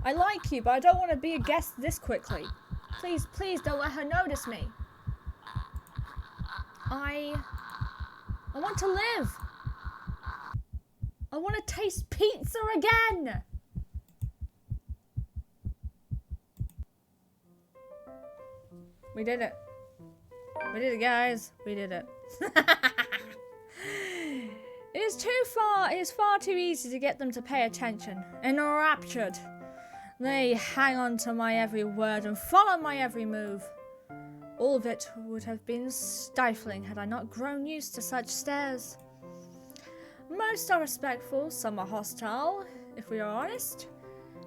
I like you, but I don't want to be a guest this quickly. Please, please don't let her notice me. I want to live. I want to taste pizza again. We did it. We did it, guys. We did it. It is far too easy to get them to pay attention. Enraptured. They hang on to my every word and follow my every move. All of it would have been stifling had I not grown used to such stares. Most are respectful, some are hostile, if we are honest,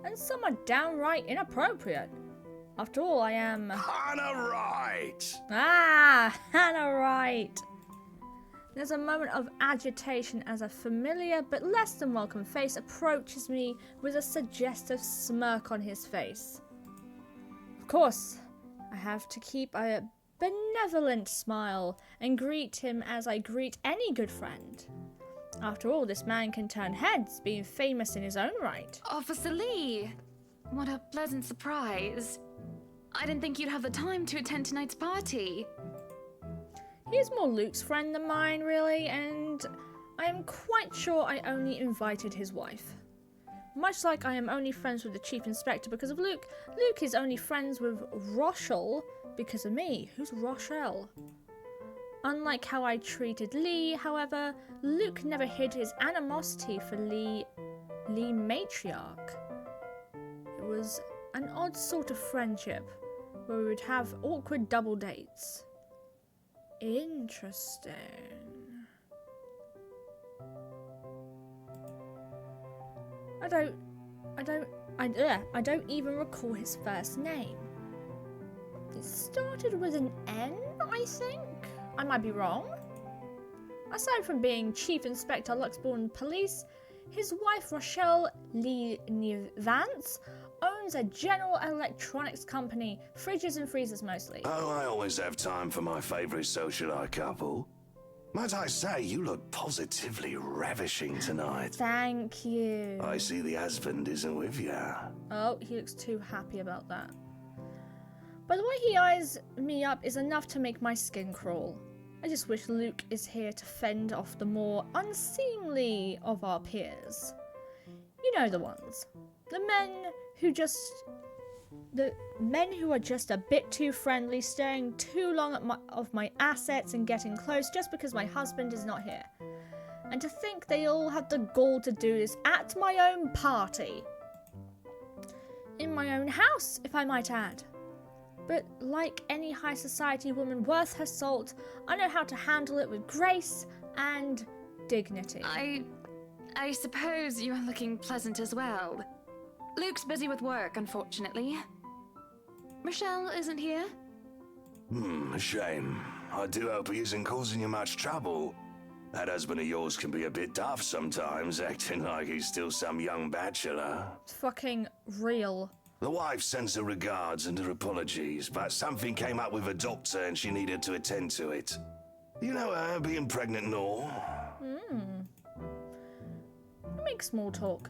and some are downright inappropriate. After all, I am... Hannah Wright! Ah, Hannah Wright! There's a moment of agitation as a familiar but less than welcome face approaches me with a suggestive smirk on his face. Of course, I have to keep a benevolent smile and greet him as I greet any good friend. After all, this man can turn heads, being famous in his own right. Officer Lee! What a pleasant surprise. I didn't think you'd have the time to attend tonight's party. He's more Luke's friend than mine, really, and I am quite sure I only invited his wife. Much like I am only friends with the Chief Inspector because of Luke, Luke is only friends with Rochelle because of me. Who's Rochelle? Unlike how I treated Lee, however, Luke never hid his animosity for Lee Matriarch. It was an odd sort of friendship, where we would have awkward double dates. Interesting. I don't even recall his first name. It started with an N, I think? I might be wrong. Aside from being Chief Inspector Luxbourne Police, his wife Rochelle Lee Vance owns a General Electronics company, fridges and freezers mostly. Oh, I always have time for my favourite socialite couple. Might I say, you look positively ravishing tonight. Thank you. I see the husband isn't with you. Oh, he looks too happy about that. But the way he eyes me up is enough to make my skin crawl. I just wish Luke is here to fend off the more unseemly of our peers. You know the ones. The men who are just a bit too friendly, staring too long at my assets and getting close just because my husband is not here. And to think they all have the gall to do this at my own party. In my own house, if I might add. But like any high society woman worth her salt, I know how to handle it with grace and dignity. I suppose you're looking pleasant as well. Luke's busy with work, unfortunately. Michelle isn't here? A shame. I do hope he isn't causing you much trouble. That husband of yours can be a bit daft sometimes, acting like he's still some young bachelor. It's fucking real. The wife sends her regards and her apologies, but something came up with a doctor and she needed to attend to it. You know her, being pregnant and all. Make small talk.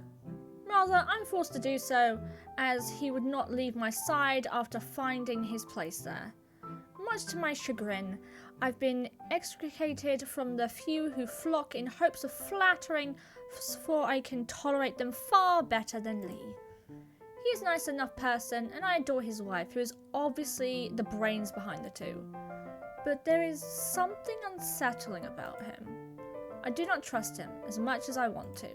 Rather, I'm forced to do so, as he would not leave my side after finding his place there. Much to my chagrin, I've been extricated from the few who flock in hopes of flattering, for I can tolerate them far better than Lee. He is a nice enough person, and I adore his wife, who is obviously the brains behind the two. But there is something unsettling about him. I do not trust him as much as I want to.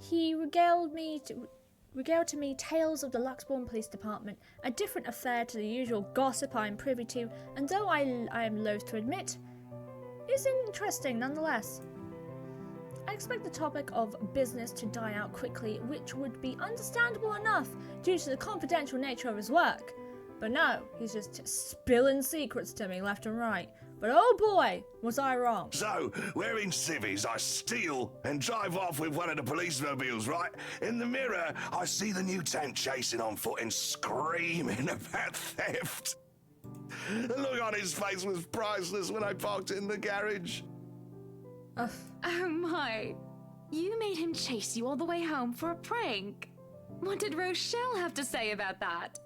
He regaled to me tales of the Luxbourne Police Department, a different affair to the usual gossip I am privy to, and though I am loath to admit, is interesting nonetheless. I expect the topic of business to die out quickly, which would be understandable enough due to the confidential nature of his work. But no, he's just spilling secrets to me left and right. But oh boy, was I wrong. So, wearing civvies, I steal and drive off with one of the police mobiles, right? In the mirror, I see the new tank chasing on foot and screaming about theft. The look on his face was priceless when I parked it in the garage. Oh my. You made him chase you all the way home for a prank. What did Rochelle have to say about that?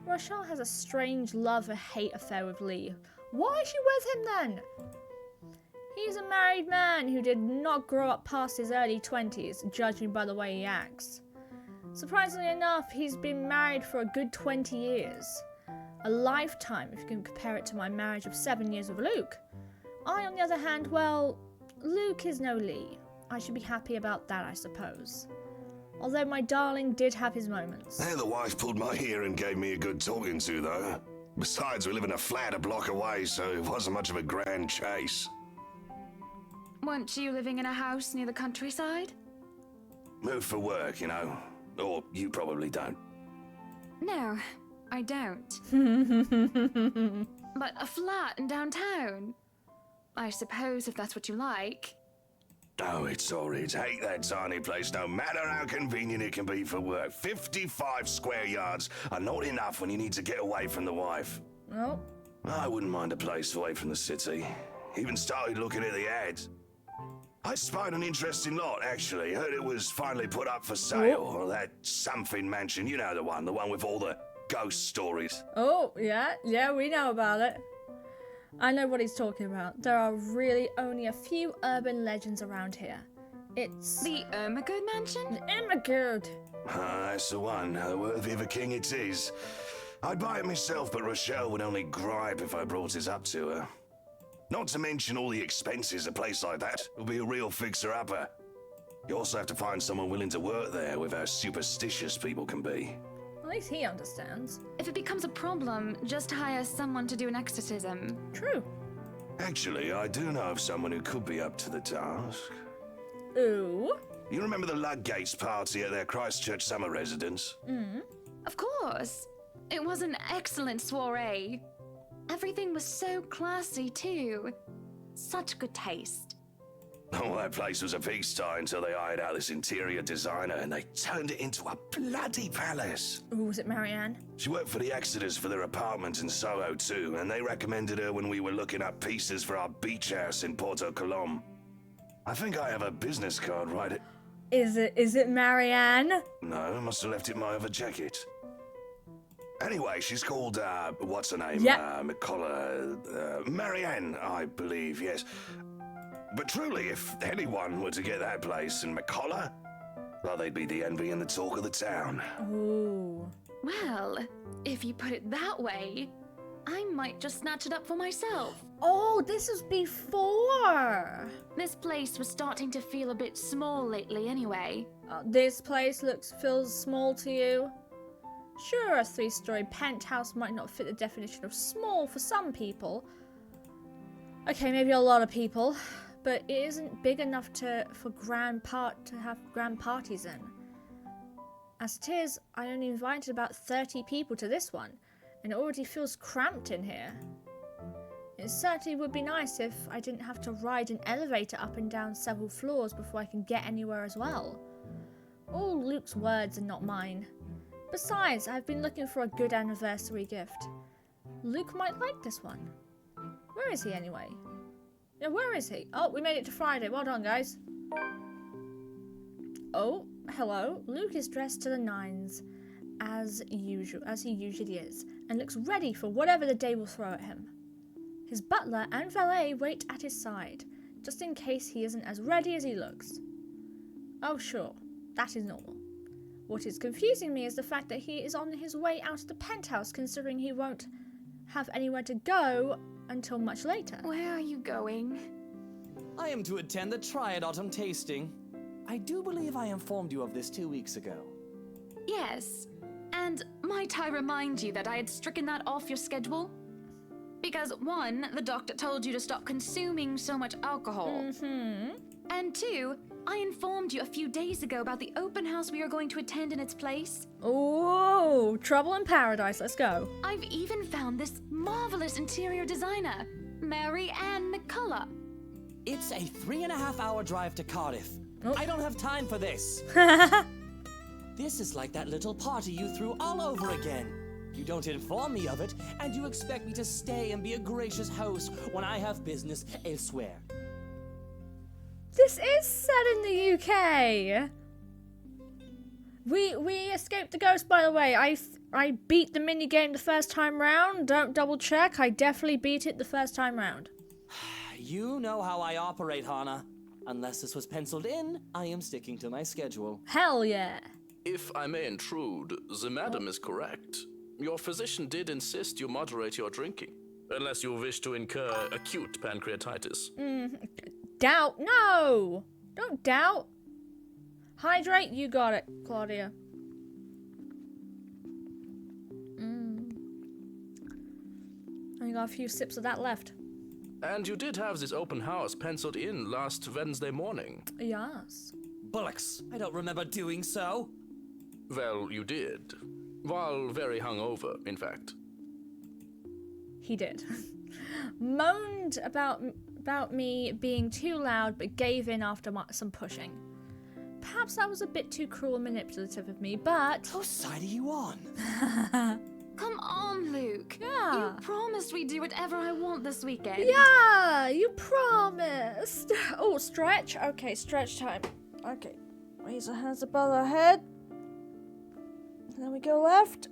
Rochelle has a strange love-hate affair with Lee. Why is she with him then? He's a married man who did not grow up past his early 20s, judging by the way he acts. Surprisingly enough, he's been married for a good 20 years. A lifetime if you can compare it to my marriage of 7 years with Luke. I, on the other hand, well, Luke is no Lee. I should be happy about that, I suppose. Although my darling did have his moments. Hey, the wife pulled my ear and gave me a good talking to, though. Besides, we live in a flat a block away, so it wasn't much of a grand chase. Weren't you living in a house near the countryside? Moved for work, you know. Or you probably don't. No, I don't. But a flat in downtown. I suppose if that's what you like. Oh, it's horrid. Hate that tiny place, no matter how convenient it can be for work. 55 square yards are not enough when you need to get away from the wife. No. I wouldn't mind a place away from the city. Even started looking at the ads. I spied an interesting lot, actually. Heard it was finally put up for sale. Or that something mansion, you know the one with all the ghost stories. Oh, yeah, we know about it. I know what he's talking about. There are really only a few urban legends around here. It's... The Ermagerd Mansion? The Ermagerd! That's the one. Worthy of a king it is. I'd buy it myself, but Rochelle would only gripe if I brought it up to her. Not to mention all the expenses a place like that will be a real fixer-upper. You also have to find someone willing to work there with how superstitious people can be. At least he understands. If it becomes a problem, just hire someone to do an exorcism. True. Actually, I do know of someone who could be up to the task. Ooh? You remember the Ludgates party at their Christchurch summer residence? Of course. It was an excellent soiree. Everything was so classy, too. Such good taste. Oh, that place was a pigsty until they hired out this interior designer and they turned it into a bloody palace. Ooh, was it Marianne? She worked for the Exeters for their apartment in Soho too, and they recommended her when we were looking up pieces for our beach house in Porto Colom. I think I have a business card right at... Is it Marianne? No, I must have left it in my other jacket. Anyway, she's called, what's her name? Yep. McCullough, Marianne, I believe, yes. But truly, if anyone were to get that place in McCullough, well, they'd be the envy and the talk of the town. Ooh. Well, if you put it that way, I might just snatch it up for myself. Oh, this was before. This place was starting to feel a bit small lately anyway. This place feels small to you? Sure, a 3-story penthouse might not fit the definition of small for some people. Okay, maybe a lot of people. But it isn't big enough to have grand parties in. As it is, I only invited about 30 people to this one, and it already feels cramped in here. It certainly would be nice if I didn't have to ride an elevator up and down several floors before I can get anywhere as well. All Luke's words and not mine. Besides, I've been looking for a good anniversary gift. Luke might like this one. Where is he anyway? Yeah, where is he? Oh, we made it to Friday. Well done, guys. Oh, hello. Luke is dressed to the nines, as usual, as he usually is, and looks ready for whatever the day will throw at him. His butler and valet wait at his side, just in case he isn't as ready as he looks. Oh, sure. That is normal. What is confusing me is the fact that he is on his way out of the penthouse, considering he won't have anywhere to go until much later. Where are you going? I am to attend the Triad Autumn Tasting. I do believe I informed you of this 2 weeks ago. Yes. And might I remind you that I had stricken that off your schedule? Because 1, the doctor told you to stop consuming so much alcohol. And 2, I informed you a few days ago about the open house we are going to attend in its place. Oh, trouble in paradise. Let's go. I've even found this marvelous interior designer, Marianne McCullough. It's a 3.5-hour drive to Cardiff. Oh. I don't have time for this. This is like that little party you threw all over again. You don't inform me of it, and you expect me to stay and be a gracious host when I have business elsewhere. This is set in the UK. We escaped the ghost, by the way. I beat the minigame the first time round. Don't double check. I definitely beat it the first time round. You know how I operate, Hana. Unless this was penciled in, I am sticking to my schedule. Hell yeah. If I may intrude, the madam is correct. Your physician did insist you moderate your drinking, unless you wish to incur acute pancreatitis. Doubt? No! Don't doubt. Hydrate, you got it, Claudia. Only got a few sips of that left. And you did have this open house penciled in last Wednesday morning. Yes. Bullocks, I don't remember doing so. Well, you did. While very hungover, in fact. He did. Moaned about me being too loud, but gave in after some pushing. Perhaps that was a bit too cruel and manipulative of me, but... Whose side are you on? Come on, Luke. Yeah. You promised we'd do whatever I want this weekend. Yeah, you promised. Oh, stretch? Okay, stretch time. Okay. Raise our hands above our head. And then we go left.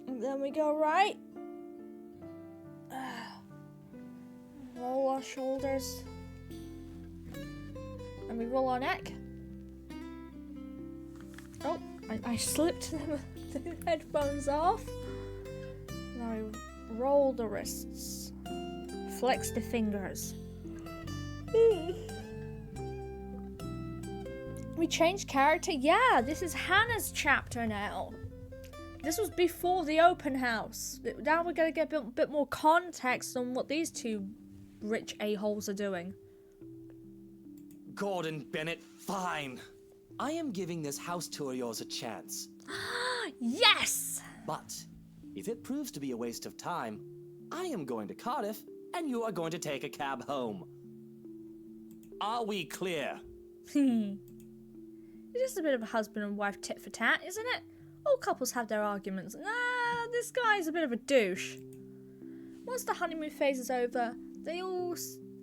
And then we go right. Roll our shoulders. And we roll our neck. Oh, I slipped the headphones off. Now I roll the wrists. Flex the fingers. We changed character? Yeah, this is Hannah's chapter now. This was before the open house. Now we're going to get a bit more context on what these two rich a-holes are doing. Gordon Bennett, fine. I am giving this house tour of yours a chance. Yes! But if it proves to be a waste of time, I am going to Cardiff and you are going to take a cab home. Are we clear? It's just a bit of a husband and wife tit for tat, isn't it? All couples have their arguments. Nah, this guy's a bit of a douche. Once the honeymoon phase is over,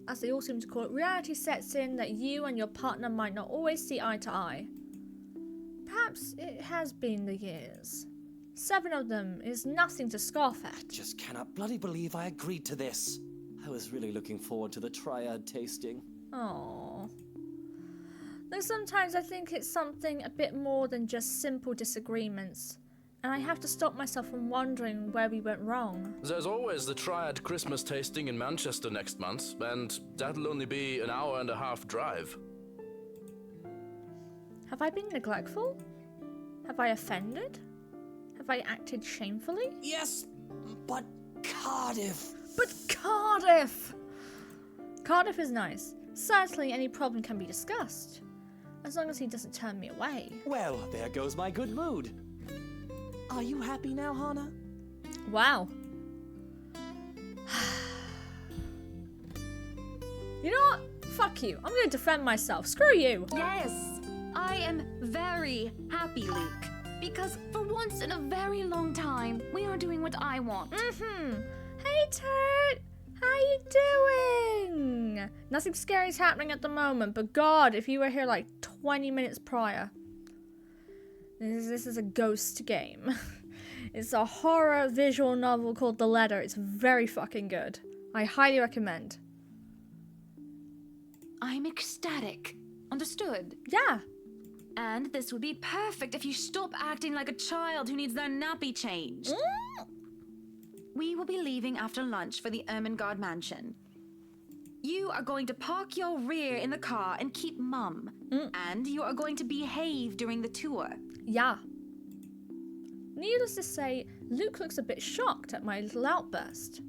as they all seem to call it, reality sets in that you and your partner might not always see eye to eye. Perhaps it has been the years. 7 of them is nothing to scoff at. I just cannot bloody believe I agreed to this. I was really looking forward to the triad tasting. Aww. Though sometimes I think it's something a bit more than just simple disagreements. And I have to stop myself from wondering where we went wrong. There's always the Triad Christmas tasting in Manchester next month, and that'll only be an hour-and-a-half drive. Have I been neglectful? Have I offended? Have I acted shamefully? Yes, but Cardiff! But Cardiff! Cardiff is nice. Certainly any problem can be discussed. As long as he doesn't turn me away. Well, there goes my good mood. Are you happy now, Hana? Wow. You know what? Fuck you. I'm gonna defend myself. Screw you. Yes, I am very happy, Luke. Because for once in a very long time, we are doing what I want. Hey, Turt. How you doing? Nothing scary is happening at the moment, but God, if you were here like 20 minutes prior. This is a ghost game. It's a horror visual novel called The Letter. It's very fucking good. I highly recommend. I'm ecstatic. Understood? Yeah. And this would be perfect if you stop acting like a child who needs their nappy changed. We will be leaving after lunch for the Ermengarde mansion. You are going to park your rear in the car and keep mum. And you are going to behave during the tour. Yeah. Needless to say, Luke looks a bit shocked at my little outburst.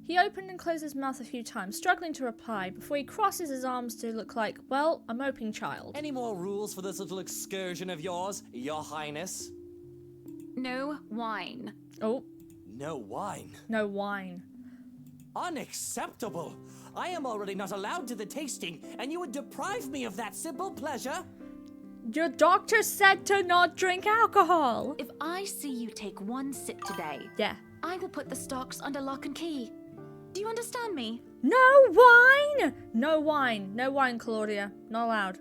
He opened and closed his mouth a few times, struggling to reply, before he crosses his arms to look like, well, a moping child. Any more rules for this little excursion of yours, Your Highness? No wine. Oh. No wine? No wine. Unacceptable! I am already not allowed to the tasting, and you would deprive me of that simple pleasure? Your doctor said to not drink alcohol. If I see you take one sip today, yeah, I will put the stocks under lock and key. Do you understand me? No wine! No wine. No wine, Claudia. Not allowed.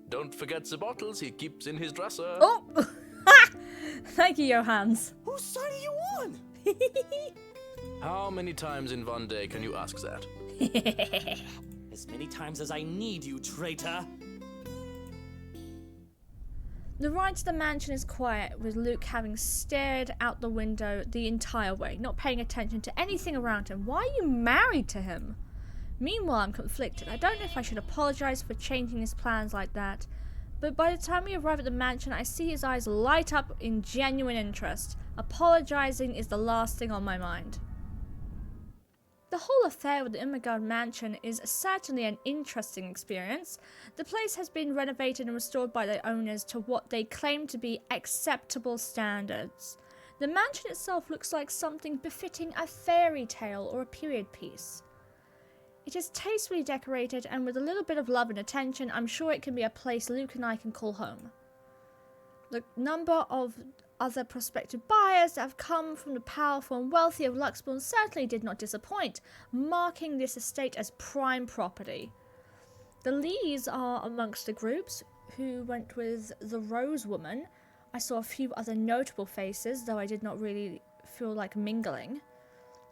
Don't forget the bottles he keeps in his dresser. Oh! Thank you, Johannes. Whose side are you on? How many times in one day can you ask that? As many times as I need you, traitor. The ride to the mansion is quiet, with Luke having stared out the window the entire way, not paying attention to anything around him. Why are you married to him? Meanwhile, I'm conflicted. I don't know if I should apologize for changing his plans like that, but by the time we arrive at the mansion, I see his eyes light up in genuine interest. Apologizing is the last thing on my mind. The whole affair with the Umagard mansion is certainly an interesting experience. The place has been renovated and restored by the owners to what they claim to be acceptable standards. The mansion itself looks like something befitting a fairy tale or a period piece. It is tastefully decorated, and with a little bit of love and attention, I'm sure it can be a place Luke and I can call home. The number of other prospective buyers that have come from the powerful and wealthy of Luxbourne certainly did not disappoint, marking this estate as prime property. The Lees are amongst the groups who went with the Rose Woman. I saw a few other notable faces, though I did not really feel like mingling.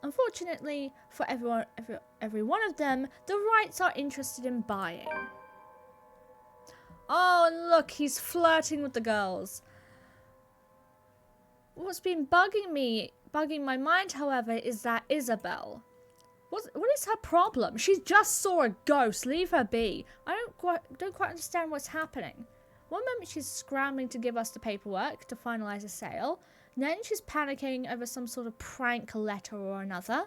Unfortunately, for every one of them, the Wrights are interested in buying. Oh, and look, he's flirting with the girls. What's been bugging my mind, however, is that Isabel. What is her problem? She just saw a ghost. Leave her be. I don't quite understand what's happening. One moment she's scrambling to give us the paperwork to finalize a sale. Then she's panicking over some sort of prank letter or another.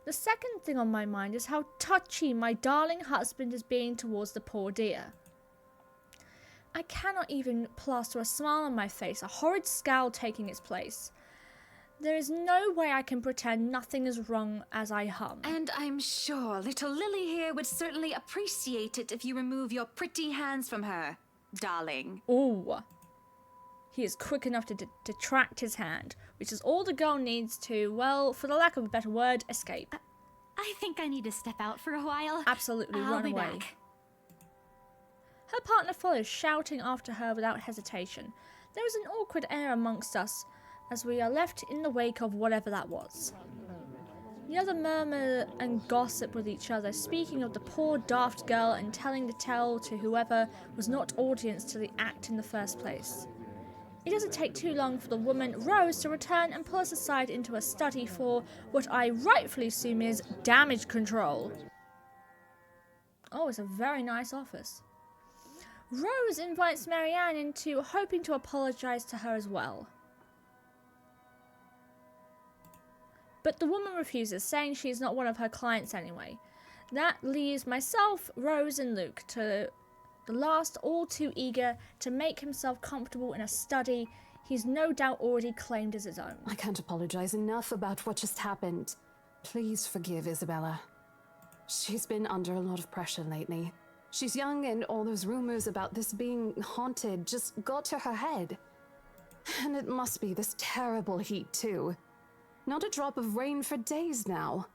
The second thing on my mind is how touchy my darling husband is being towards the poor dear. I cannot even plaster a smile on my face, a horrid scowl taking its place. There is no way I can pretend nothing is wrong as I hum. And I'm sure little Lily here would certainly appreciate it if you remove your pretty hands from her, darling. Ooh. He is quick enough to detract his hand, which is all the girl needs to, well, for the lack of a better word, escape. I think I need to step out for a while. Absolutely, I'll run be away. back. Her partner follows, shouting after her without hesitation. There is an awkward air amongst us as we are left in the wake of whatever that was. The other murmur and gossip with each other, speaking of the poor daft girl and telling the tale to whoever was not audience to the act in the first place. It doesn't take too long for the woman, Rose, to return and pull us aside into a study for what I rightfully assume is damage control. Oh, it's a very nice office. Rose invites Marianne into, hoping to apologize to her as well. But the woman refuses, saying she is not one of her clients anyway. That leaves myself, Rose, and Luke to the last, all too eager to make himself comfortable in a study he's no doubt already claimed as his own. I can't apologize enough about what just happened. Please forgive Isabella. She's been under a lot of pressure lately. She's young, and all those rumors about this being haunted just got to her head. And it must be this terrible heat, too. Not a drop of rain for days now.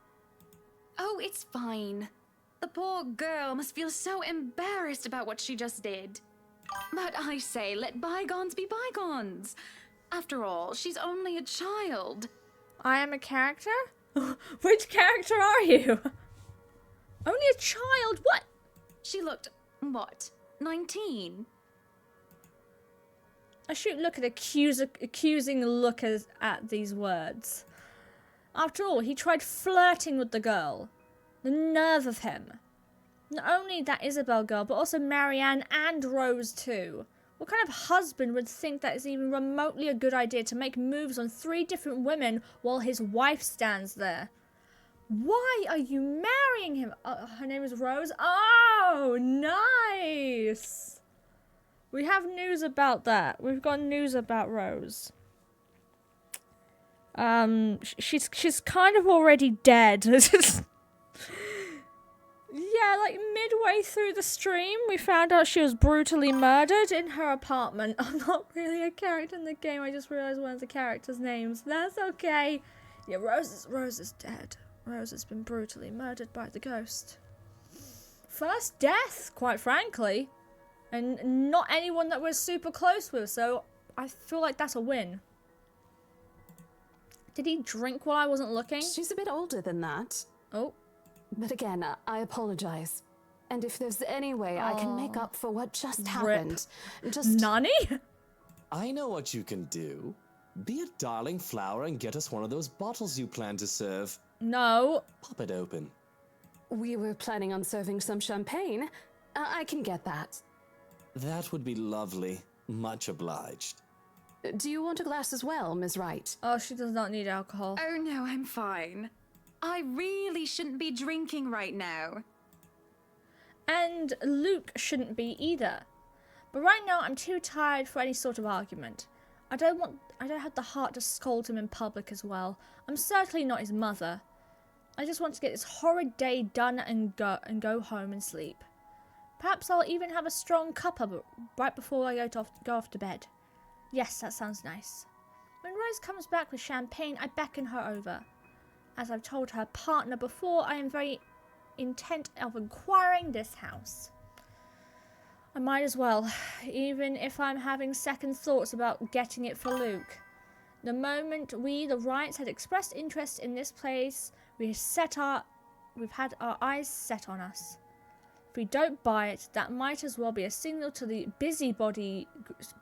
Oh, it's fine. The poor girl must feel so embarrassed about what she just did. But I say, let bygones be bygones. After all, she's only a child. I am a character? Which character are you? Only a child? What? She looked, what, 19? I should look at accusing look at these words. After all, he tried flirting with the girl. The nerve of him. Not only that Isabel girl, but also Marianne and Rose too. What kind of husband would think that is even remotely a good idea to make moves on 3 different women while his wife stands there? Why are you marrying him? Her name is Rose? Oh, nice! We have news about that. We've got news about Rose. She's kind of already dead. Yeah, like midway through the stream, we found out she was brutally murdered in her apartment. I'm not really a character in the game. I just realized one of the characters' names. That's okay. Yeah, Rose is dead. Rose has been brutally murdered by the ghost. First death, quite frankly. And not anyone that we're super close with, so I feel like that's a win. Did he drink while I wasn't looking? She's a bit older than that. Oh. But again, I apologize. And if there's any way I can make up for what just happened, just... Nani? I know what you can do. Be a darling flower and get us one of those bottles you plan to serve. No. Pop it open. We were planning on serving some champagne. I can get that. That would be lovely. Much obliged. Do you want a glass as well, Ms. Wright? Oh, she does not need alcohol. Oh no, I'm fine. I really shouldn't be drinking right now. And Luke shouldn't be either. But right now I'm too tired for any sort of argument. I don't have the heart to scold him in public as well. I'm certainly not his mother. I just want to get this horrid day done and go home and sleep. Perhaps I'll even have a strong cuppa right before I go off to bed. Yes, that sounds nice. When Rose comes back with champagne, I beckon her over. As I've told her partner before, I am very intent of acquiring this house. I might as well, even if I'm having second thoughts about getting it for Luke. The moment we, the Wrights, had expressed interest in this place, we've had our eyes set on us. If we don't buy it, that might as well be a signal to the busybody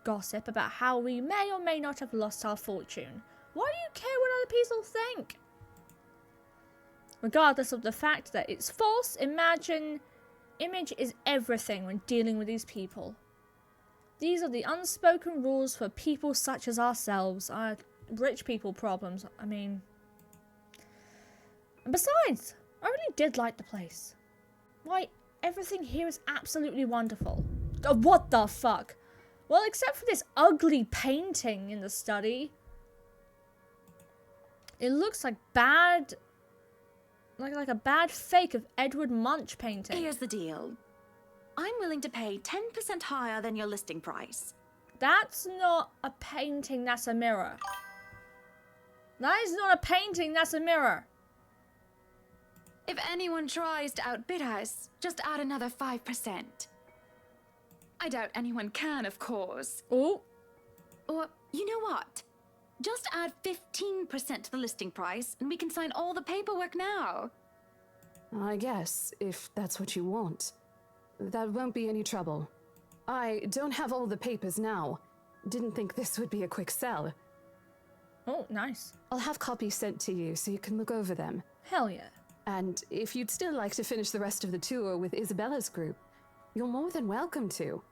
gossip about how we may or may not have lost our fortune. Why do you care what other people think? Regardless of the fact that it's false, image is everything when dealing with these people. These are the unspoken rules for people such as ourselves, our rich people problems, I mean. And besides, I really did like the place. Why, everything here is absolutely wonderful. What the fuck? Well, except for this ugly painting in the study. It looks like bad... Like a bad fake of Edward Munch painting. Here's the deal. I'm willing to pay 10% higher than your listing price. That's not a painting, that's a mirror. That is not a painting, that's a mirror. If anyone tries to outbid us, just add another 5%. I doubt anyone can, of course. Oh. Or, you know what? Just add 15% to the listing price, and we can sign all the paperwork now. I guess, if that's what you want. That won't be any trouble. I don't have all the papers now. Didn't think this would be a quick sell. Oh, nice. I'll have copies sent to you so you can look over them. Hell yeah. And if you'd still like to finish the rest of the tour with Isabella's group, you're more than welcome to.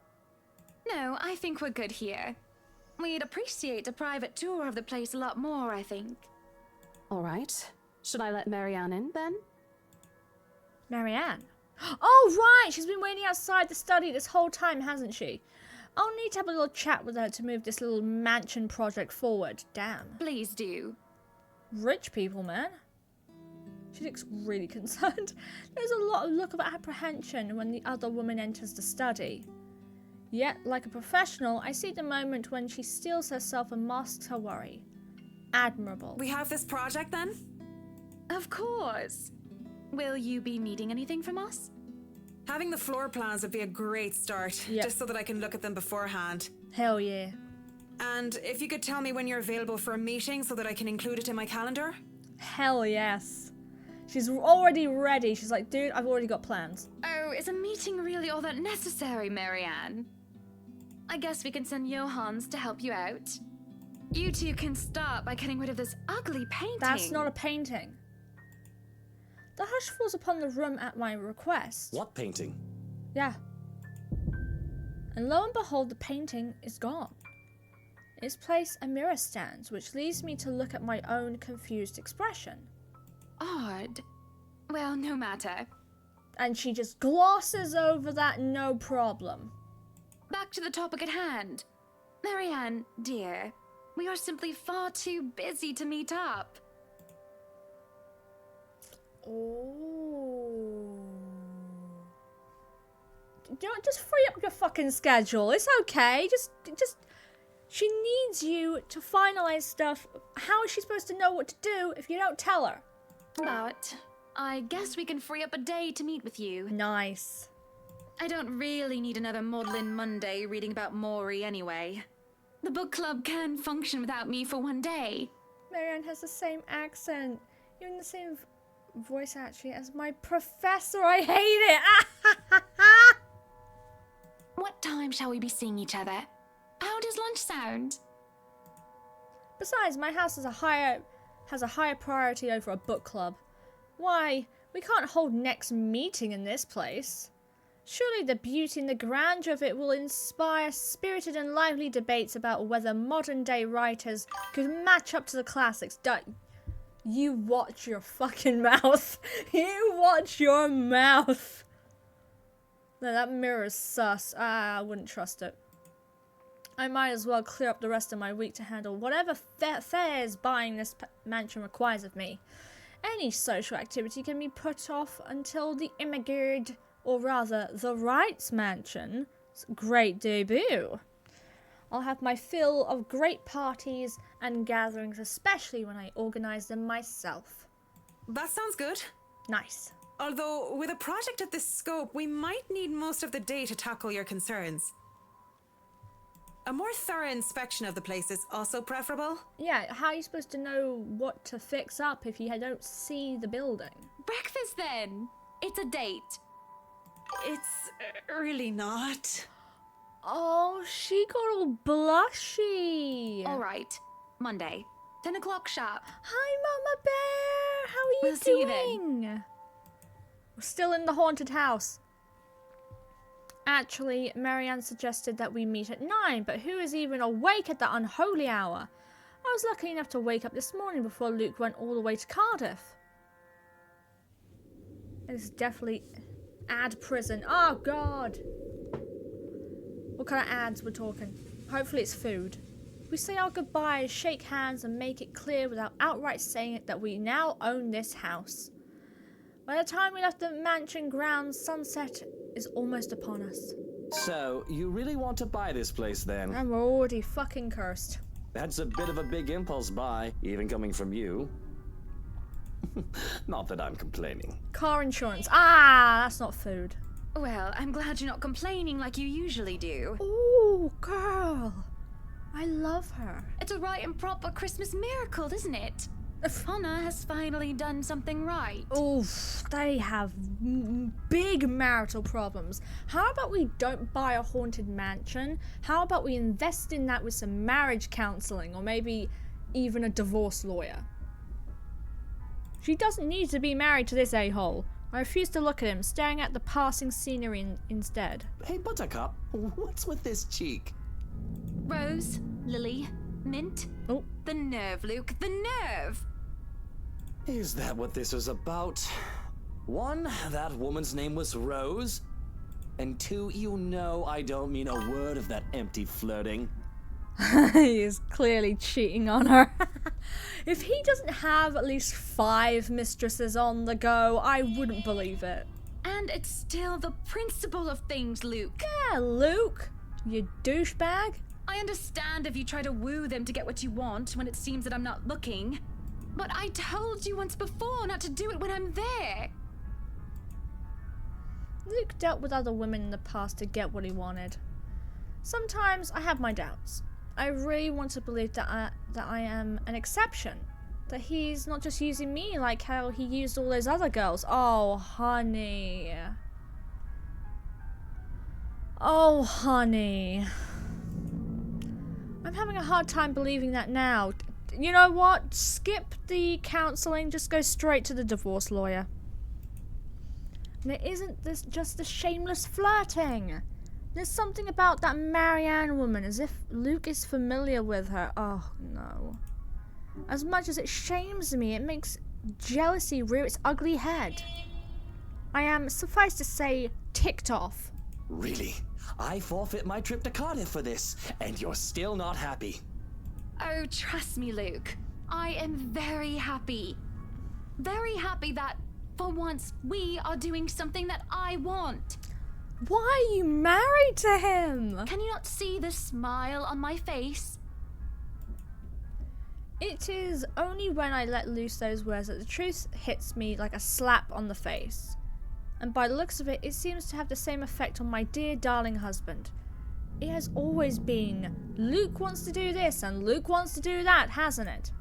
No, I think we're good here. We'd appreciate a private tour of the place a lot more, I think. All right. Should I let Marianne in, then? Marianne? Oh, right! She's been waiting outside the study this whole time, hasn't she? I'll need to have a little chat with her to move this little mansion project forward. Damn. Please do. Rich people, man. She looks really concerned. There's a look of apprehension when the other woman enters the study. Yet, like a professional, I see the moment when she steels herself and masks her worry. Admirable. We have this project, then? Of course. Will you be needing anything from us? Having the floor plans would be a great start, just so that I can look at them beforehand. Hell yeah. And if you could tell me when you're available for a meeting so that I can include it in my calendar? Hell yes. She's already ready. She's like, dude, I've already got plans. Oh, is a meeting really all that necessary, Marianne? I guess we can send Johans to help you out. You two can start by getting rid of this ugly painting. That's not a painting. The hush falls upon the room at my request. What painting? Yeah. And lo and behold, the painting is gone. In its place, a mirror stands, which leads me to look at my own confused expression. Odd. Well, no matter. And she just glosses over that, no problem. Back to the topic at hand. Marianne, dear, we are simply far too busy to meet up. Oh. Don't just free up your fucking schedule. It's okay. Just she needs you to finalize stuff. How is she supposed to know what to do if you don't tell her? But I guess we can free up a day to meet with you. Nice. I don't really need another Maudlin Monday reading about Maury anyway. The book club can function without me for one day. Marianne has the same accent. Even the same voice actually as my professor. I hate it. What time shall we be seeing each other? How does lunch sound? Besides, my house has a higher priority over a book club. Why? We can't hold next meeting in this place. Surely the beauty and the grandeur of it will inspire spirited and lively debates about whether modern-day writers could match up to the classics. You watch your fucking mouth. You watch your mouth. No, that mirror's sus. I wouldn't trust it. I might as well clear up the rest of my week to handle whatever fares buying this mansion requires of me. Any social activity can be put off until the Immergerd, or rather, the Wrights Mansion's great debut. I'll have my fill of great parties and gatherings, especially when I organise them myself. That sounds good. Nice. Although, with a project of this scope, we might need most of the day to tackle your concerns. A more thorough inspection of the place is also preferable. Yeah, how are you supposed to know what to fix up if you don't see the building? Breakfast then! It's a date. It's really not. Oh, she got all blushy. Alright, Monday, 10 o'clock sharp. Hi, Mama Bear! How are you We'll see you then. doing? We're still in the haunted house. Actually, Marianne suggested that we meet at 9, but who is even awake at that unholy hour? I was lucky enough to wake up this morning before Luke went all the way to Cardiff. It's definitely ad prison. Oh, God. What kind of ads we're talking? Hopefully it's food. We say our goodbyes, shake hands, and make it clear without outright saying it that we now own this house. By the time we left the mansion grounds, sunset is almost upon us. So, you really want to buy this place then? And we're already fucking cursed. That's a bit of a big impulse buy, even coming from you. Not that I'm complaining. Car insurance. Ah, that's not food. Well, I'm glad you're not complaining like you usually do. Ooh, girl. I love her. It's a right and proper Christmas miracle, isn't it? Hannah has finally done something right. Oof, they have big marital problems. How about we don't buy a haunted mansion? How about we invest in that with some marriage counseling or maybe even a divorce lawyer? She doesn't need to be married to this a-hole. I refuse to look at him, staring at the passing scenery instead. Hey, Buttercup, what's with this cheek? Rose, Lily, Mint. Oh. The nerve, Luke, the nerve! Is that what this was about? 1, that woman's name was Rose. And 2, you know I don't mean a word of that empty flirting. He is clearly cheating on her. If he doesn't have at least 5 mistresses on the go, I wouldn't believe it. And it's still the principle of things, Luke. Yeah, Luke, you douchebag. I understand if you try to woo them to get what you want when it seems that I'm not looking. But I told you once before not to do it when I'm there. Luke dealt with other women in the past to get what he wanted. Sometimes I have my doubts. I really want to believe that I am an exception. That he's not just using me like how he used all those other girls. Oh, honey. Oh, honey. I'm having a hard time believing that now. You know what? Skip the counseling, just go straight to the divorce lawyer. And it isn't this just the shameless flirting. There's something about that Marianne woman, as if Luke is familiar with her. Oh, no. As much as it shames me, it makes jealousy rear its ugly head. I am, suffice to say, ticked off. Really? I forfeit my trip to Cardiff for this, and you're still not happy. Oh, trust me, Luke. I am very happy. Very happy that, for once, we are doing something that I want. Why are you married to him? Can you not see the smile on my face? It is only when I let loose those words that the truth hits me like a slap on the face. And by the looks of it, it seems to have the same effect on my dear darling husband. It has always been, Luke wants to do this and Luke wants to do that, hasn't it?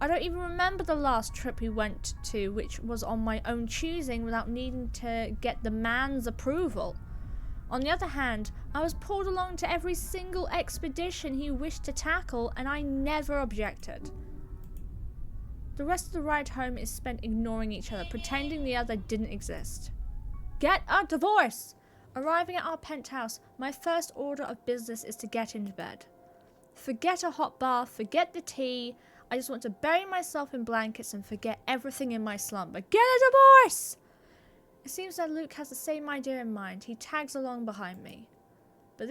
I don't even remember the last trip we went to, which was on my own choosing without needing to get the man's approval. On the other hand, I was pulled along to every single expedition he wished to tackle, and I never objected. The rest of the ride home is spent ignoring each other, pretending the other didn't exist. Get a divorce! Arriving at our penthouse, my first order of business is to get into bed. Forget a hot bath, forget the tea. I just want to bury myself in blankets and forget everything in my slumber. Get a divorce! It seems that Luke has the same idea in mind. He tags along behind me. But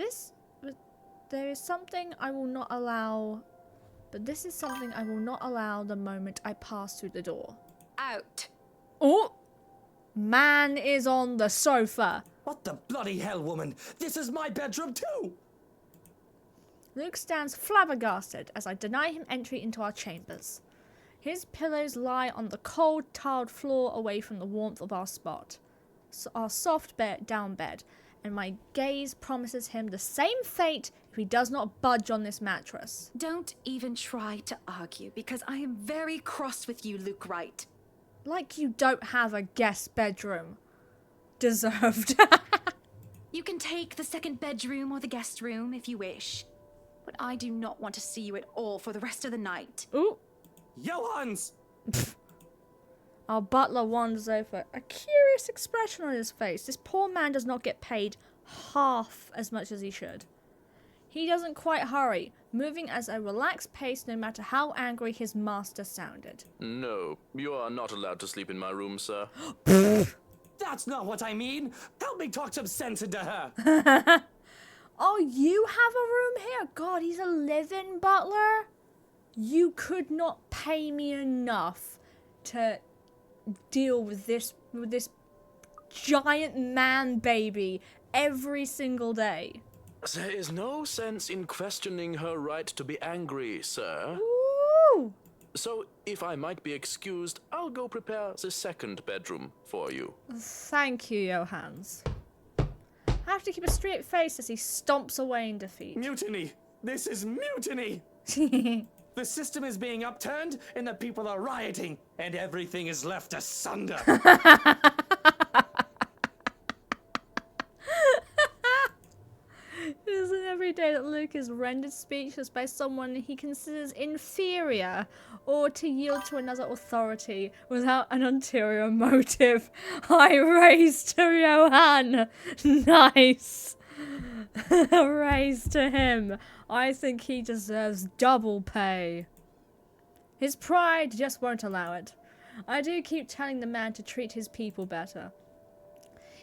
there is something I will not allow. But this is something I will not allow the moment I pass through the door. Out. Oh! Man is on the sofa. What the bloody hell, woman? This is my bedroom too! Luke stands flabbergasted as I deny him entry into our chambers. His pillows lie on the cold, tiled floor away from the warmth of our spot. Our soft down bed, and my gaze promises him the same fate if he does not budge on this mattress. Don't even try to argue, because I am very cross with you, Luke Wright. Like you don't have a guest bedroom. Deserved. You can take the second bedroom or the guest room if you wish. But I do not want to see you at all for the rest of the night. Ooh. Johans! Our butler wanders over, a curious expression on his face. This poor man does not get paid half as much as he should. He doesn't quite hurry, moving at a relaxed pace no matter how angry his master sounded. No, you are not allowed to sleep in my room, sir. That's not what I mean! Help me talk some sense into her! Oh, you have a room here? God, he's a live-in butler? You could not pay me enough to deal with this giant man baby every single day. There is no sense in questioning her right to be angry, sir. Ooh. So, if I might be excused, I'll go prepare the second bedroom for you. Thank you, Johans. I have to keep a straight face as he stomps away in defeat. Mutiny! This is mutiny! The system is being upturned, and the people are rioting, and everything is left asunder. It isn't every day that Luke is rendered speechless by someone he considers inferior or to yield to another authority without an ulterior motive. I raise to Johan. Nice. Raise to him. I think he deserves double pay. His pride just won't allow it. I do keep telling the man to treat his people better.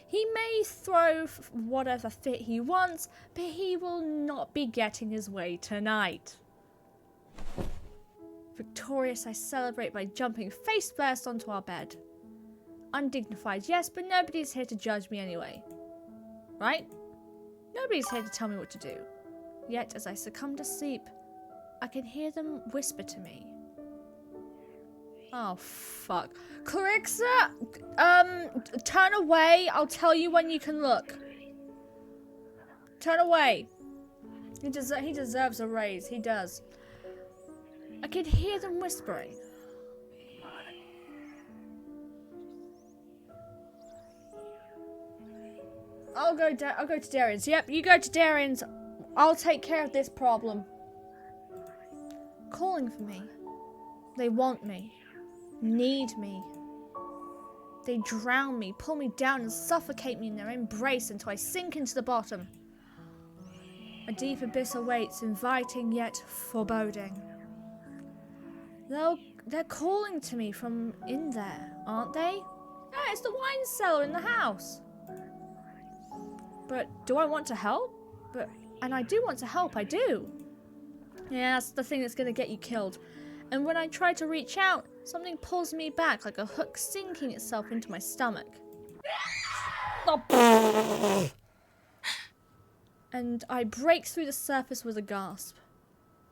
He may throw whatever fit he wants, but he will not be getting his way tonight. Victorious, I celebrate by jumping face first onto our bed. Undignified, yes, but nobody's here to judge me anyway. Right? Nobody's here to tell me what to do. Yet, as I succumb to sleep, I can hear them whisper to me. Oh, fuck. Clarissa, turn away. I'll tell you when you can look. Turn away. He deserves a raise. He does. I can hear them whispering. I'll go to Darian's. Yep, you go to Darian's. I'll take care of this problem. Calling for me. They want me. Need me. They drown me, pull me down and suffocate me in their embrace until I sink into the bottom. A deep abyss awaits, inviting yet foreboding. They're calling to me from in there, aren't they? Yeah, it's the wine cellar in the house. But do I want to help? And I do want to help, I do. Yeah, that's the thing that's gonna get you killed. And when I try to reach out, something pulls me back like a hook sinking itself into my stomach. Oh. And I break through the surface with a gasp.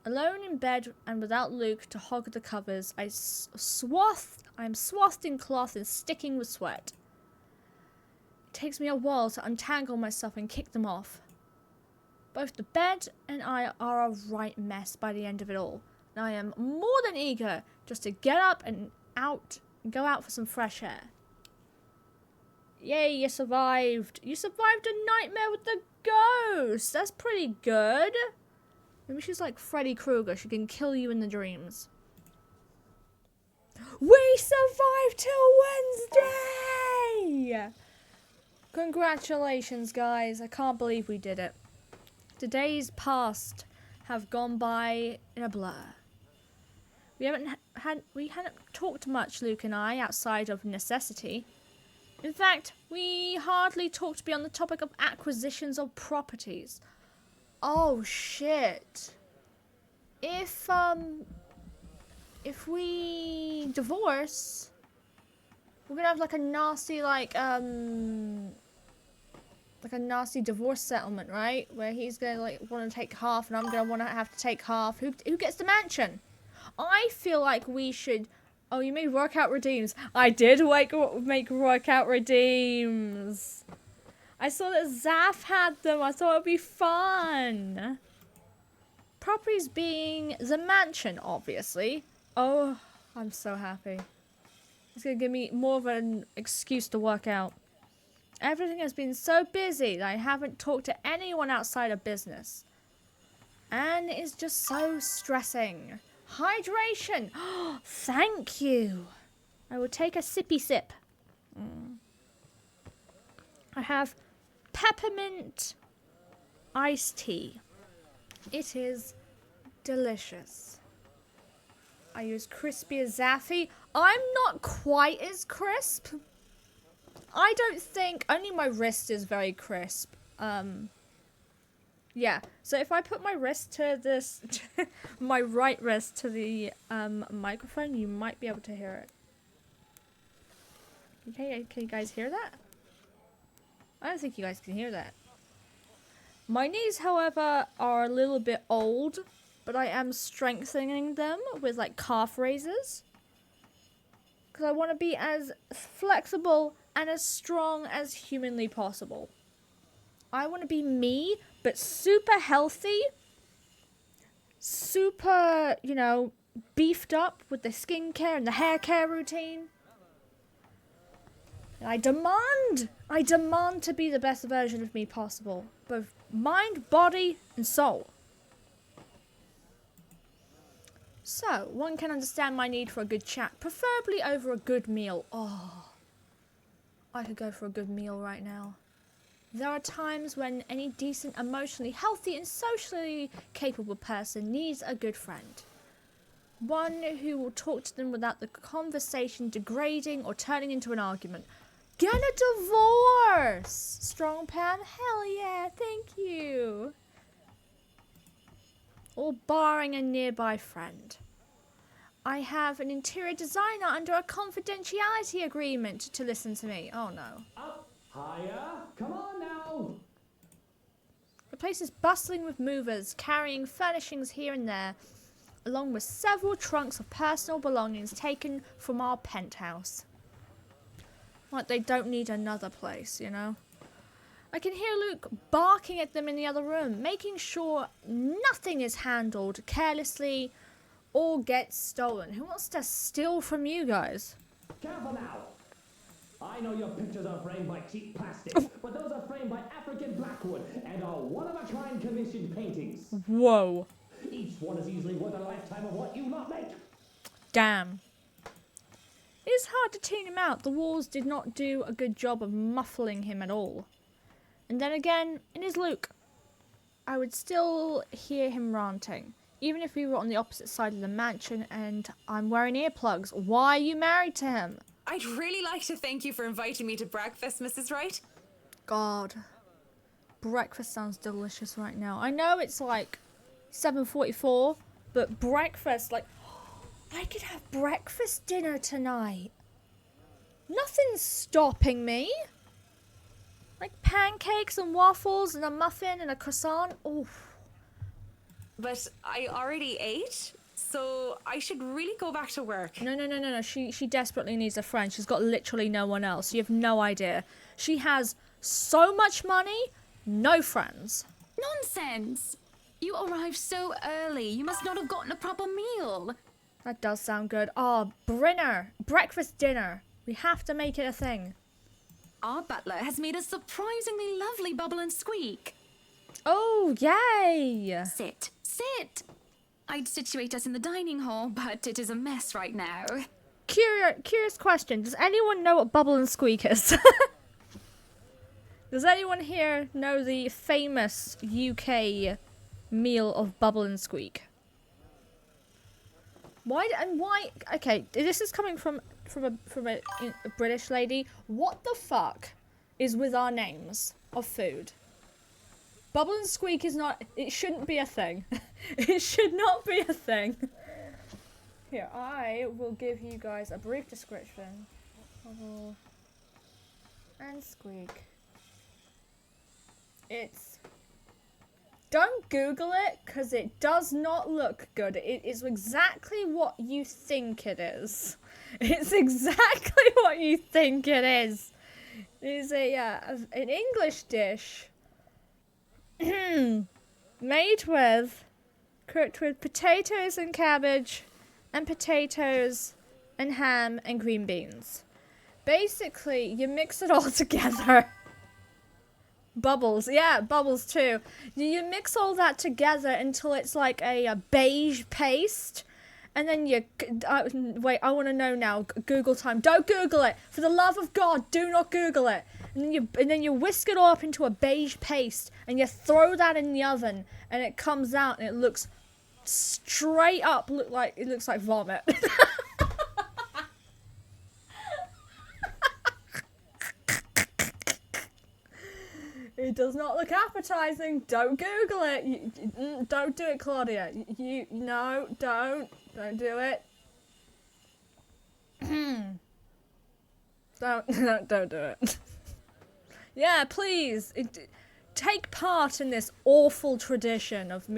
Alone in bed and without Luke to hog the covers, I'm swathed in cloth and sticking with sweat. It takes me a while to untangle myself and kick them off. Both the bed and I are a right mess by the end of it all, and I am more than eager just to get up and go out for some fresh air. Yay, you survived. You survived a nightmare with the ghost. That's pretty good. Maybe she's like Freddy Krueger. She can kill you in the dreams. We survived till Wednesday! Congratulations, guys. I can't believe we did it. The days past have gone by in a blur. We hadn't talked much, Luke and I, outside of necessity. In fact, we hardly talked beyond the topic of acquisitions of properties. Oh shit. If we divorce, we're gonna have like a nasty like a nasty divorce settlement, right? Where he's gonna like want to take half and I'm gonna want to have to take half. Who gets the mansion? I feel like we should. Oh, you made workout redeems. I did make workout redeems. I saw that Zaf had them. I thought it'd be fun. Properties being the mansion, obviously. Oh, I'm so happy. It's gonna give me more of an excuse to work out. Everything has been so busy that I haven't talked to anyone outside of business. And it's just so stressing. Hydration! Thank you! I will take a sippy sip. I have peppermint iced tea. It is delicious. I use crispy as Zaffy. I'm not quite as crisp. I don't think, only my wrist is very crisp. Yeah, so if I put my wrist to this, my right wrist to the microphone, you might be able to hear it. Okay, can you guys hear that? I don't think you guys can hear that. My knees, however, are a little bit old, but I am strengthening them with like calf raises. Because I want to be as flexible and as strong as humanly possible. I want to be me, but super healthy, super, you know, beefed up with the skincare and the hair care routine. And I demand to be the best version of me possible, both mind, body, and soul. So, one can understand my need for a good chat, preferably over a good meal. Oh, I could go for a good meal right now. There are times when any decent, emotionally healthy and socially capable person needs a good friend. One who will talk to them without the conversation degrading or turning into an argument. Get a divorce! Strong Pan? Hell yeah, thank you. Or barring a nearby friend. I have an interior designer under a confidentiality agreement to listen to me. Oh no. Higher! Come on now! The place is bustling with movers, carrying furnishings here and there, along with several trunks of personal belongings taken from our penthouse. Like they don't need another place, you know? I can hear Luke barking at them in the other room, making sure nothing is handled carelessly or gets stolen. Who wants to steal from you guys? Careful now! I know your pictures are framed by cheap plastic, but those are framed by African blackwood and are one-of-a-kind commissioned paintings. Whoa. Each one is easily worth a lifetime of what you lot make. Damn. It is hard to tune him out. The walls did not do a good job of muffling him at all. And then again, it is Luke. I would still hear him ranting, even if we were on the opposite side of the mansion and I'm wearing earplugs. Why are you married to him? I'd really like to thank you for inviting me to breakfast, Mrs. Wright. God. Breakfast sounds delicious right now. I know it's like 7:44, but breakfast, like, I could have breakfast dinner tonight. Nothing's stopping me. Like pancakes and waffles and a muffin and a croissant. Oof. but I already ate, so I should really go back to work. No. She desperately needs a friend. She's got literally no one else. You have no idea. She has so much money, no friends. Nonsense! You arrived so early. You must not have gotten a proper meal. That does sound good. Oh, Brinner. Breakfast, dinner. We have to make it a thing. Our butler has made a surprisingly lovely bubble and squeak. Oh, yay! Sit. I'd situate us in the dining hall, but it is a mess right now. Curious question. Does anyone know what bubble and squeak is? Does anyone here know the famous UK meal of bubble and squeak? Why? Okay, this is coming from a British lady. What the fuck is with our names of food? Bubble and squeak is not. It shouldn't be a thing. It should not be a thing. Here, I will give you guys a brief description. Bubble and squeak. Don't Google it, because it does not look good. It is exactly what you think it is. It's exactly what you think it is. It is an English dish cooked with potatoes and cabbage and potatoes and ham and green beans. Basically, you mix it all together. Bubbles, yeah, bubbles too. You mix all that together until it's like a beige paste, and then you wait. I want to know now. Google time. Don't Google it. For the love of God, do not Google it. And then you whisk it all up into a beige paste, and you throw that in the oven, and it comes out, and it looks straight up it looks like vomit. It does not look appetizing. Don't Google it. Don't do it, Claudia. No, don't do it. Don't do it. Yeah, please. Take part in this awful tradition of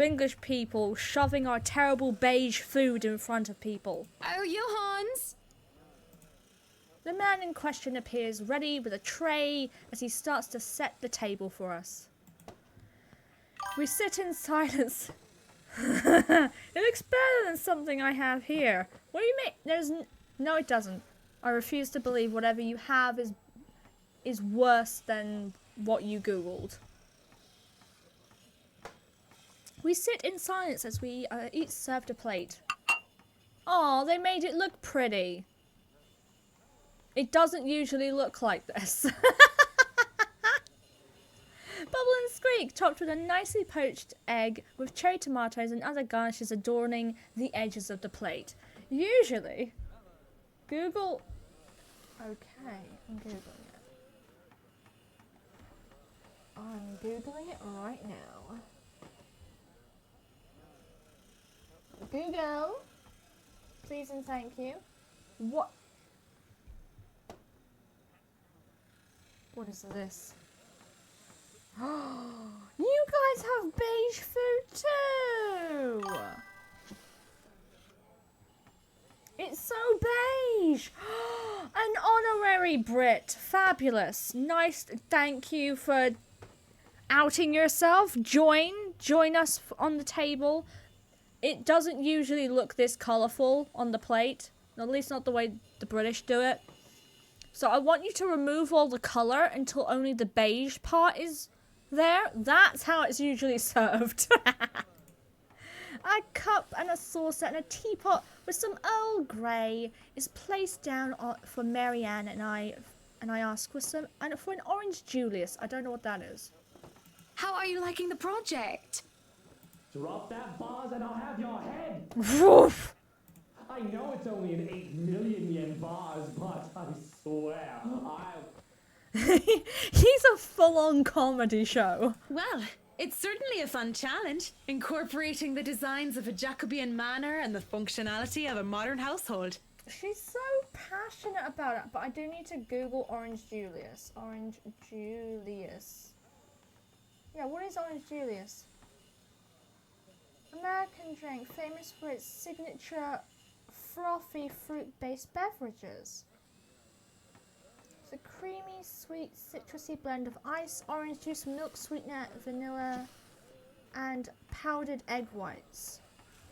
English people shoving our terrible beige food in front of people. Oh, Johannes! The man in question appears ready with a tray as he starts to set the table for us. We sit in silence. It looks better than something I have here. What do you mean? No, it doesn't. I refuse to believe whatever you have is worse than what you Googled. We sit in silence as we each served a plate. Oh, they made it look pretty. It doesn't usually look like this. Bubble and squeak, topped with a nicely poached egg with cherry tomatoes and other garnishes adorning the edges of the plate. Usually, Google... Okay, I'm Googling it. I'm Googling it right now. Google, please and thank you. What is this? You guys have beige food too! It's so beige! An honorary Brit. Fabulous. Nice. Thank you for outing yourself. Join us on the table. It doesn't usually look this colourful on the plate. At least not the way the British do it. So I want you to remove all the colour until only the beige part is there. That's how it's usually served. A cup and a saucer and a teapot with some Earl Grey is placed down for Marianne and I ask for an orange Julius. I don't know what that is. How are you liking the project? Drop that vase and I'll have your head. Woof. I know it's only an 8 million yen vase, but I swear I'll... He's a full-on comedy show. Well, it's certainly a fun challenge, incorporating the designs of a Jacobean manor and the functionality of a modern household. She's so passionate about it, but I do need to Google Orange Julius. Orange Julius. Yeah, what is Orange Julius? American drink famous for its signature frothy fruit-based beverages. It's a creamy, sweet, citrusy blend of ice, orange juice, milk sweetener, vanilla, and powdered egg whites.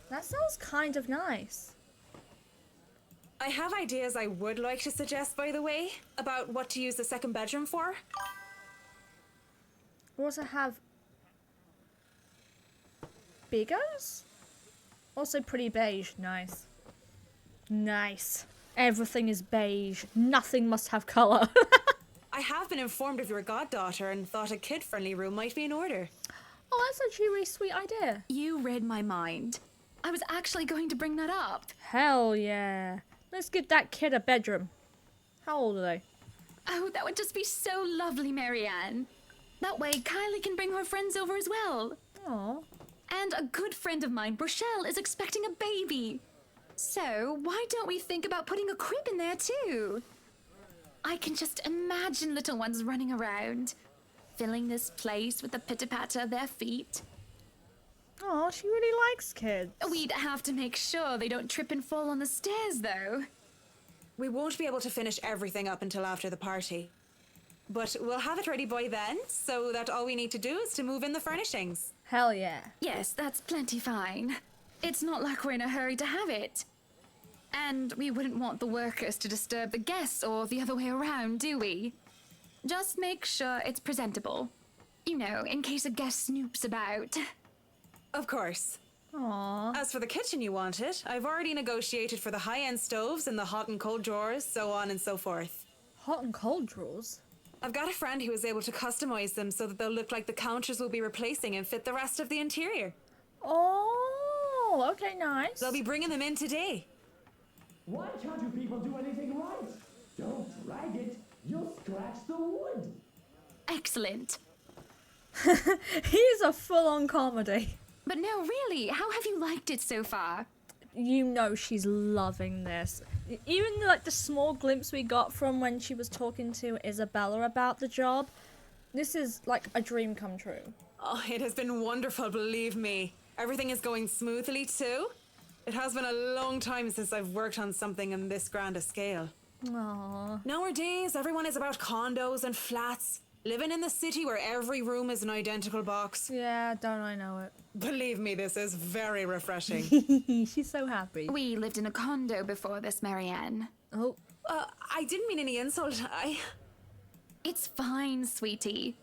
That sounds kind of nice. I have ideas I would like to suggest, by the way, about what to use the second bedroom for. We also have Bigos? Also pretty beige. Nice. Nice. Everything is beige. Nothing must have colour. I have been informed of your goddaughter and thought a kid-friendly room might be in order. Oh, that's actually a really sweet idea. You read my mind. I was actually going to bring that up. Hell yeah. Let's get that kid a bedroom. How old are they? Oh, that would just be so lovely, Marianne. That way, Kylie can bring her friends over as well. Aww. And a good friend of mine, Rochelle, is expecting a baby. So, why don't we think about putting a crib in there too? I can just imagine little ones running around, filling this place with the pitter-patter of their feet. Oh, she really likes kids. We'd have to make sure they don't trip and fall on the stairs, though. We won't be able to finish everything up until after the party. But we'll have it ready by then, so that all we need to do is to move in the furnishings. Hell yeah. Yes, that's plenty fine. It's not like we're in a hurry to have it. And we wouldn't want the workers to disturb the guests or the other way around, do we? Just make sure it's presentable. You know, in case a guest snoops about. Of course. Aww. As for the kitchen you wanted, I've already negotiated for the high-end stoves and the hot and cold drawers, so on and so forth. Hot and cold drawers? I've got a friend who was able to customize them so that they'll look like the counters we'll be replacing and fit the rest of the interior. Oh, okay, nice. They'll be bringing them in today. Why can't you people do anything right? Don't drag it. You'll scratch the wood. Excellent. He's a full-on comedy. But no, really, how have you liked it so far? You know she's loving this. Even like the small glimpse we got from when she was talking to Isabella about the job, this is like a dream come true. Oh, it has been wonderful, believe me. Everything is going smoothly too. It has been a long time since I've worked on something on this grand a scale. Aww. Nowadays, everyone is about condos and flats, living in the city where every room is an identical box. Yeah, don't I know it. Believe me, this is very refreshing. She's so happy. We lived in a condo before this, Marianne. Oh. I didn't mean any insult. It's fine, sweetie.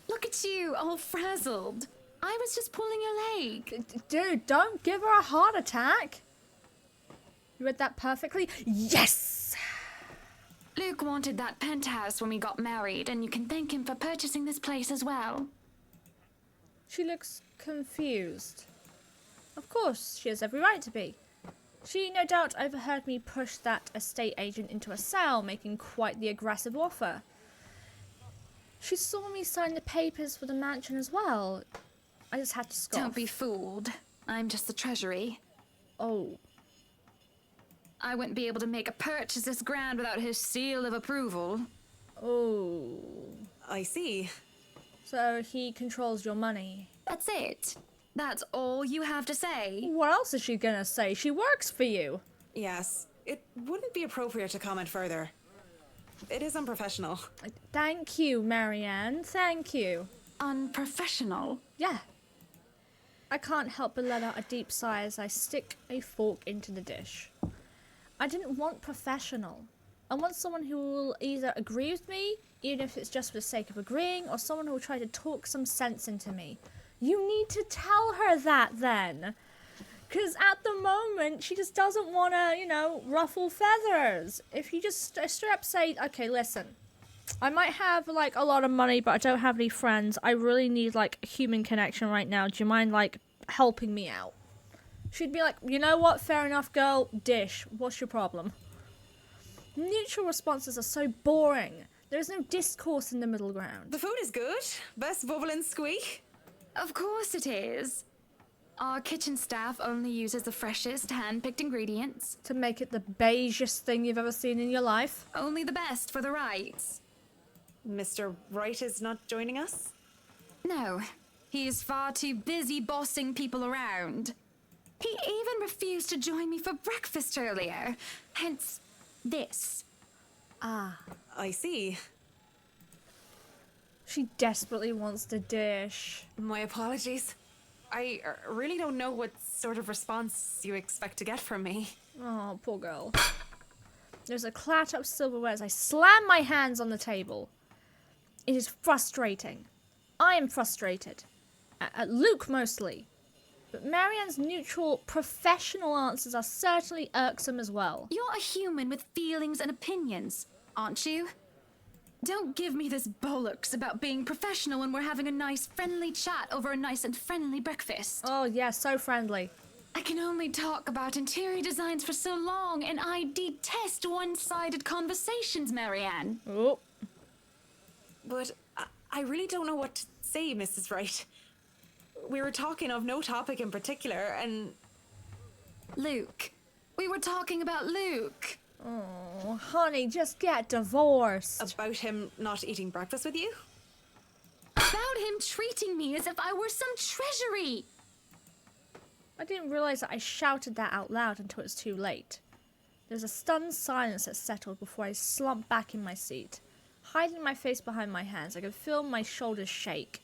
Look at you, all frazzled. I was just pulling your leg. Dude, don't give her a heart attack. You read that perfectly? Yes! Luke wanted that penthouse when we got married, and you can thank him for purchasing this place as well. She looks confused. Of course, she has every right to be. She no doubt overheard me push that estate agent into a sale, making quite the aggressive offer. She saw me sign the papers for the mansion as well. I just had to scoff. Don't be fooled. I'm just the treasury. Oh. I wouldn't be able to make a purchase this grand without his seal of approval. Oh. I see. So he controls your money. That's it. That's all you have to say. What else is she gonna say? She works for you. Yes. It wouldn't be appropriate to comment further. It is unprofessional. Thank you, Marianne. Thank you. Unprofessional? Yeah. I can't help but let out a deep sigh as I stick a fork into the dish. I didn't want professional. I want someone who will either agree with me, even if it's just for the sake of agreeing, or someone who will try to talk some sense into me. You need to tell her that then. Because at the moment, she just doesn't want to, you know, ruffle feathers. If you just straight up say, okay, listen, I might have, like, a lot of money, but I don't have any friends. I really need, like, a human connection right now. Do you mind, like, helping me out? She'd be like, you know what? Fair enough, girl. Dish. What's your problem? Mutual responses are so boring. There is no discourse in the middle ground. The food is good. Best bubble and squeak. Of course it is. Our kitchen staff only uses the freshest hand-picked ingredients. To make it the beigest thing you've ever seen in your life. Only the best for the Wrights. Mr. Wright is not joining us? No. He is far too busy bossing people around. He even refused to join me for breakfast earlier. Hence, this. Ah. I see. She desperately wants the dish. My apologies. I really don't know what sort of response you expect to get from me. Oh, poor girl. There's a clatter of silverware as I slam my hands on the table. It is frustrating. I am frustrated. At Luke mostly. But Marianne's neutral, professional answers are certainly irksome as well. You're a human with feelings and opinions, aren't you? Don't give me this bollocks about being professional when we're having a nice, friendly chat over a nice and friendly breakfast. Oh, yeah, so friendly. I can only talk about interior designs for so long, and I detest one-sided conversations, Marianne. Oh. But I really don't know what to say, Mrs. Wright. We were talking of no topic in particular, and... Luke. We were talking about Luke. Oh, honey, just get divorced. About him not eating breakfast with you? About him treating me as if I were some treasury. I didn't realize that I shouted that out loud until it was too late. There's a stunned silence that settled before I slumped back in my seat. Hiding my face behind my hands, I could feel my shoulders shake.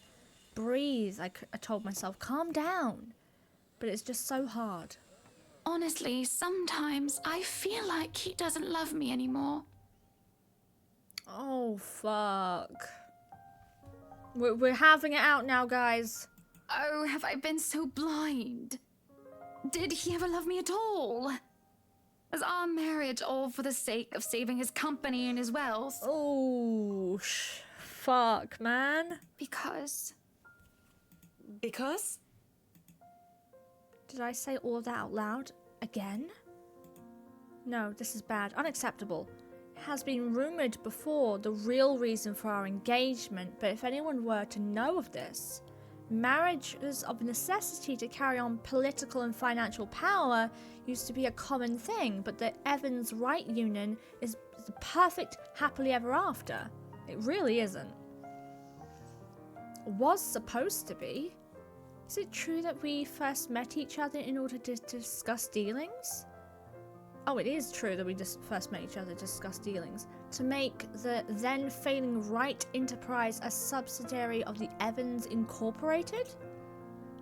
Breathe, I told myself, calm down. But it's just so hard. Honestly, sometimes I feel like he doesn't love me anymore. Oh, fuck. We're having it out now, guys. Oh, have I been so blind? Did he ever love me at all? Was our marriage all for the sake of saving his company and his wealth? Oh, fuck, man. Because? Did I say all of that out loud? Again? No, this is bad. Unacceptable. It has been rumoured before the real reason for our engagement, but if anyone were to know of this, marriage is of necessity to carry on political and financial power used to be a common thing, but the Evans-Wright union is the perfect happily ever after. It really isn't. Was supposed to be. Is it true that we first met each other in order to discuss dealings? Oh, it is true that we just first met each other to discuss dealings. To make the then failing Wright Enterprise a subsidiary of the Evans Incorporated?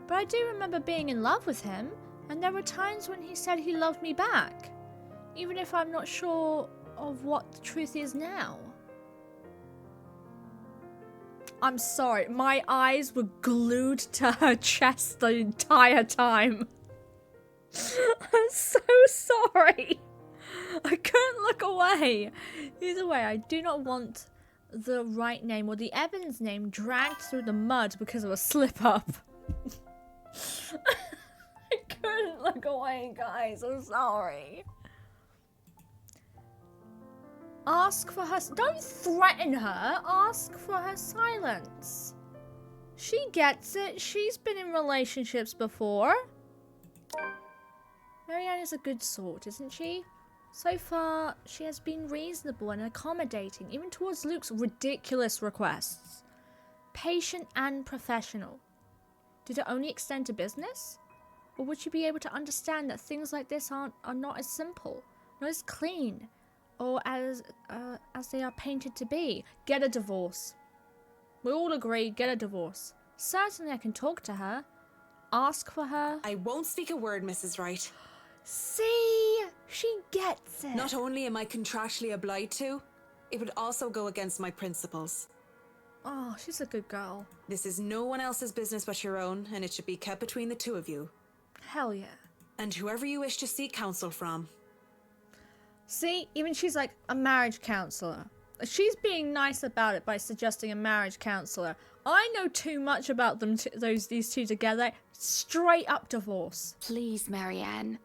But I do remember being in love with him, and there were times when he said he loved me back. Even if I'm not sure of what the truth is now. I'm sorry, my eyes were glued to her chest the entire time. I'm so sorry. I couldn't look away. Either way, I do not want the Wright name or the Evans name dragged through the mud because of a slip-up. I couldn't look away, guys. I'm sorry. Ask for her... Don't threaten her. Ask for her silence. She gets it. She's been in relationships before. Marianne is a good sort, isn't she? So far, she has been reasonable and accommodating, even towards Luke's ridiculous requests. Patient and professional. Did it only extend to business? Or would she be able to understand that things like this are not as simple, not as clean, or as they are painted to be? Get a divorce. We all agree, get a divorce. Certainly I can talk to her. Ask for her. I won't speak a word, Mrs. Wright. See? She gets it. Not only am I contractually obliged to, it would also go against my principles. Oh, she's a good girl. This is no one else's business but your own, and it should be kept between the two of you. Hell yeah. And whoever you wish to seek counsel from. See? Even she's like a marriage counselor. She's being nice about it by suggesting a marriage counselor. I know too much about them, these two together. Straight up divorce. Please, Marianne.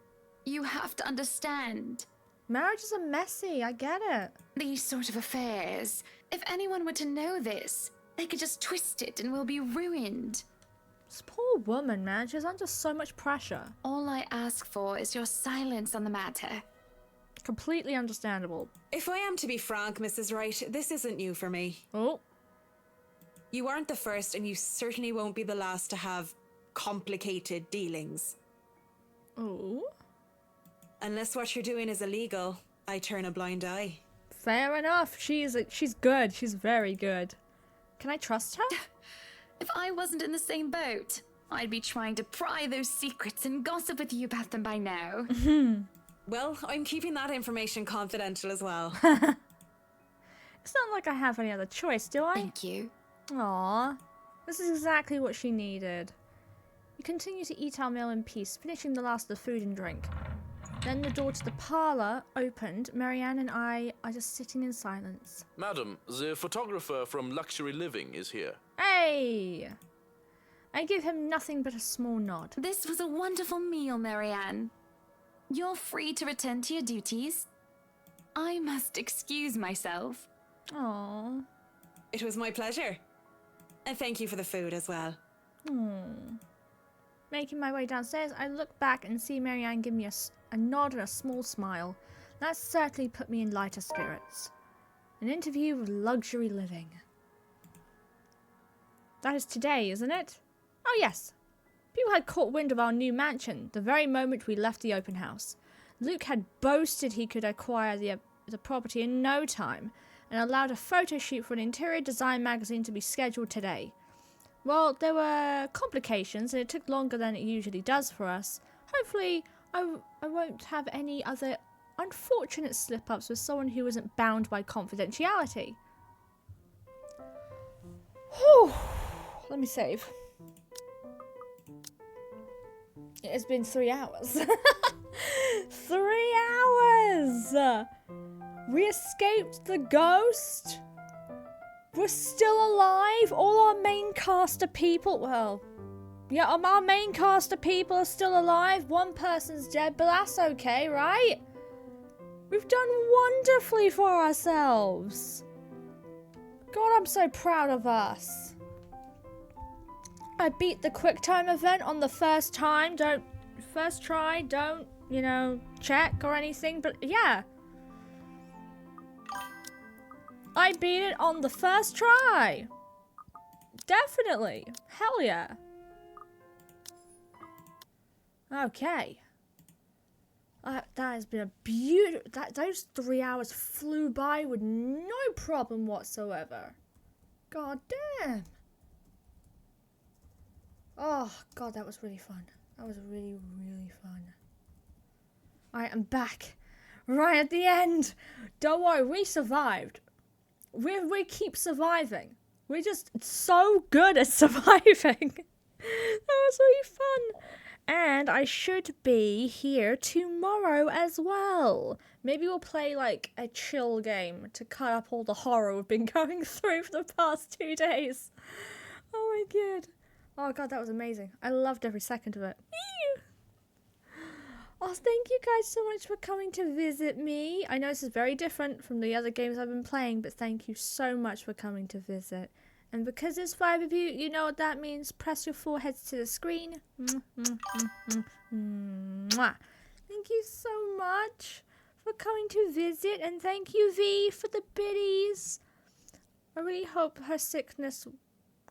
You have to understand. Marriages are messy, I get it. These sort of affairs. If anyone were to know this, they could just twist it and we'll be ruined. This poor woman, man. She's under so much pressure. All I ask for is your silence on the matter. Completely understandable. If I am to be frank, Mrs. Wright, this isn't new for me. Oh. You aren't the first, and you certainly won't be the last to have complicated dealings. Oh? Unless what you're doing is illegal, I turn a blind eye. Fair enough. She's good. She's very good. Can I trust her? If I wasn't in the same boat, I'd be trying to pry those secrets and gossip with you about them by now. Well, I'm keeping that information confidential as well. It's not like I have any other choice, do I? Thank you. Aww. This is exactly what she needed. We continue to eat our meal in peace, finishing the last of the food and drink. Then the door to the parlour opened. Marianne and I are just sitting in silence. Madam, the photographer from Luxury Living is here. Hey! I give him nothing but a small nod. This was a wonderful meal, Marianne. You're free to return to your duties. I must excuse myself. Aww. It was my pleasure. And thank you for the food as well. Making my way downstairs, I look back and see Marianne give me a nod and a small smile. That certainly put me in lighter spirits. An interview with Luxury Living. That is today, isn't it? Oh yes. People had caught wind of our new mansion the very moment we left the open house. Luke had boasted he could acquire the property in no time and allowed a photo shoot for an interior design magazine to be scheduled today. Well, there were complications and it took longer than it usually does for us. Hopefully, I won't have any other unfortunate slip-ups with someone who isn't bound by confidentiality. Whew. Let me save. It has been 3 hours. 3 hours! We escaped the ghost. We're still alive. All our main cast of people, well, yeah, our main cast of people are still alive. One person's dead, but that's okay, right? We've done wonderfully for ourselves. God, I'm so proud of us. I beat the QuickTime event on the first time. First try, don't, you know, check or anything, but yeah. I beat it on the first try. Definitely. Hell yeah. Okay. That has been a beautiful... Those 3 hours flew by with no problem whatsoever. God damn. Oh, God, that was really fun. That was really, really fun. Alright, I'm back. Right at the end. Don't worry, we survived. We keep surviving. We're just so good at surviving. That was really fun. And I should be here tomorrow as well. Maybe we'll play like a chill game to cut up all the horror we've been going through for the past 2 days. Oh my god. Oh god, that was amazing. I loved every second of it. Oh, thank you guys so much for coming to visit me. I know this is very different from the other games I've been playing, but thank you so much for coming to visit. And because there's 5 of you, you know what that means. Press your foreheads to the screen. Mwah. Thank you so much for coming to visit. And thank you, V, for the biddies. I really hope her sickness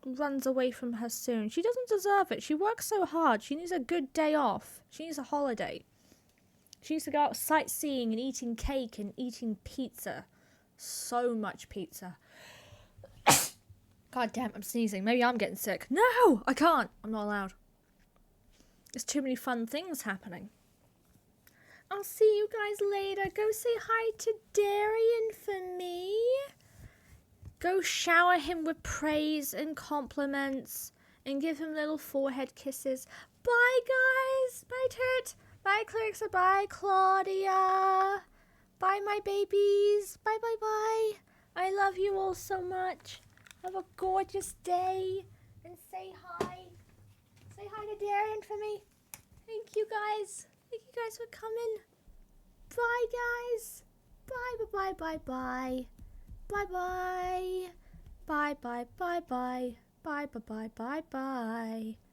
runs away from her soon. She doesn't deserve it. She works so hard. She needs a good day off. She needs a holiday. She needs to go out sightseeing and eating cake and eating pizza. So much pizza. God damn, I'm sneezing. Maybe I'm getting sick. No, I can't. I'm not allowed. There's too many fun things happening. I'll see you guys later. Go say hi to Darian for me. Go shower him with praise and compliments and give him little forehead kisses. Bye, guys. Bye, Turt. Bye, Clarissa. Bye, Claudia. Bye, my babies. Bye, bye, bye. I love you all so much. Have a gorgeous day. And say hi. Say hi to Darian for me. Thank you, guys. Thank you guys for coming. Bye, guys. Bye, bye, bye, bye, bye. Bye-bye. Bye-bye, bye-bye. Bye-bye, bye-bye, bye.